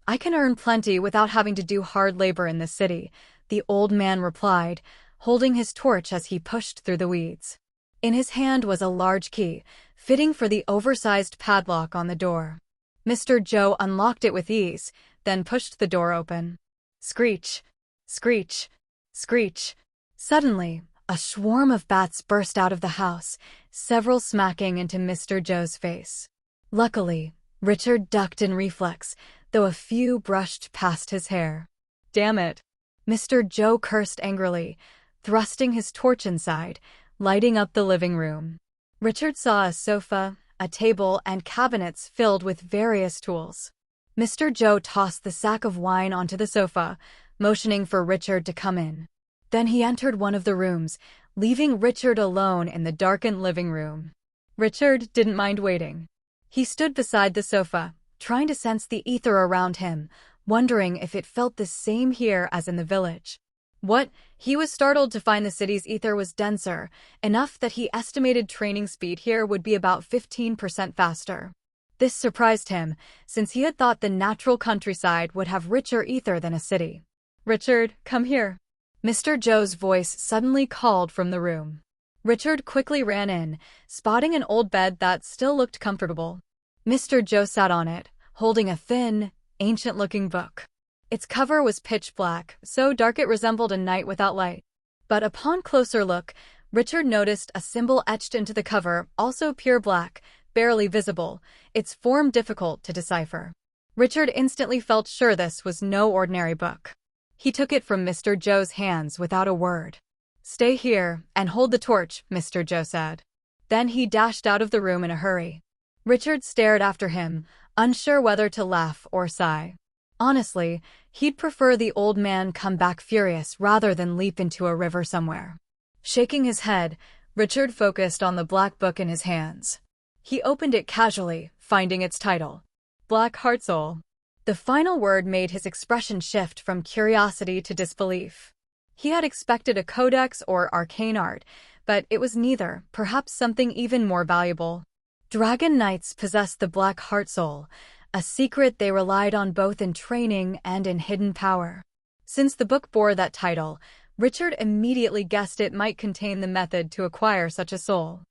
I can earn plenty without having to do hard labor in the city," the old man replied, holding his torch as he pushed through the weeds. In his hand was a large key, fitting for the oversized padlock on the door. Mr. Joe unlocked it with ease, then pushed the door open. Screech! Screech! Screech! Suddenly, a swarm of bats burst out of the house, several smacking into Mr. Joe's face. Luckily, Richard ducked in reflex, though a few brushed past his hair. "Damn it!" Mr. Joe cursed angrily, thrusting his torch inside, lighting up the living room. Richard saw a sofa, a table, and cabinets filled with various tools. Mr. Joe tossed the sack of wine onto the sofa, motioning for Richard to come in. Then he entered one of the rooms, leaving Richard alone in the darkened living room. Richard didn't mind waiting. He stood beside the sofa, trying to sense the ether around him, wondering if it felt the same here as in the village. What? He was startled to find the city's ether was denser, enough that he estimated training speed here would be about 15% faster. This surprised him, since he had thought the natural countryside would have richer ether than a city. Richard, come here. Mr. Joe's voice suddenly called from the room. Richard quickly ran in, spotting an old bed that still looked comfortable. Mr. Joe sat on it, holding a thin, ancient-looking book. Its cover was pitch black, so dark it resembled a night without light. But upon closer look, Richard noticed a symbol etched into the cover, also pure black, barely visible, its form difficult to decipher. Richard instantly felt sure this was no ordinary book. He took it from Mr. Joe's hands without a word. "Stay here and hold the torch," Mr. Joe said. Then he dashed out of the room in a hurry. Richard stared after him, unsure whether to laugh or sigh. Honestly, he'd prefer the old man come back furious rather than leap into a river somewhere. Shaking his head, Richard focused on the black book in his hands. He opened it casually, finding its title, Black Heart Soul. The final word made his expression shift from curiosity to disbelief. He had expected a codex or arcane art, but it was neither, perhaps something even more valuable. Dragon Knights possessed the Black Heart Soul, a secret they relied on both in training and in hidden power. Since the book bore that title, Richard immediately guessed it might contain the method to acquire such a soul.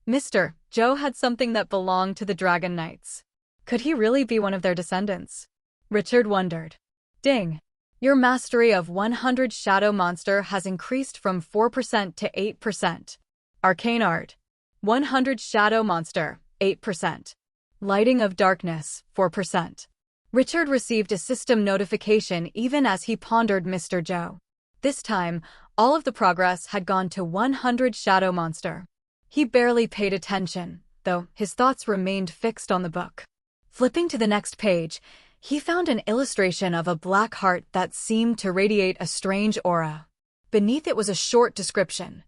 Mr. Joe had something that belonged to the Dragon Knights. Could he really be one of their descendants? Richard wondered. Ding! Your mastery of 100 Shadow Monster has increased from 4% to 8%. Arcane Art. 100 Shadow Monster, 8%. Lighting of Darkness, 4%. Richard received a system notification even as he pondered Mr. Joe. This time, all of the progress had gone to 100 Shadow Monster. He barely paid attention, though his thoughts remained fixed on the book. Flipping to the next page, he found an illustration of a black heart that seemed to radiate a strange aura. Beneath it was a short description.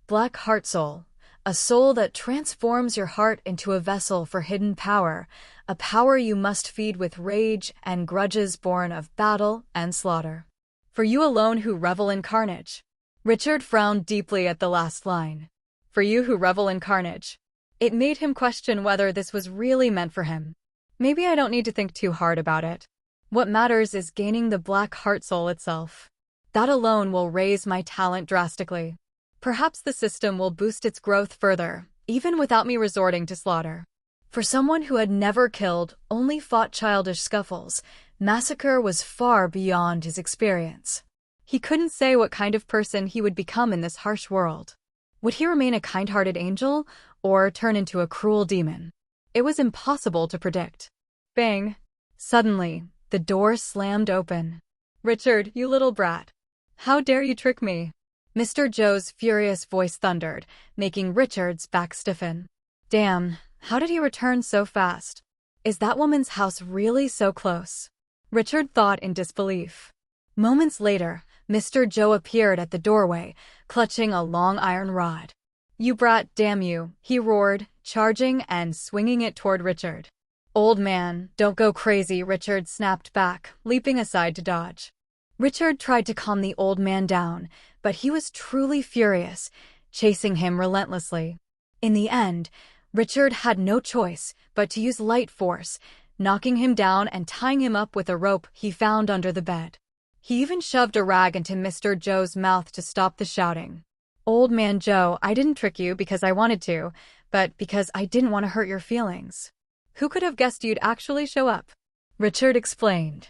Black Heart Soul. A soul that transforms your heart into a vessel for hidden power, a power you must feed with rage and grudges born of battle and slaughter. For you alone who revel in carnage. Richard frowned deeply at the last line. For you who revel in carnage. It made him question whether this was really meant for him. Maybe I don't need to think too hard about it. What matters is gaining the Black Heart Soul itself. That alone will raise my talent drastically. Perhaps the system will boost its growth further, even without me resorting to slaughter. For someone who had never killed, only fought childish scuffles, massacre was far beyond his experience. He couldn't say what kind of person he would become in this harsh world. Would he remain a kind-hearted angel, or turn into a cruel demon? It was impossible to predict. Bang! Suddenly, the door slammed open. Richard, you little brat. How dare you trick me? Mr. Joe's furious voice thundered, making Richard's back stiffen. Damn, how did he return so fast? Is that woman's house really so close? Richard thought in disbelief. Moments later, Mr. Joe appeared at the doorway, clutching a long iron rod. You brat, damn you, he roared, charging and swinging it toward Richard. Old man, don't go crazy, Richard snapped back, leaping aside to dodge. Richard tried to calm the old man down, but he was truly furious, chasing him relentlessly. In the end, Richard had no choice but to use light force, knocking him down and tying him up with a rope he found under the bed. He even shoved a rag into Mr. Joe's mouth to stop the shouting. Old man Joe, I didn't trick you because I wanted to, but because I didn't want to hurt your feelings. Who could have guessed you'd actually show up? Richard explained.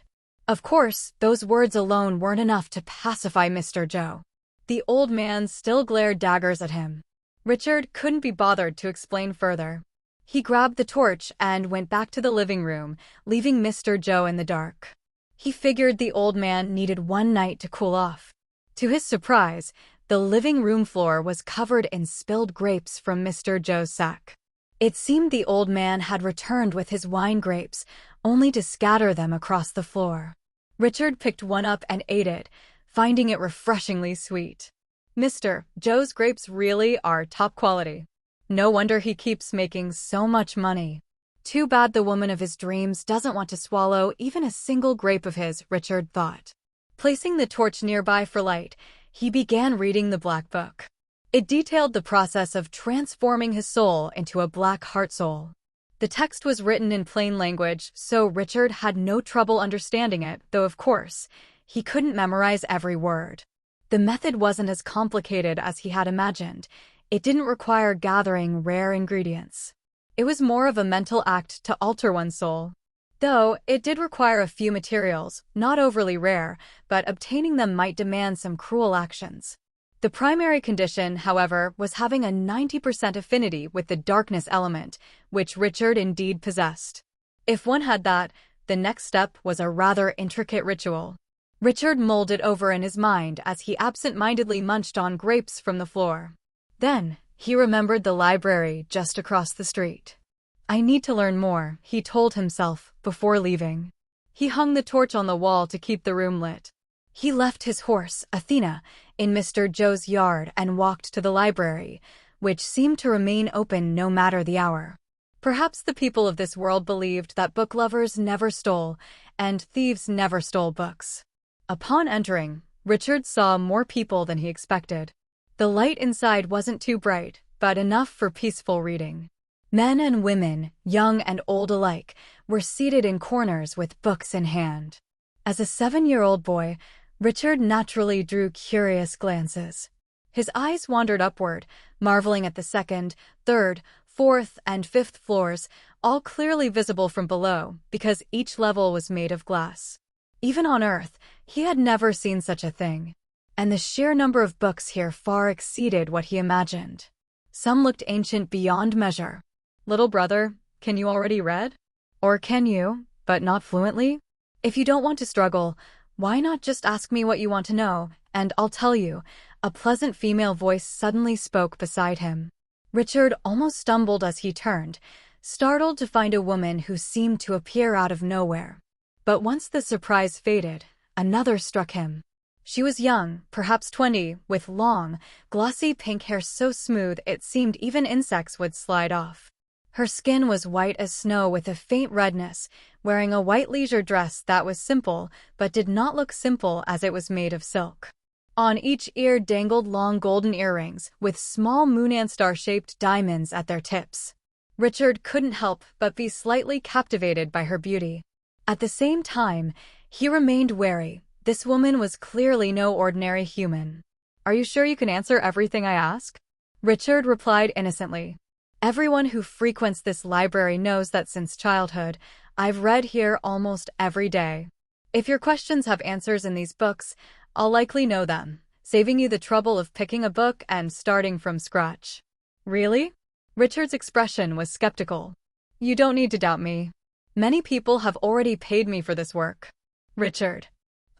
Of course, those words alone weren't enough to pacify Mr. Joe. The old man still glared daggers at him. Richard couldn't be bothered to explain further. He grabbed the torch and went back to the living room, leaving Mr. Joe in the dark. He figured the old man needed one night to cool off. To his surprise, the living room floor was covered in spilled grapes from Mr. Joe's sack. It seemed the old man had returned with his wine grapes, only to scatter them across the floor. Richard picked one up and ate it, finding it refreshingly sweet. Mr. Joe's grapes really are top quality. No wonder he keeps making so much money. Too bad the woman of his dreams doesn't want to swallow even a single grape of his, Richard thought. Placing the torch nearby for light, he began reading the Black Book. It detailed the process of transforming his soul into a Black Heart Soul. The text was written in plain language, so Richard had no trouble understanding it, though of course, he couldn't memorize every word. The method wasn't as complicated as he had imagined. It didn't require gathering rare ingredients. It was more of a mental act to alter one's soul. Though, it did require a few materials, not overly rare, but obtaining them might demand some cruel actions. The primary condition, however, was having a 90% affinity with the darkness element, which Richard indeed possessed. If one had that, the next step was a rather intricate ritual. Richard mulled it over in his mind as he absent-mindedly munched on grapes from the floor. Then, he remembered the library just across the street. I need to learn more, he told himself, before leaving. He hung the torch on the wall to keep the room lit. He left his horse, Athena, in Mr. Joe's yard and walked to the library, which seemed to remain open no matter the hour. Perhaps the people of this world believed that book lovers never stole, and thieves never stole books. Upon entering, Richard saw more people than he expected. The light inside wasn't too bright, but enough for peaceful reading. Men and women, young and old alike, were seated in corners with books in hand. As a 7-year-old boy, Richard naturally drew curious glances. His eyes wandered upward, marveling at the second, third, fourth, and fifth floors, all clearly visible from below because each level was made of glass. Even on Earth, he had never seen such a thing, and the sheer number of books here far exceeded what he imagined. Some looked ancient beyond measure. Little brother, can you already read? Or can you, but not fluently? If you don't want to struggle, why not just ask me what you want to know, and I'll tell you, a pleasant female voice suddenly spoke beside him. Richard almost stumbled as he turned, startled to find a woman who seemed to appear out of nowhere. But once the surprise faded, another struck him. She was young, perhaps 20, with long, glossy pink hair so smooth it seemed even insects would slide off. Her skin was white as snow with a faint redness, wearing a white leisure dress that was simple but did not look simple as it was made of silk. On each ear dangled long golden earrings with small moon and star-shaped diamonds at their tips. Richard couldn't help but be slightly captivated by her beauty. At the same time, he remained wary. This woman was clearly no ordinary human. Are you sure you can answer everything I ask? Richard replied innocently. Everyone who frequents this library knows that since childhood, I've read here almost every day. If your questions have answers in these books, I'll likely know them, saving you the trouble of picking a book and starting from scratch. Really? Richard's expression was skeptical. You don't need to doubt me. Many people have already paid me for this work. Richard.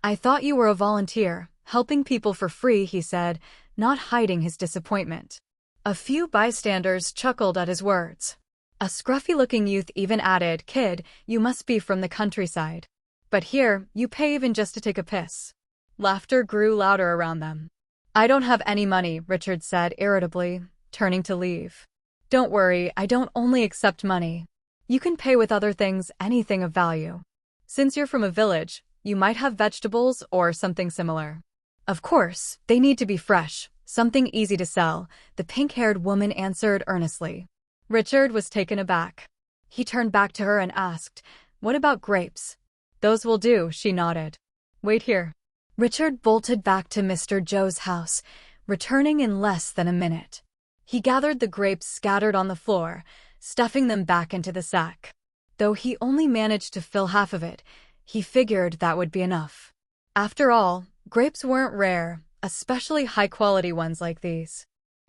I thought you were a volunteer, helping people for free, he said, not hiding his disappointment. A few bystanders chuckled at his words. A scruffy-looking youth even added, Kid, you must be from the countryside. But here, you pay even just to take a piss. Laughter grew louder around them. I don't have any money, Richard said irritably, turning to leave. Don't worry, I don't only accept money. You can pay with other things, anything of value. Since you're from a village, you might have vegetables or something similar. Of course, they need to be fresh, something easy to sell, the pink-haired woman answered earnestly. Richard was taken aback. He turned back to her and asked, What about grapes? Those will do, she nodded. Wait here. Richard bolted back to Mr. Joe's house, returning in less than a minute. He gathered the grapes scattered on the floor, stuffing them back into the sack. Though he only managed to fill half of it, he figured that would be enough. After all, grapes weren't rare, especially high-quality ones like these.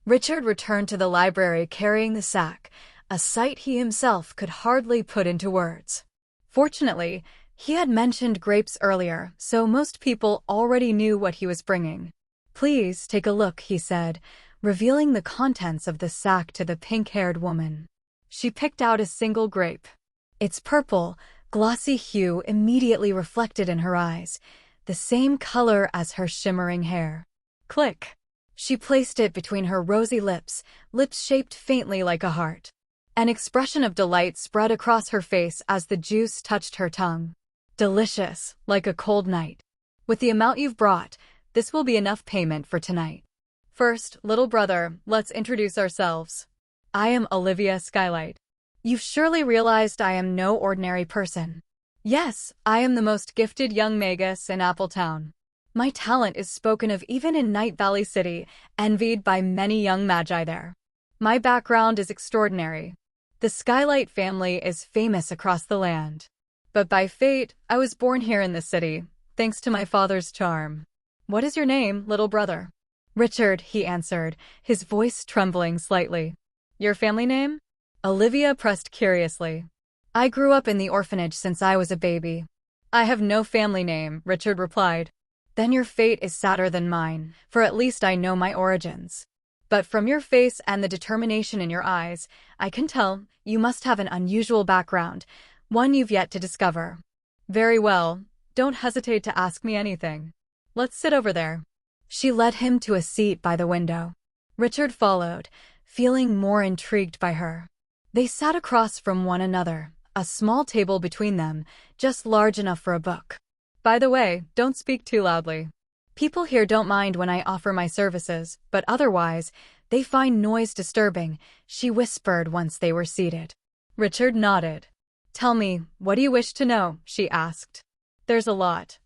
Richard returned to the library carrying the sack, a sight he himself could hardly put into words. Fortunately, he had mentioned grapes earlier, so most people already knew what he was bringing. Please take a look, he said, revealing the contents of the sack to the pink-haired woman. She picked out a single grape. Its purple, glossy hue immediately reflected in her eyes, the same color as her shimmering hair. Click! She placed it between her rosy lips, lips shaped faintly like a heart. An expression of delight spread across her face as the juice touched her tongue. Delicious, like a cold night. With the amount you've brought, this will be enough payment for tonight. First, little brother, let's introduce ourselves. I am Olivia Skylight. You've surely realized I am no ordinary person. Yes, I am the most gifted young magus in Appletown. My talent is spoken of even in Night Valley City, envied by many young magi there. My background is extraordinary. The Skylight family is famous across the land. But by fate, I was born here in this city, thanks to my father's charm. What is your name, little brother? Richard, he answered, his voice trembling slightly. Your family name? Olivia pressed curiously. I grew up in the orphanage since I was a baby. I have no family name, Richard replied. Then your fate is sadder than mine, for at least I know my origins. But from your face and the determination in your eyes, I can tell you must have an unusual background, one you've yet to discover. Very well, don't hesitate to ask me anything. Let's sit over there. She led him to a seat by the window. Richard followed, feeling more intrigued by her. They sat across from one another, a small table between them, just large enough for a book. By the way, don't speak too loudly. People here don't mind when I offer my services, but otherwise, they find noise disturbing, she whispered once they were seated. Richard nodded. Tell me, what do you wish to know? She asked. There's a lot.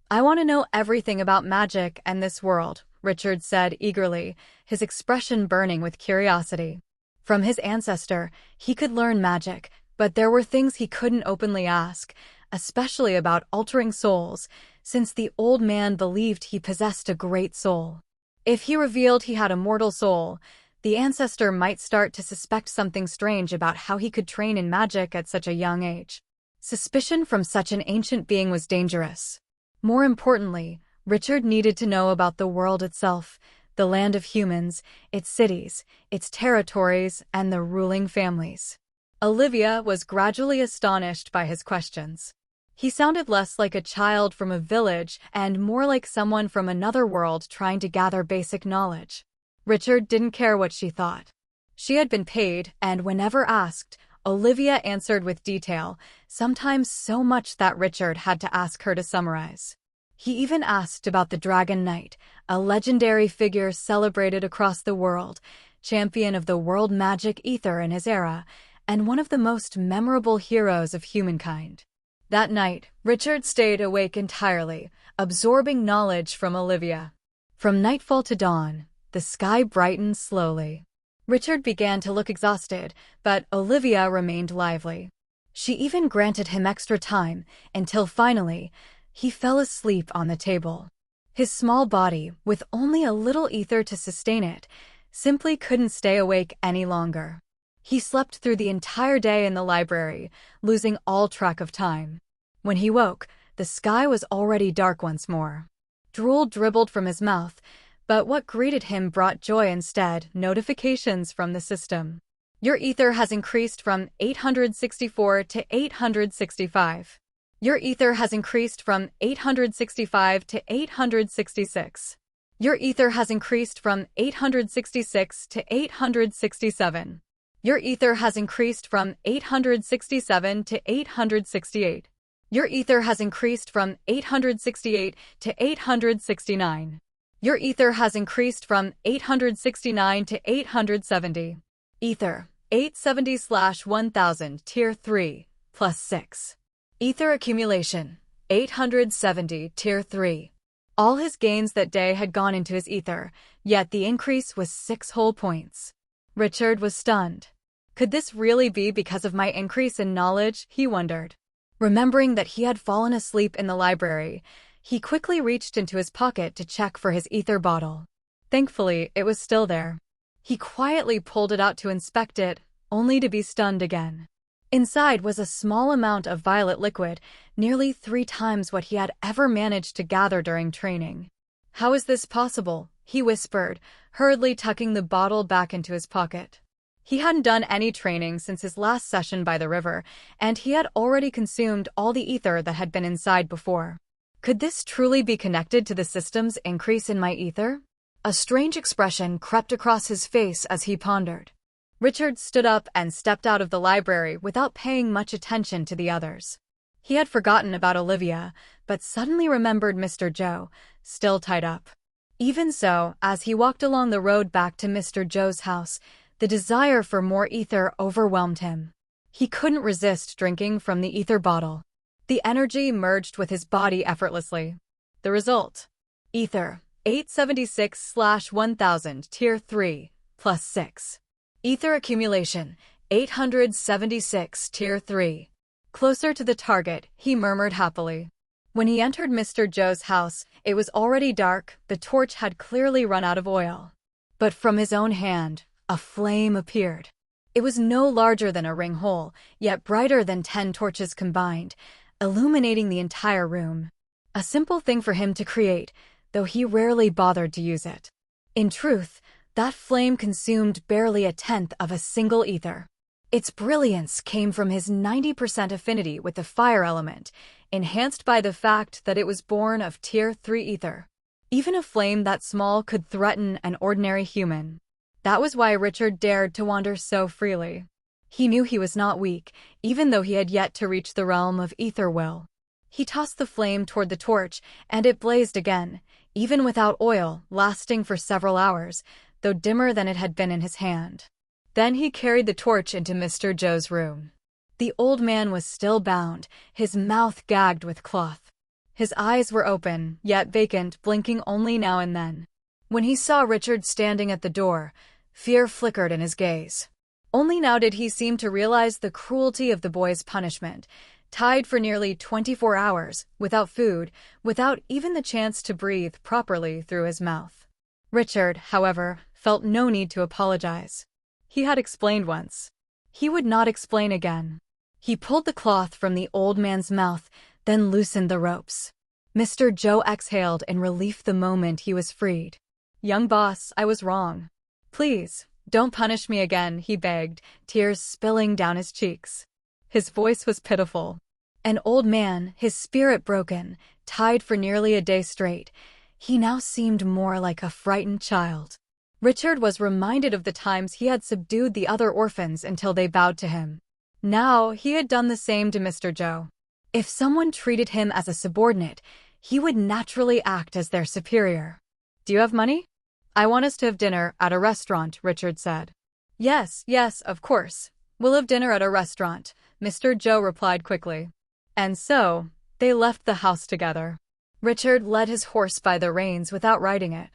I want to know everything about magic and this world, Richard said eagerly, his expression burning with curiosity. From his ancestor, he could learn magic, but there were things he couldn't openly ask, especially about altering souls, since the old man believed he possessed a great soul. If he revealed he had a mortal soul, the ancestor might start to suspect something strange about how he could train in magic at such a young age. Suspicion from such an ancient being was dangerous. More importantly, Richard needed to know about the world itself, the land of humans, its cities, its territories, and the ruling families. Olivia was gradually astonished by his questions. He sounded less like a child from a village and more like someone from another world trying to gather basic knowledge. Richard didn't care what she thought. She had been paid, and whenever asked, Olivia answered with detail, sometimes so much that Richard had to ask her to summarize. He even asked about the Dragon Knight, a legendary figure celebrated across the world, champion of the world magic ether in his era, and one of the most memorable heroes of humankind. That night, Richard stayed awake entirely, absorbing knowledge from Olivia. From nightfall to dawn, the sky brightened slowly. Richard began to look exhausted, but Olivia remained lively. She even granted him extra time, until finally, he fell asleep on the table. His small body, with only a little ether to sustain it, simply couldn't stay awake any longer. He slept through the entire day in the library, losing all track of time. When he woke, the sky was already dark once more. Drool dribbled from his mouth, but what greeted him brought joy instead: notifications from the system. Your ether has increased from 864 to 865. Your ether has increased from 865 to 866. Your ether has increased from 866 to 867. Your ether has increased from 867 to 868. Your ether has increased from 868 to 869. Your ether has increased from 869 to 870. Ether, 870/1000, Tier 3, plus 6. Ether accumulation, 870, Tier 3. All his gains that day had gone into his ether, yet the increase was 6 whole points. Richard was stunned. Could this really be because of my increase in knowledge, he wondered. Remembering that he had fallen asleep in the library, he quickly reached into his pocket to check for his ether bottle. Thankfully, it was still there. He quietly pulled it out to inspect it, only to be stunned again. Inside was a small amount of violet liquid, nearly 3 times what he had ever managed to gather during training. How is this possible? He whispered, hurriedly tucking the bottle back into his pocket. He hadn't done any training since his last session by the river, and he had already consumed all the ether that had been inside before. Could this truly be connected to the system's increase in my ether? A strange expression crept across his face as he pondered. Richard stood up and stepped out of the library without paying much attention to the others. He had forgotten about Olivia, but suddenly remembered Mr. Joe, still tied up. Even so, as he walked along the road back to Mr. Joe's house, the desire for more ether overwhelmed him. He couldn't resist drinking from the ether bottle. The energy merged with his body effortlessly. The result: Ether, 876/1000, Tier 3, plus 6. Ether accumulation, 876, Tier 3. Closer to the target, he murmured happily. When he entered Mr. Joe's house, it was already dark. The torch had clearly run out of oil. But from his own hand, a flame appeared. It was no larger than a ring hole, yet brighter than 10 torches combined, illuminating the entire room. A simple thing for him to create, though he rarely bothered to use it. In truth, that flame consumed barely a tenth of a single ether. Its brilliance came from his 90% affinity with the fire element, enhanced by the fact that it was born of Tier 3 ether. Even a flame that small could threaten an ordinary human. That was why Richard dared to wander so freely. He knew he was not weak, even though he had yet to reach the realm of ether will. He tossed the flame toward the torch, and it blazed again, even without oil, lasting for several hours, though dimmer than it had been in his hand. Then he carried the torch into Mr. Joe's room. The old man was still bound, his mouth gagged with cloth. His eyes were open, yet vacant, blinking only now and then. When he saw Richard standing at the door, fear flickered in his gaze. Only now did he seem to realize the cruelty of the boy's punishment, tied for nearly 24 hours, without food, without even the chance to breathe properly through his mouth. Richard, however, felt no need to apologize. He had explained once. He would not explain again. He pulled the cloth from the old man's mouth, then loosened the ropes. Mr. Joe exhaled in relief the moment he was freed. "Young boss, I was wrong. Please, don't punish me again," he begged, tears spilling down his cheeks. His voice was pitiful. An old man, his spirit broken, tied for nearly a day straight, he now seemed more like a frightened child. Richard was reminded of the times he had subdued the other orphans until they bowed to him. Now he had done the same to Mr. Joe. If someone treated him as a subordinate, he would naturally act as their superior. "Do you have money? I want us to have dinner at a restaurant," Richard said. Yes, of course. We'll have dinner at a restaurant," Mr. Joe replied quickly. And so, they left the house together. Richard led his horse by the reins without riding it.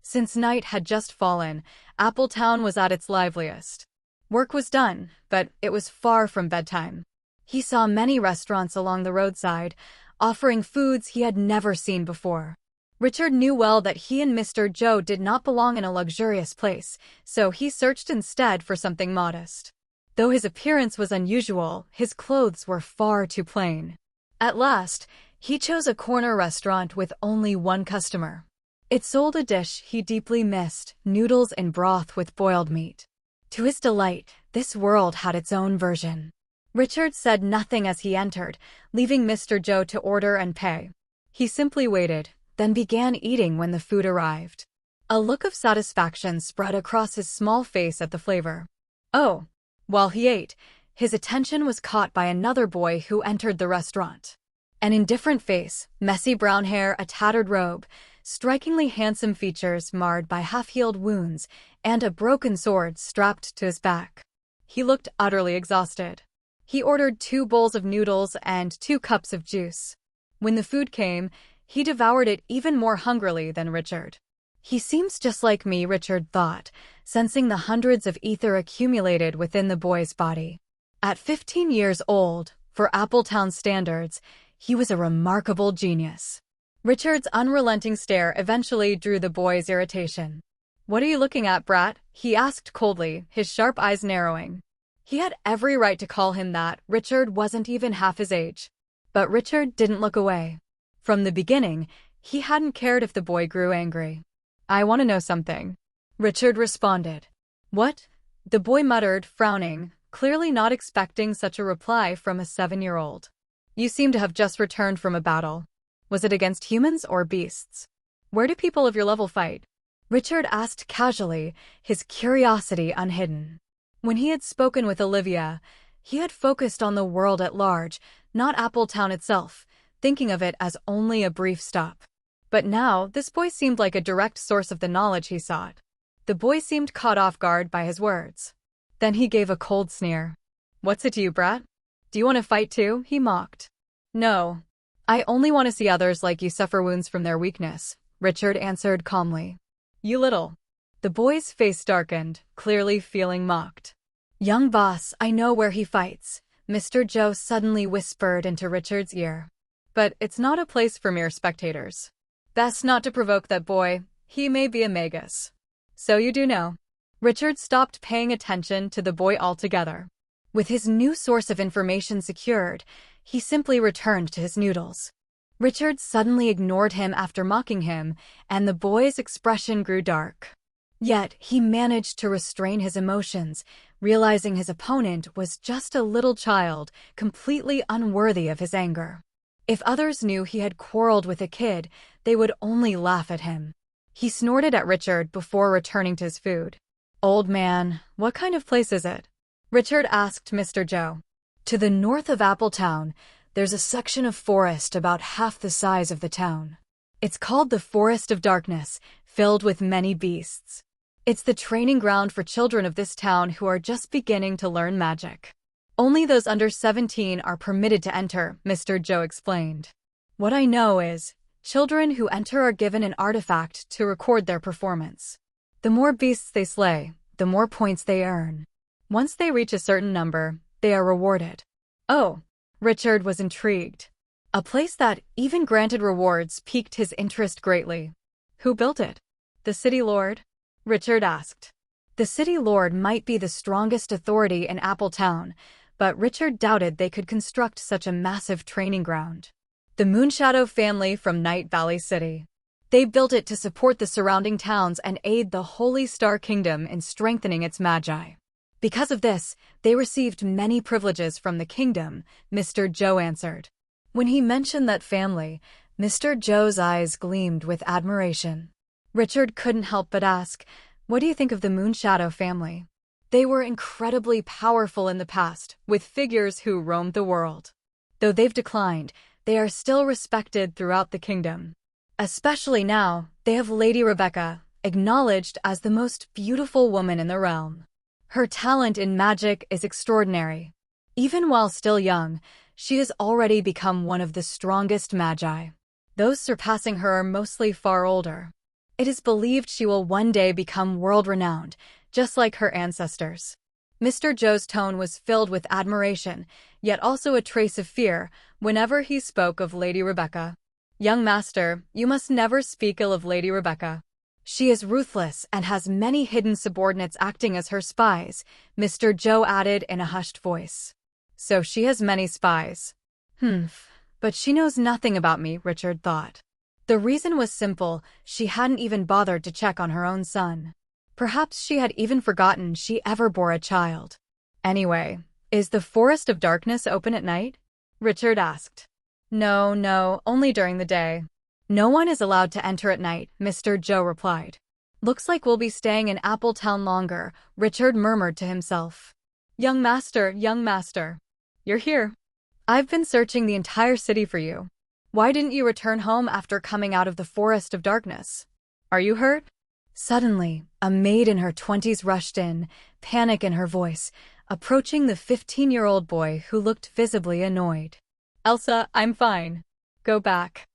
Since night had just fallen, Appletown was at its liveliest. Work was done, but it was far from bedtime. He saw many restaurants along the roadside, offering foods he had never seen before. Richard knew well that he and Mr. Joe did not belong in a luxurious place, so he searched instead for something modest. Though his appearance was unusual, his clothes were far too plain. At last, he chose a corner restaurant with only one customer. It sold a dish he deeply missed, noodles and broth with boiled meat. To his delight, this world had its own version. Richard said nothing as he entered, leaving Mr. Joe to order and pay. He simply waited, then began eating when the food arrived. A look of satisfaction spread across his small face at the flavor. Oh! While he ate, his attention was caught by another boy who entered the restaurant. An indifferent face, messy brown hair, a tattered robe, strikingly handsome features marred by half-healed wounds, and a broken sword strapped to his back. He looked utterly exhausted. He ordered 2 bowls of noodles and 2 cups of juice. When the food came, he devoured it even more hungrily than Richard. He seems just like me, Richard thought, sensing the hundreds of ether accumulated within the boy's body. At 15 years old, for Appletown standards, he was a remarkable genius. Richard's unrelenting stare eventually drew the boy's irritation. "What are you looking at, brat?" he asked coldly, his sharp eyes narrowing. He had every right to call him that. Richard wasn't even half his age. But Richard didn't look away. From the beginning, he hadn't cared if the boy grew angry. "I want to know something," Richard responded. "What?" the boy muttered, frowning, clearly not expecting such a reply from a 7-year-old. "You seem to have just returned from a battle. Was it against humans or beasts? Where do people of your level fight?" Richard asked casually, his curiosity unhidden. When he had spoken with Olivia, he had focused on the world at large, not Appletown itself, thinking of it as only a brief stop. But now, this boy seemed like a direct source of the knowledge he sought. The boy seemed caught off guard by his words. Then he gave a cold sneer. "What's it to you, brat? Do you want to fight too?" he mocked. No. I only want to see others like you suffer wounds from their weakness, Richard answered calmly. You little. The boy's face darkened, clearly feeling mocked. Young boss, I know where he fights, Mr. Joe suddenly whispered into Richard's ear. But it's not a place for mere spectators. Best not to provoke that boy, he may be a magus. So you do know. Richard stopped paying attention to the boy altogether. With his new source of information secured, he simply returned to his noodles. Richard suddenly ignored him after mocking him, and the boy's expression grew dark. Yet, he managed to restrain his emotions, realizing his opponent was just a little child, completely unworthy of his anger. If others knew he had quarreled with a kid, they would only laugh at him. He snorted at Richard before returning to his food. Old man, what kind of place is it? Richard asked Mr. Joe. To the north of Appletown, there's a section of forest about half the size of the town. It's called the Forest of Darkness, filled with many beasts. It's the training ground for children of this town who are just beginning to learn magic. Only those under 17 are permitted to enter, Mr. Joe explained. What I know is, children who enter are given an artifact to record their performance. The more beasts they slay, the more points they earn. Once they reach a certain number, they are rewarded. Oh, Richard was intrigued. A place that, even granted rewards, piqued his interest greatly. Who built it? The city lord? Richard asked. The city lord might be the strongest authority in Appletown, but Richard doubted they could construct such a massive training ground. The Moonshadow family from Night Valley City. They built it to support the surrounding towns and aid the Holy Star Kingdom in strengthening its magi. Because of this, they received many privileges from the kingdom, Mr. Joe answered. When he mentioned that family, Mr. Joe's eyes gleamed with admiration. Richard couldn't help but ask, what do you think of the Moonshadow family? They were incredibly powerful in the past, with figures who roamed the world. Though they've declined, they are still respected throughout the kingdom. Especially now, they have Lady Rebecca, acknowledged as the most beautiful woman in the realm. Her talent in magic is extraordinary. Even while still young, she has already become one of the strongest magi. Those surpassing her are mostly far older. It is believed she will one day become world-renowned, just like her ancestors. Mr. Joe's tone was filled with admiration, yet also a trace of fear, whenever he spoke of Lady Rebecca. Young master, you must never speak ill of Lady Rebecca. She is ruthless and has many hidden subordinates acting as her spies, Mr. Joe added in a hushed voice. So she has many spies. But she knows nothing about me, Richard thought. The reason was simple, she hadn't even bothered to check on her own son. Perhaps she had even forgotten she ever bore a child. Anyway, is the Forest of Darkness open at night? Richard asked. No, only during the day. No one is allowed to enter at night, Mr. Joe replied. Looks like we'll be staying in Appletown longer, Richard murmured to himself. Young master. You're here. I've been searching the entire city for you. Why didn't you return home after coming out of the Forest of Darkness? Are you hurt? Suddenly, a maid in her 20s rushed in, panic in her voice, approaching the 15-year-old boy who looked visibly annoyed. Elsa, I'm fine. Go back.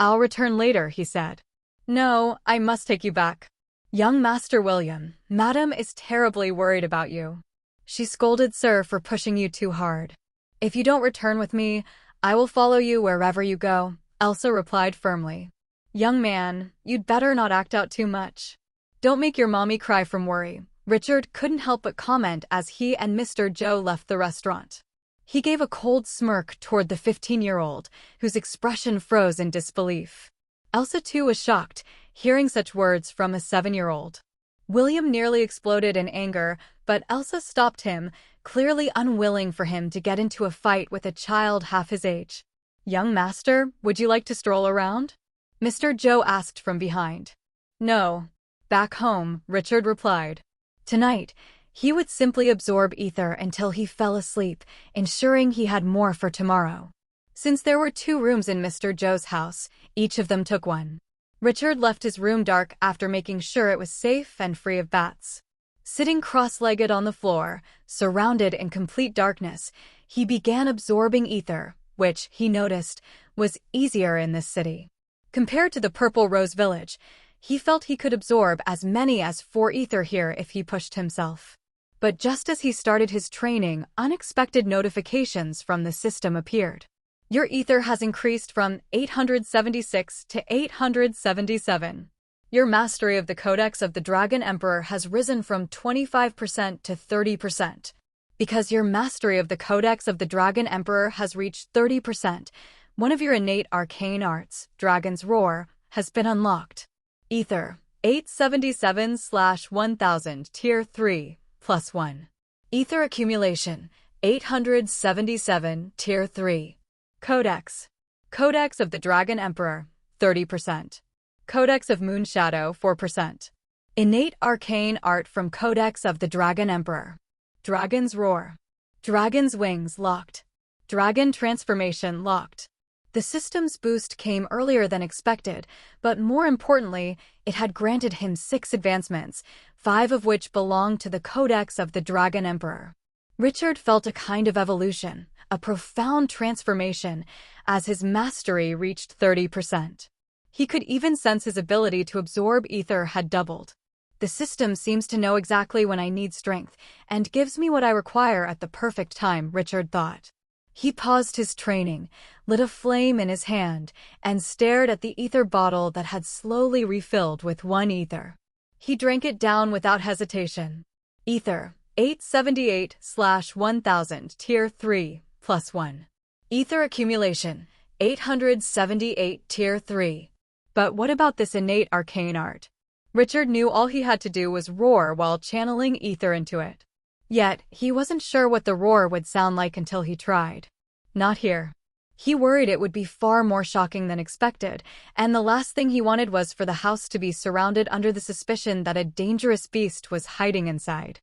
I'll return later, he said. No, I must take you back. Young Master William, Madam is terribly worried about you. She scolded Sir for pushing you too hard. If you don't return with me, I will follow you wherever you go, Elsa replied firmly. Young man, you'd better not act out too much. Don't make your mommy cry from worry, Richard couldn't help but comment as he and Mr. Joe left the restaurant. He gave a cold smirk toward the 15-year-old, whose expression froze in disbelief. Elsa too was shocked, hearing such words from a 7-year-old. William nearly exploded in anger, but Elsa stopped him, clearly unwilling for him to get into a fight with a child half his age. Young master, would you like to stroll around? Mr. Joe asked from behind. No. Back home, Richard replied. Tonight, he would simply absorb ether until he fell asleep, ensuring he had more for tomorrow. Since there were 2 rooms in Mr. Joe's house, each of them took one. Richard left his room dark after making sure it was safe and free of bats. Sitting cross-legged on the floor, surrounded in complete darkness, he began absorbing ether, which, he noticed, was easier in this city. Compared to the Purple Rose Village, he felt he could absorb as many as 4 ether here if he pushed himself. But just as he started his training, unexpected notifications from the system appeared. Your ether has increased from 876 to 877. Your mastery of the Codex of the Dragon Emperor has risen from 25% to 30%. Because your mastery of the Codex of the Dragon Emperor has reached 30%, one of your innate arcane arts, Dragon's Roar, has been unlocked. Ether, 877/1000, Tier 3, +1. Ether accumulation, 877, Tier 3. Codex. Codex of the Dragon Emperor, 30%. Codex of Moonshadow, 4%. Innate arcane art from Codex of the Dragon Emperor. Dragon's Roar. Dragon's Wings locked. Dragon Transformation locked. The system's boost came earlier than expected, but more importantly, it had granted him 6 advancements, 5 of which belonged to the Codex of the Dragon Emperor. Richard felt a kind of evolution, a profound transformation, as his mastery reached 30%. He could even sense his ability to absorb ether had doubled. The system seems to know exactly when I need strength, and gives me what I require at the perfect time, Richard thought. He paused his training, lit a flame in his hand, and stared at the ether bottle that had slowly refilled with 1 ether. He drank it down without hesitation. Ether, 878/1000, Tier 3, +1. Ether accumulation, 878, Tier 3. But what about this innate arcane art? Richard knew all he had to do was roar while channeling ether into it. Yet, he wasn't sure what the roar would sound like until he tried. Not here. He worried it would be far more shocking than expected, and the last thing he wanted was for the house to be surrounded under the suspicion that a dangerous beast was hiding inside.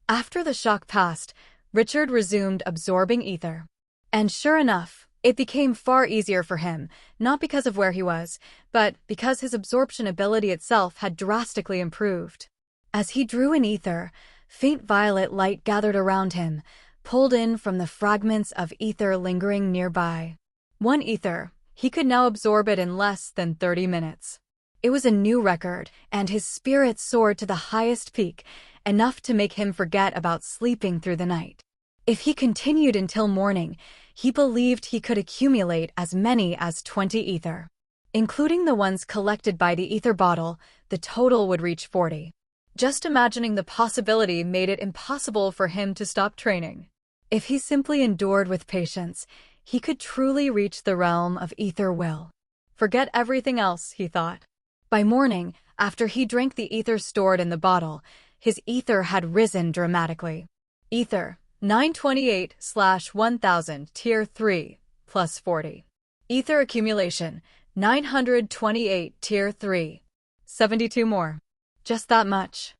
After the shock passed, Richard resumed absorbing ether. And sure enough, it became far easier for him, not because of where he was, but because his absorption ability itself had drastically improved. As he drew in ether, faint violet light gathered around him, pulled in from the fragments of ether lingering nearby. 1 ether, he could now absorb it in less than 30 minutes. It was a new record, and his spirit soared to the highest peak, enough to make him forget about sleeping through the night. If he continued until morning, he believed he could accumulate as many as 20 ether. Including the ones collected by the ether bottle, the total would reach 40. Just imagining the possibility made it impossible for him to stop training. If he simply endured with patience, he could truly reach the realm of ether will. Forget everything else, he thought. By morning, after he drank the ether stored in the bottle, his ether had risen dramatically. Ether, 928/1000, Tier 3, +40. Ether accumulation, 928, Tier 3. 72 more. Just that much.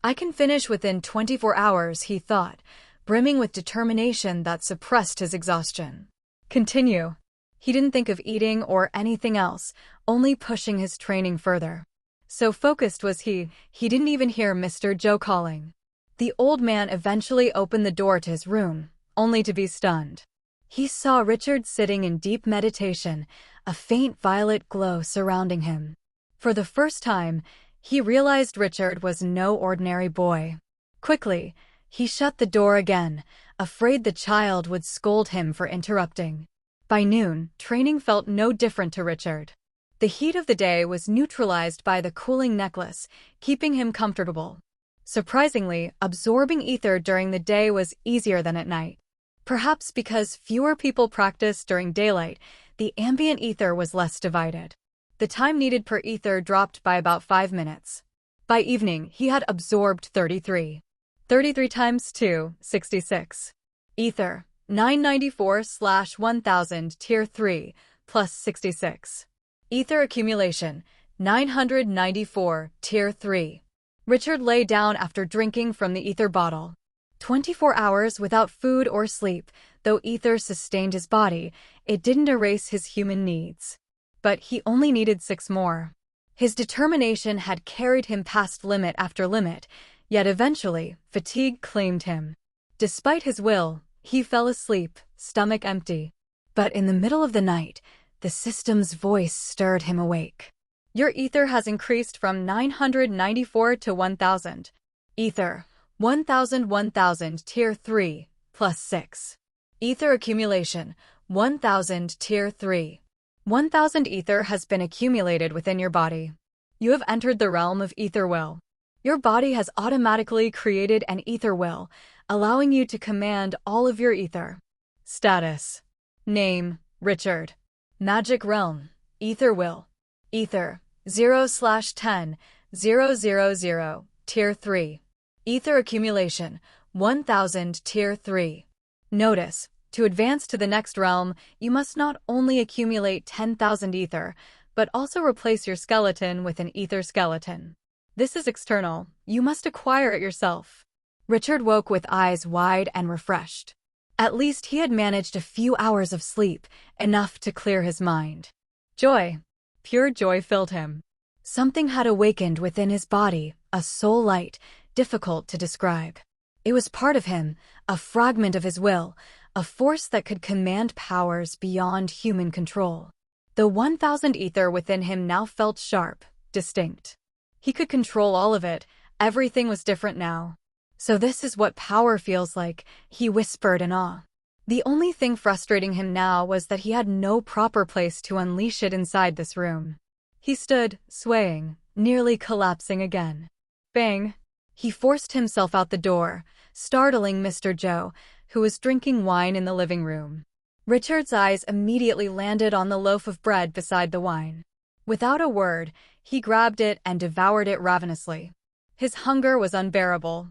I can finish within 24 hours, he thought, brimming with determination that suppressed his exhaustion. Continue. He didn't think of eating or anything else, only pushing his training further. So focused was he didn't even hear Mr. Joe calling. The old man eventually opened the door to his room, only to be stunned. He saw Richard sitting in deep meditation, a faint violet glow surrounding him. For the first time, he realized Richard was no ordinary boy. Quickly, he shut the door again, afraid the child would scold him for interrupting. By noon, training felt no different to Richard. The heat of the day was neutralized by the cooling necklace, keeping him comfortable. Surprisingly, absorbing ether during the day was easier than at night. Perhaps because fewer people practiced during daylight, the ambient ether was less divided. The time needed per ether dropped by about 5 minutes. By evening, he had absorbed 33. 33 times 2, 66. Ether, 994/1000, Tier 3, +66. Ether accumulation, 994, Tier 3. Richard lay down after drinking from the ether bottle. 24 hours without food or sleep, though ether sustained his body, it didn't erase his human needs. But he only needed 6 more. His determination had carried him past limit after limit, yet eventually, fatigue claimed him. Despite his will, he fell asleep, stomach empty. But in the middle of the night, the system's voice stirred him awake. Your ether has increased from 994 to 1000. Ether, 1000 tier 3, plus 6. Ether accumulation, 1000 tier 3. 1000 ether has been accumulated within your body. You have entered the realm of ether will. Your body has automatically created an ether will, allowing you to command all of your ether. Status. Name, Richard. Magic realm, ether will. Ether, 0/10, 000, tier 3. Ether accumulation, 1000 tier 3. Notice, to advance to the next realm, you must not only accumulate 10,000 ether, but also replace your skeleton with an ether skeleton. This is external. You must acquire it yourself. Richard woke with eyes wide and refreshed. At least he had managed a few hours of sleep, enough to clear his mind. Joy. Pure joy filled him. Something had awakened within his body, a soul light, difficult to describe. It was part of him, a fragment of his will, a force that could command powers beyond human control. The 1000 ether within him now felt sharp, distinct. He could control all of it. Everything was different now. So this is what power feels like, he whispered in awe. The only thing frustrating him now was that he had no proper place to unleash it inside this room. He stood, swaying, nearly collapsing again. Bang! He forced himself out the door, startling Mr. Joe, who was drinking wine in the living room. Richard's eyes immediately landed on the loaf of bread beside the wine. Without a word, he grabbed it and devoured it ravenously. His hunger was unbearable.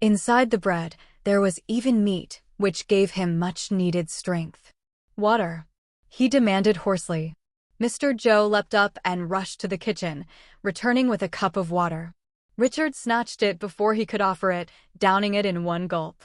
Inside the bread, there was even meat, which gave him much-needed strength. Water, he demanded hoarsely. Mr. Joe leapt up and rushed to the kitchen, returning with a cup of water. Richard snatched it before he could offer it, downing it in one gulp.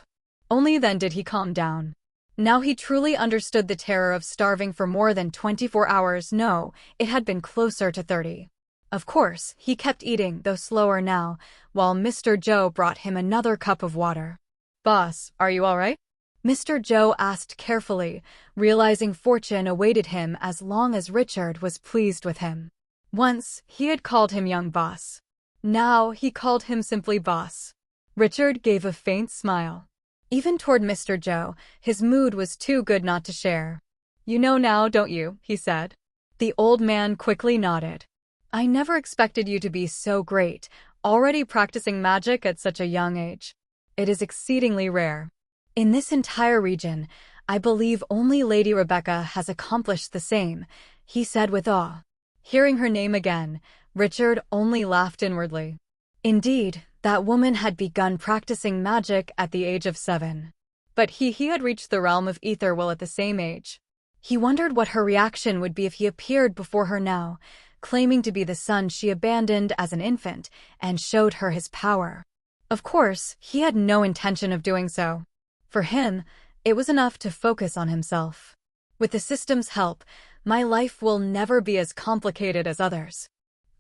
Only then did he calm down. Now he truly understood the terror of starving for more than 24 hours. No, it had been closer to 30. Of course, he kept eating, though slower now, while Mr. Joe brought him another cup of water. Boss, are you all right? Mr. Joe asked carefully, realizing fortune awaited him as long as Richard was pleased with him. Once, he had called him young boss. Now, he called him simply boss. Richard gave a faint smile. Even toward Mr. Joe, his mood was too good not to share. You know now, don't you? He said. The old man quickly nodded. I never expected you to be so great, already practicing magic at such a young age. It is exceedingly rare. In this entire region, I believe only Lady Rebecca has accomplished the same, he said with awe. Hearing her name again, Richard only laughed inwardly. Indeed, that woman had begun practicing magic at the age of 7. But he had reached the realm of ether will at the same age. He wondered what her reaction would be if he appeared before her now, claiming to be the son she abandoned as an infant, and showed her his power. Of course, he had no intention of doing so. For him, it was enough to focus on himself. With the system's help, my life will never be as complicated as others.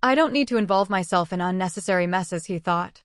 I don't need to involve myself in unnecessary messes, he thought.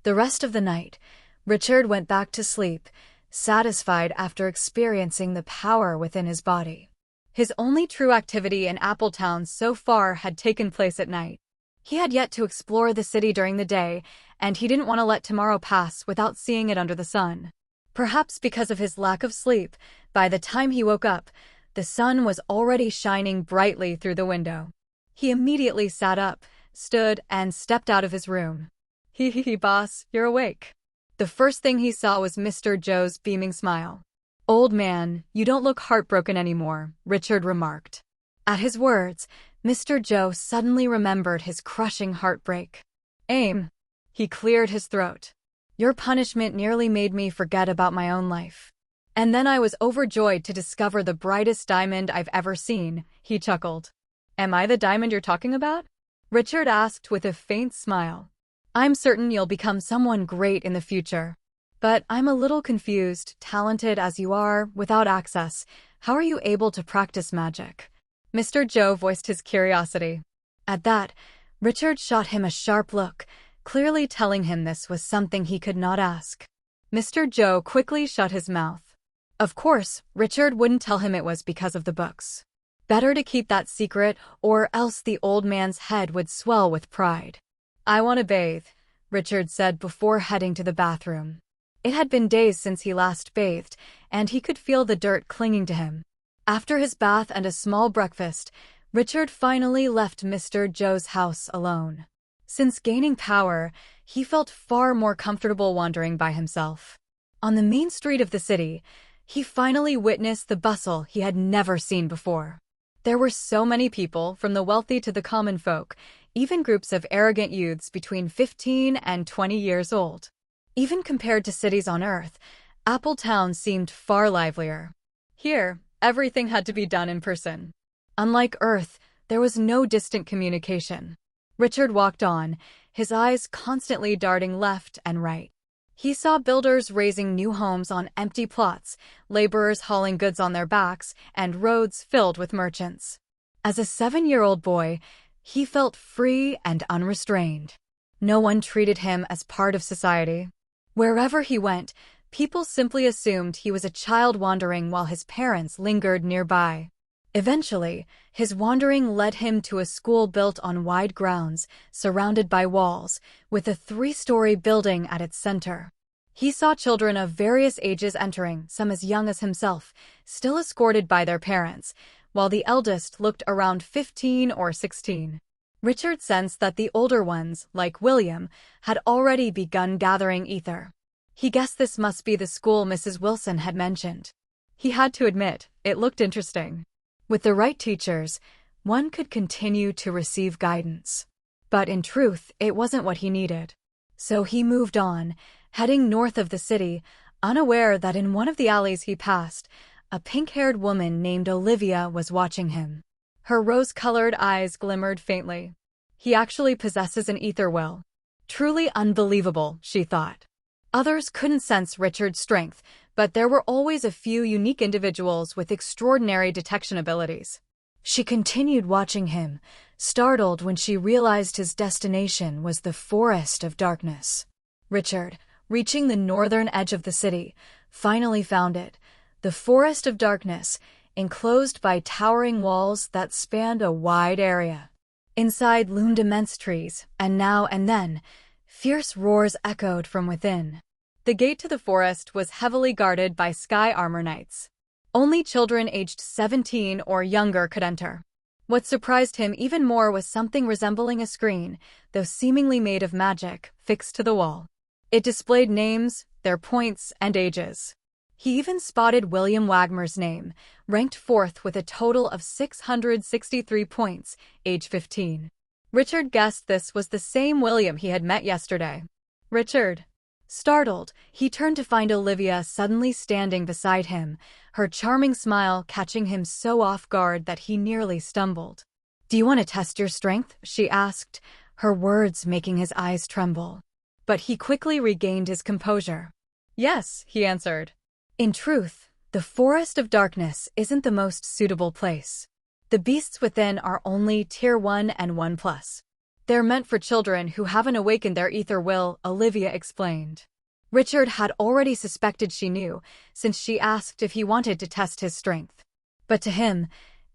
The rest of the night, Richard went back to sleep, satisfied after experiencing the power within his body. His only true activity in Appletown so far had taken place at night. He had yet to explore the city during the day, and he didn't want to let tomorrow pass without seeing it under the sun. Perhaps because of his lack of sleep, by the time he woke up, the sun was already shining brightly through the window. He immediately sat up, stood, and stepped out of his room. Hee, boss, you're awake. The first thing he saw was Mr. Joe's beaming smile. Old man, you don't look heartbroken anymore, Richard remarked. At his words, Mr. Joe suddenly remembered his crushing heartbreak. Aim. He cleared his throat. Your punishment nearly made me forget about my own life. And then I was overjoyed to discover the brightest diamond I've ever seen, he chuckled. Am I the diamond you're talking about? Richard asked with a faint smile. I'm certain you'll become someone great in the future. But I'm a little confused, talented as you are, without access. How are you able to practice magic? Mr. Joe voiced his curiosity. At that, Richard shot him a sharp look, clearly telling him this was something he could not ask. Mr. Joe quickly shut his mouth. Of course, Richard wouldn't tell him it was because of the books. Better to keep that secret, or else the old man's head would swell with pride. "I want to bathe," Richard said before heading to the bathroom. It had been days since he last bathed, and he could feel the dirt clinging to him. After his bath and a small breakfast, Richard finally left Mr. Joe's house alone. Since gaining power, he felt far more comfortable wandering by himself. On the main street of the city, he finally witnessed the bustle he had never seen before. There were so many people, from the wealthy to the common folk, even groups of arrogant youths between 15 and 20 years old. Even compared to cities on Earth, Appletown seemed far livelier. Here, everything had to be done in person. Unlike Earth, there was no distant communication. Richard walked on, his eyes constantly darting left and right. He saw builders raising new homes on empty plots, laborers hauling goods on their backs, and roads filled with merchants. As a 7-year-old boy, he felt free and unrestrained. No one treated him as part of society. Wherever he went, people simply assumed he was a child wandering while his parents lingered nearby. Eventually, his wandering led him to a school built on wide grounds, surrounded by walls, with a 3-story building at its center. He saw children of various ages entering, some as young as himself, still escorted by their parents, while the eldest looked around 15 or 16. Richard sensed that the older ones, like William, had already begun gathering ether. He guessed this must be the school Mrs. Wilson had mentioned. He had to admit, it looked interesting. With the right teachers, one could continue to receive guidance. But in truth, it wasn't what he needed. So he moved on, heading north of the city, unaware that in one of the alleys he passed, a pink-haired woman named Olivia was watching him. Her rose-colored eyes glimmered faintly. He actually possesses an ether will. Truly unbelievable, she thought. Others couldn't sense Richard's strength, but there were always a few unique individuals with extraordinary detection abilities. She continued watching him, startled when she realized his destination was the Forest of Darkness. Richard, reaching the northern edge of the city, finally found it, the Forest of Darkness, enclosed by towering walls that spanned a wide area. Inside loomed immense trees, and now and then, fierce roars echoed from within. The gate to the forest was heavily guarded by Sky Armor Knights. Only children aged 17 or younger could enter. What surprised him even more was something resembling a screen, though seemingly made of magic, fixed to the wall. It displayed names, their points, and ages. He even spotted William Wagner's name, ranked 4th with a total of 663 points, age 15. Richard guessed this was the same William he had met yesterday. "Richard." Startled, he turned to find Olivia suddenly standing beside him, her charming smile catching him so off guard that he nearly stumbled. "Do you want to test your strength?" she asked, her words making his eyes tremble. But he quickly regained his composure. "Yes," he answered. In truth, the Forest of Darkness isn't the most suitable place. The beasts within are only Tier 1 and 1+. They're meant for children who haven't awakened their ether will, Olivia explained. Richard had already suspected she knew, since she asked if he wanted to test his strength. But to him,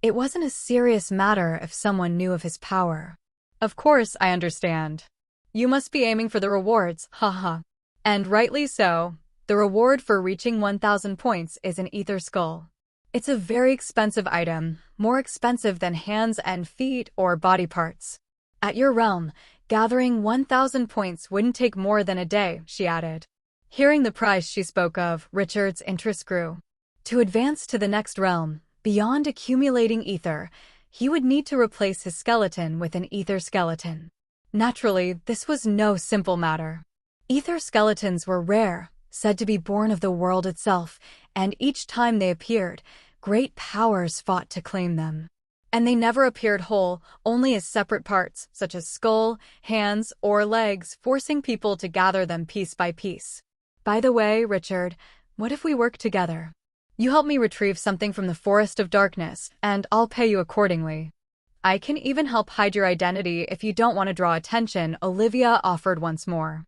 it wasn't a serious matter if someone knew of his power. "Of course, I understand. You must be aiming for the rewards, haha." And rightly so. The reward for reaching 1,000 points is an ether skull. It's a very expensive item, more expensive than hands and feet or body parts. "At your realm, gathering 1,000 points wouldn't take more than a day," she added. Hearing the price she spoke of, Richard's interest grew. To advance to the next realm, beyond accumulating ether, he would need to replace his skeleton with an ether skeleton. Naturally, this was no simple matter. Ether skeletons were rare, said to be born of the world itself, and each time they appeared, great powers fought to claim them. And they never appeared whole, only as separate parts, such as skull, hands, or legs, forcing people to gather them piece by piece. "By the way, Richard, what if we work together? You help me retrieve something from the Forest of Darkness, and I'll pay you accordingly. I can even help hide your identity if you don't want to draw attention," Olivia offered once more.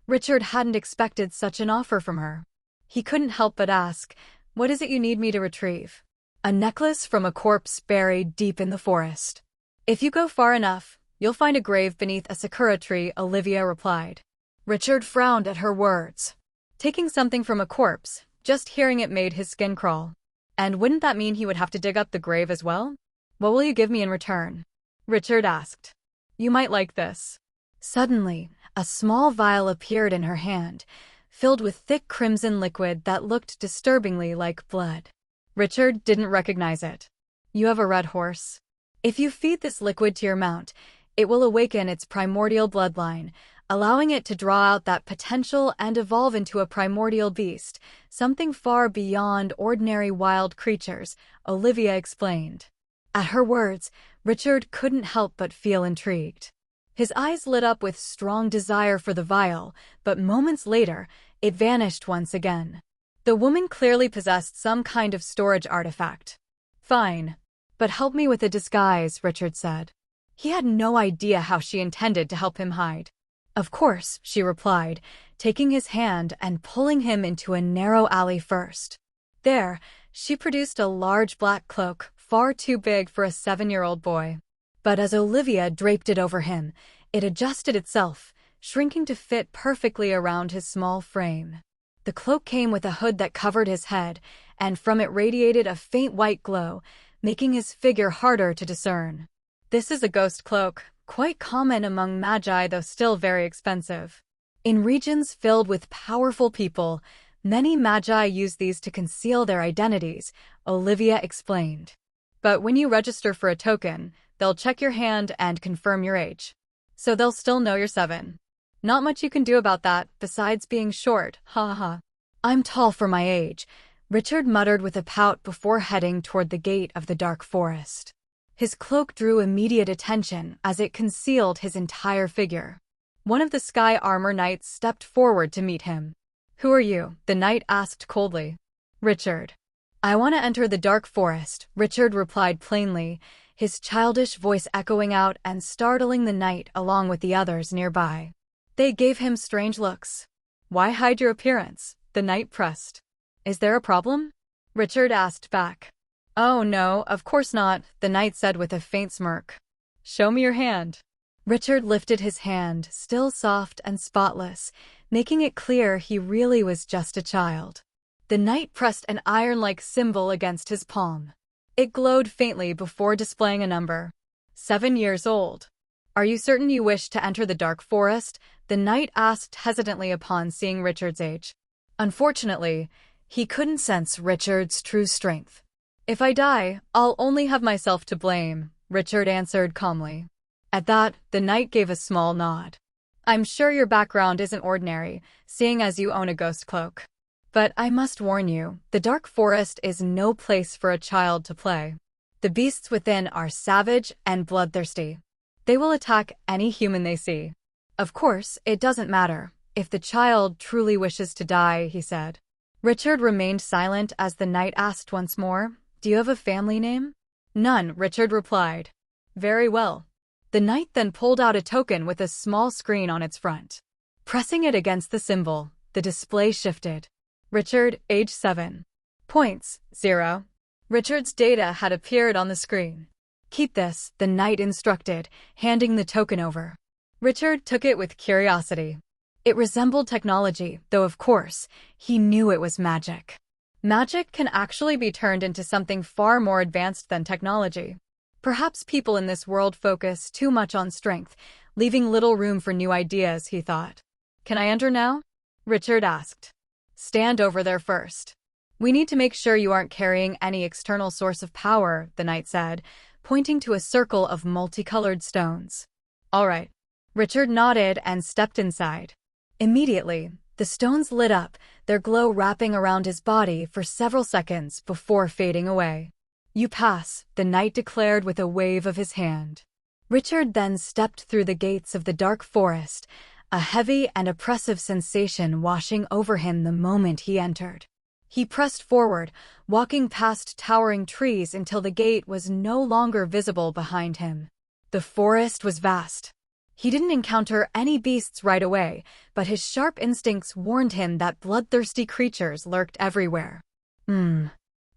Richard hadn't expected such an offer from her. He couldn't help but ask, What is it you need me to retrieve? A necklace from a corpse buried deep in the forest. If you go far enough, you'll find a grave beneath a sakura tree, Olivia replied. Richard frowned at her words. Taking something from a corpse, just hearing it made his skin crawl. And wouldn't that mean he would have to dig up the grave as well? What will you give me in return? Richard asked. You might like this. Suddenly, a small vial appeared in her hand, filled with thick crimson liquid that looked disturbingly like blood. Richard didn't recognize it. You have a red horse. If you feed this liquid to your mount, it will awaken its primordial bloodline, allowing it to draw out that potential and evolve into a primordial beast, something far beyond ordinary wild creatures, Olivia explained. At her words, Richard couldn't help but feel intrigued. His eyes lit up with strong desire for the vial, but moments later, it vanished once again. The woman clearly possessed some kind of storage artifact. Fine. But help me with a disguise, Richard said. He had no idea how she intended to help him hide. Of course, she replied, taking his hand and pulling him into a narrow alley first. There, she produced a large black cloak, far too big for a 7-year-old boy. But as Olivia draped it over him, it adjusted itself, shrinking to fit perfectly around his small frame. The cloak came with a hood that covered his head, and from it radiated a faint white glow, making his figure harder to discern. This is a ghost cloak, quite common among magi though still very expensive. In regions filled with powerful people, many magi use these to conceal their identities, Olivia explained. But when you register for a token, they'll check your hand and confirm your age. So they'll still know you're 7. Not much you can do about that, besides being short, ha ha. I'm tall for my age, Richard muttered with a pout before heading toward the gate of the dark forest. His cloak drew immediate attention as it concealed his entire figure. One of the sky armor knights stepped forward to meet him. Who are you? The knight asked coldly. Richard. I want to enter the dark forest, Richard replied plainly, his childish voice echoing out and startling the knight along with the others nearby. They gave him strange looks. Why hide your appearance? The knight pressed. Is there a problem? Richard asked back. Oh no, of course not, the knight said with a faint smirk. Show me your hand. Richard lifted his hand, still soft and spotless, making it clear he really was just a child. The knight pressed an iron-like symbol against his palm. It glowed faintly before displaying a number. 7 years old. Are you certain you wish to enter the dark forest? The knight asked hesitantly upon seeing Richard's age. Unfortunately, he couldn't sense Richard's true strength. If I die, I'll only have myself to blame, Richard answered calmly. At that, the knight gave a small nod. I'm sure your background isn't ordinary, seeing as you own a ghost cloak. But I must warn you, the dark forest is no place for a child to play. The beasts within are savage and bloodthirsty. They will attack any human they see. Of course, it doesn't matter if the child truly wishes to die, he said. Richard remained silent as the knight asked once more, Do you have a family name? None, Richard replied. Very well. The knight then pulled out a token with a small screen on its front. Pressing it against the symbol, the display shifted. Richard, age 7. Points, 0. Richard's data had appeared on the screen. Keep this, the knight instructed, handing the token over. Richard took it with curiosity. It resembled technology, though of course, he knew it was magic. Magic can actually be turned into something far more advanced than technology. Perhaps people in this world focus too much on strength, leaving little room for new ideas, he thought. Can I enter now? Richard asked. Stand over there first. We need to make sure you aren't carrying any external source of power, the knight said, pointing to a circle of multicolored stones. All right. Richard nodded and stepped inside. Immediately, the stones lit up, their glow wrapping around his body for several seconds before fading away. You pass, the knight declared with a wave of his hand. Richard then stepped through the gates of the dark forest, a heavy and oppressive sensation washing over him the moment he entered. He pressed forward, walking past towering trees until the gate was no longer visible behind him. The forest was vast. He didn't encounter any beasts right away, but his sharp instincts warned him that bloodthirsty creatures lurked everywhere.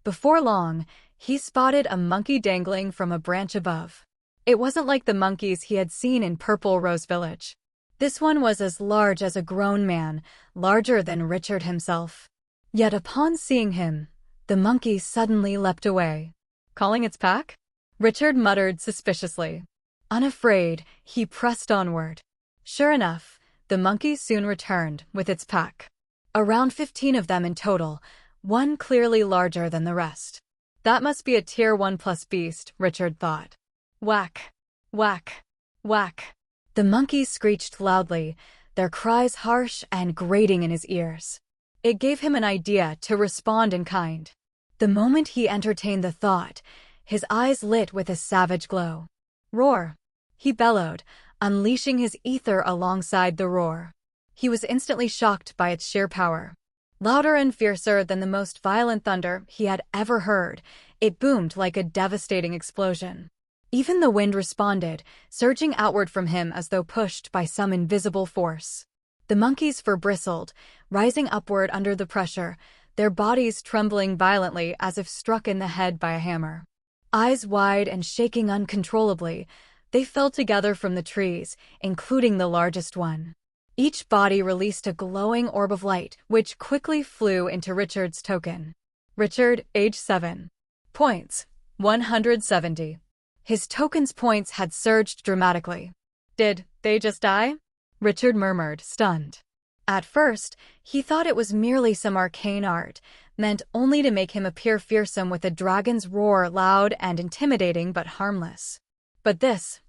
Before long, he spotted a monkey dangling from a branch above. It wasn't like the monkeys he had seen in Purple Rose Village. This one was as large as a grown man, larger than Richard himself. Yet upon seeing him, the monkey suddenly leapt away. Calling its pack? Richard muttered suspiciously. Unafraid, he pressed onward. Sure enough, the monkey soon returned with its pack. Around 15 of them in total, one clearly larger than the rest. That must be a Tier 1+ beast, Richard thought. Whack! Whack! Whack! The monkeys screeched loudly, their cries harsh and grating in his ears. It gave him an idea to respond in kind. The moment he entertained the thought, his eyes lit with a savage glow. Roar! He bellowed, unleashing his ether alongside the roar. He was instantly shocked by its sheer power. Louder and fiercer than the most violent thunder he had ever heard, it boomed like a devastating explosion. Even the wind responded, surging outward from him as though pushed by some invisible force. The monkey's fur bristled, rising upward under the pressure, their bodies trembling violently as if struck in the head by a hammer. Eyes wide and shaking uncontrollably, they fell together from the trees, including the largest one. Each body released a glowing orb of light, which quickly flew into Richard's token. Richard, age 7. Points, 170. His token's points had surged dramatically. Did they just die? Richard murmured, stunned. At first, he thought it was merely some arcane art, meant only to make him appear fearsome with a dragon's roar, loud and intimidating but harmless. But this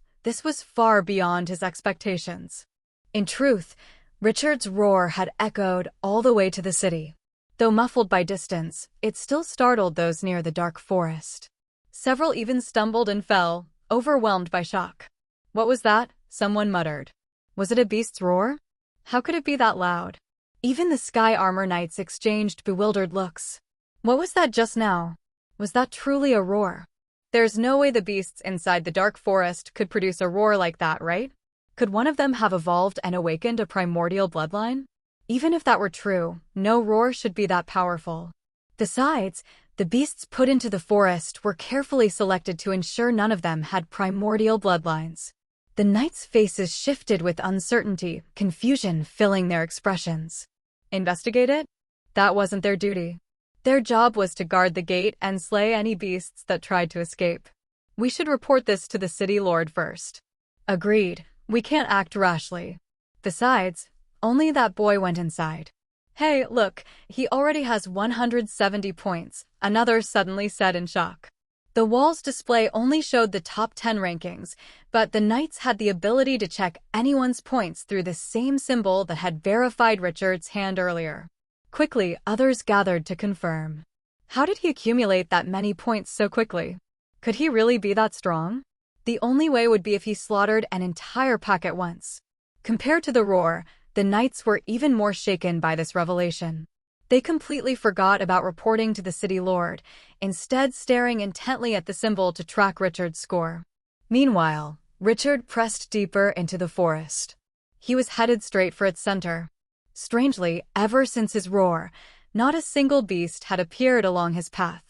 was far beyond his expectations. In truth, Richard's roar had echoed all the way to the city. Though muffled by distance, it still startled those near the dark forest. Several even stumbled and fell, overwhelmed by shock. What was that? Someone muttered. Was it a beast's roar? How could it be that loud? Even the Sky Armor Knights exchanged bewildered looks. What was that just now? Was that truly a roar? There's no way the beasts inside the dark forest could produce a roar like that, right? Could one of them have evolved and awakened a primordial bloodline? Even if that were true, no roar should be that powerful. Besides, the beasts put into the forest were carefully selected to ensure none of them had primordial bloodlines. The knights' faces shifted with uncertainty, confusion filling their expressions. Investigate it? That wasn't their duty. Their job was to guard the gate and slay any beasts that tried to escape. We should report this to the city lord first. Agreed. We can't act rashly. Besides, only that boy went inside. Hey, look, he already has 170 points, another suddenly said in shock. The wall's display only showed the top 10 rankings, but the knights had the ability to check anyone's points through the same symbol that had verified Richard's hand earlier. Quickly, others gathered to confirm. How did he accumulate that many points so quickly? Could he really be that strong? The only way would be if he slaughtered an entire pack at once. Compared to the roar, the knights were even more shaken by this revelation. They completely forgot about reporting to the city lord, instead staring intently at the symbol to track Richard's score. Meanwhile, Richard pressed deeper into the forest. He was headed straight for its center. Strangely, ever since his roar, not a single beast had appeared along his path.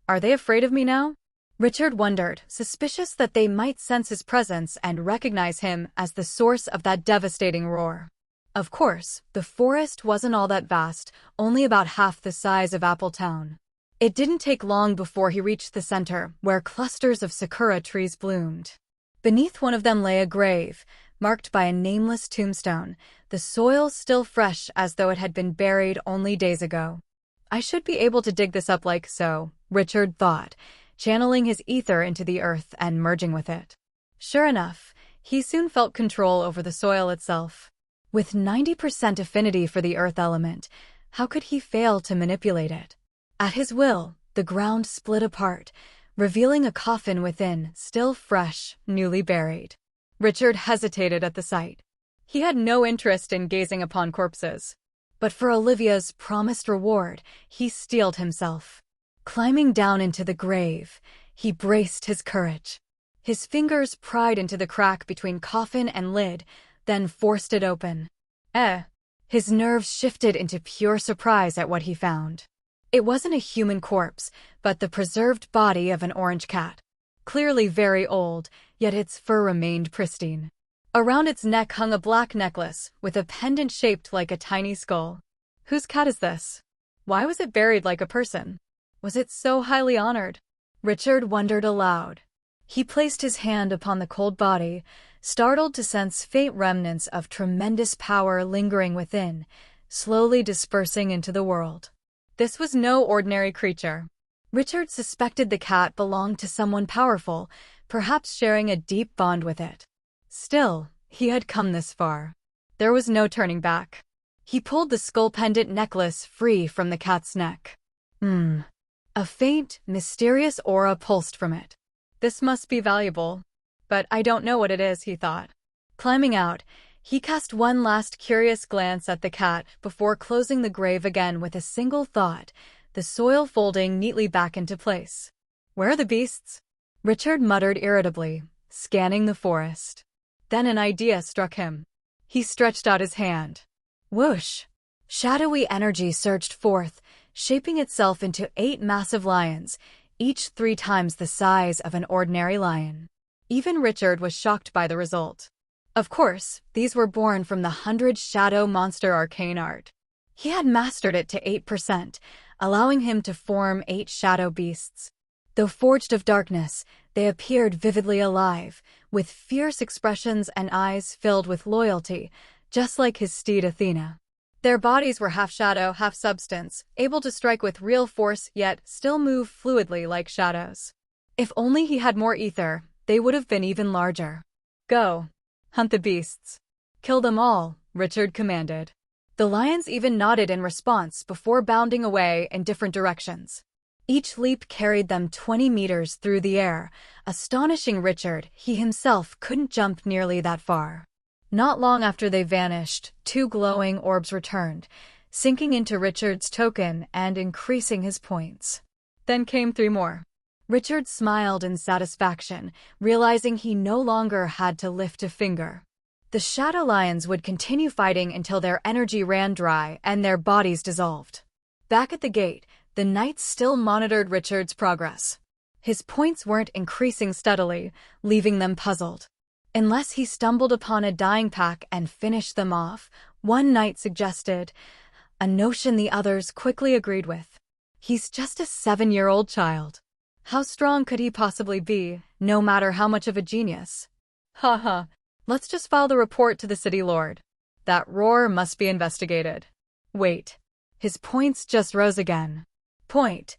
Are they afraid of me now? Richard wondered, suspicious that they might sense his presence and recognize him as the source of that devastating roar. Of course, the forest wasn't all that vast, only about half the size of Appletown. It didn't take long before he reached the center, where clusters of sakura trees bloomed. Beneath one of them lay a grave, marked by a nameless tombstone, the soil still fresh as though it had been buried only days ago. I should be able to dig this up like so, Richard thought, channeling his ether into the earth and merging with it. Sure enough, he soon felt control over the soil itself. With 90% affinity for the earth element, how could he fail to manipulate it? At his will, the ground split apart, revealing a coffin within, still fresh, newly buried. Richard hesitated at the sight. He had no interest in gazing upon corpses. But for Olivia's promised reward, he steeled himself. Climbing down into the grave, he braced his courage. His fingers pried into the crack between coffin and lid, then forced it open. His nerves shifted into pure surprise at what he found. It wasn't a human corpse, but the preserved body of an orange cat. Clearly very old, yet its fur remained pristine. Around its neck hung a black necklace, with a pendant shaped like a tiny skull. Whose cat is this? Why was it buried like a person? Was it so highly honored? Richard wondered aloud. He placed his hand upon the cold body, startled to sense faint remnants of tremendous power lingering within, slowly dispersing into the world. This was no ordinary creature. Richard suspected the cat belonged to someone powerful, perhaps sharing a deep bond with it. Still, he had come this far. There was no turning back. He pulled the skull pendant necklace free from the cat's neck. A faint, mysterious aura pulsed from it. This must be valuable. But I don't know what it is, he thought. Climbing out, he cast one last curious glance at the cat before closing the grave again with a single thought, the soil folding neatly back into place. Where are the beasts? Richard muttered irritably, scanning the forest. Then an idea struck him. He stretched out his hand. Whoosh! Shadowy energy surged forth, shaping itself into 8 massive lions, each 3 times the size of an ordinary lion. Even Richard was shocked by the result. Of course, these were born from the 100 Shadow Monster arcane art. He had mastered it to 8%, allowing him to form 8 shadow beasts. Though forged of darkness, they appeared vividly alive, with fierce expressions and eyes filled with loyalty, just like his steed Athena. Their bodies were half shadow, half substance, able to strike with real force yet still move fluidly like shadows. If only he had more ether, they would have been even larger. Go. Hunt the beasts. Kill them all, Richard commanded. The lions even nodded in response before bounding away in different directions. Each leap carried them 20 meters through the air, astonishing Richard. He himself couldn't jump nearly that far. Not long after they vanished, 2 glowing orbs returned, sinking into Richard's token and increasing his points. Then came 3 more. Richard smiled in satisfaction, realizing he no longer had to lift a finger. The Shadow Lions would continue fighting until their energy ran dry and their bodies dissolved. Back at the gate, the knights still monitored Richard's progress. His points weren't increasing steadily, leaving them puzzled. Unless he stumbled upon a dying pack and finished them off, one knight suggested, a notion the others quickly agreed with. He's just a 7-year-old child. How strong could he possibly be, no matter how much of a genius? Ha. Let's just file the report to the city lord. That roar must be investigated. Wait. His points just rose again. Point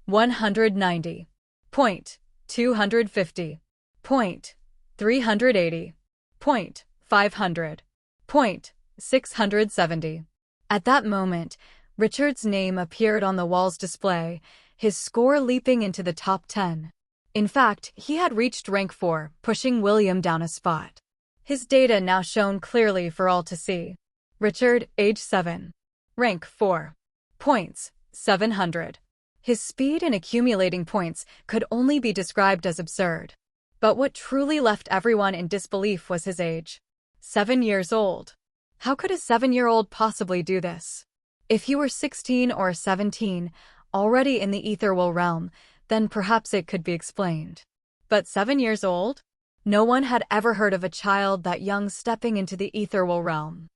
190. Point 250. Point 380. Point 500. Point 670. At that moment, Richard's name appeared on the wall's display, his score leaping into the top 10. In fact, he had reached rank 4, pushing William down a spot. His data now shone clearly for all to see. Richard, age 7. Rank 4. Points, 700. His speed in accumulating points could only be described as absurd. But what truly left everyone in disbelief was his age. 7 years old. How could a 7-year-old possibly do this? If he were 16 or 17, already in the ethereal realm, then perhaps it could be explained. But 7 years old? No one had ever heard of a child that young stepping into the ethereal realm.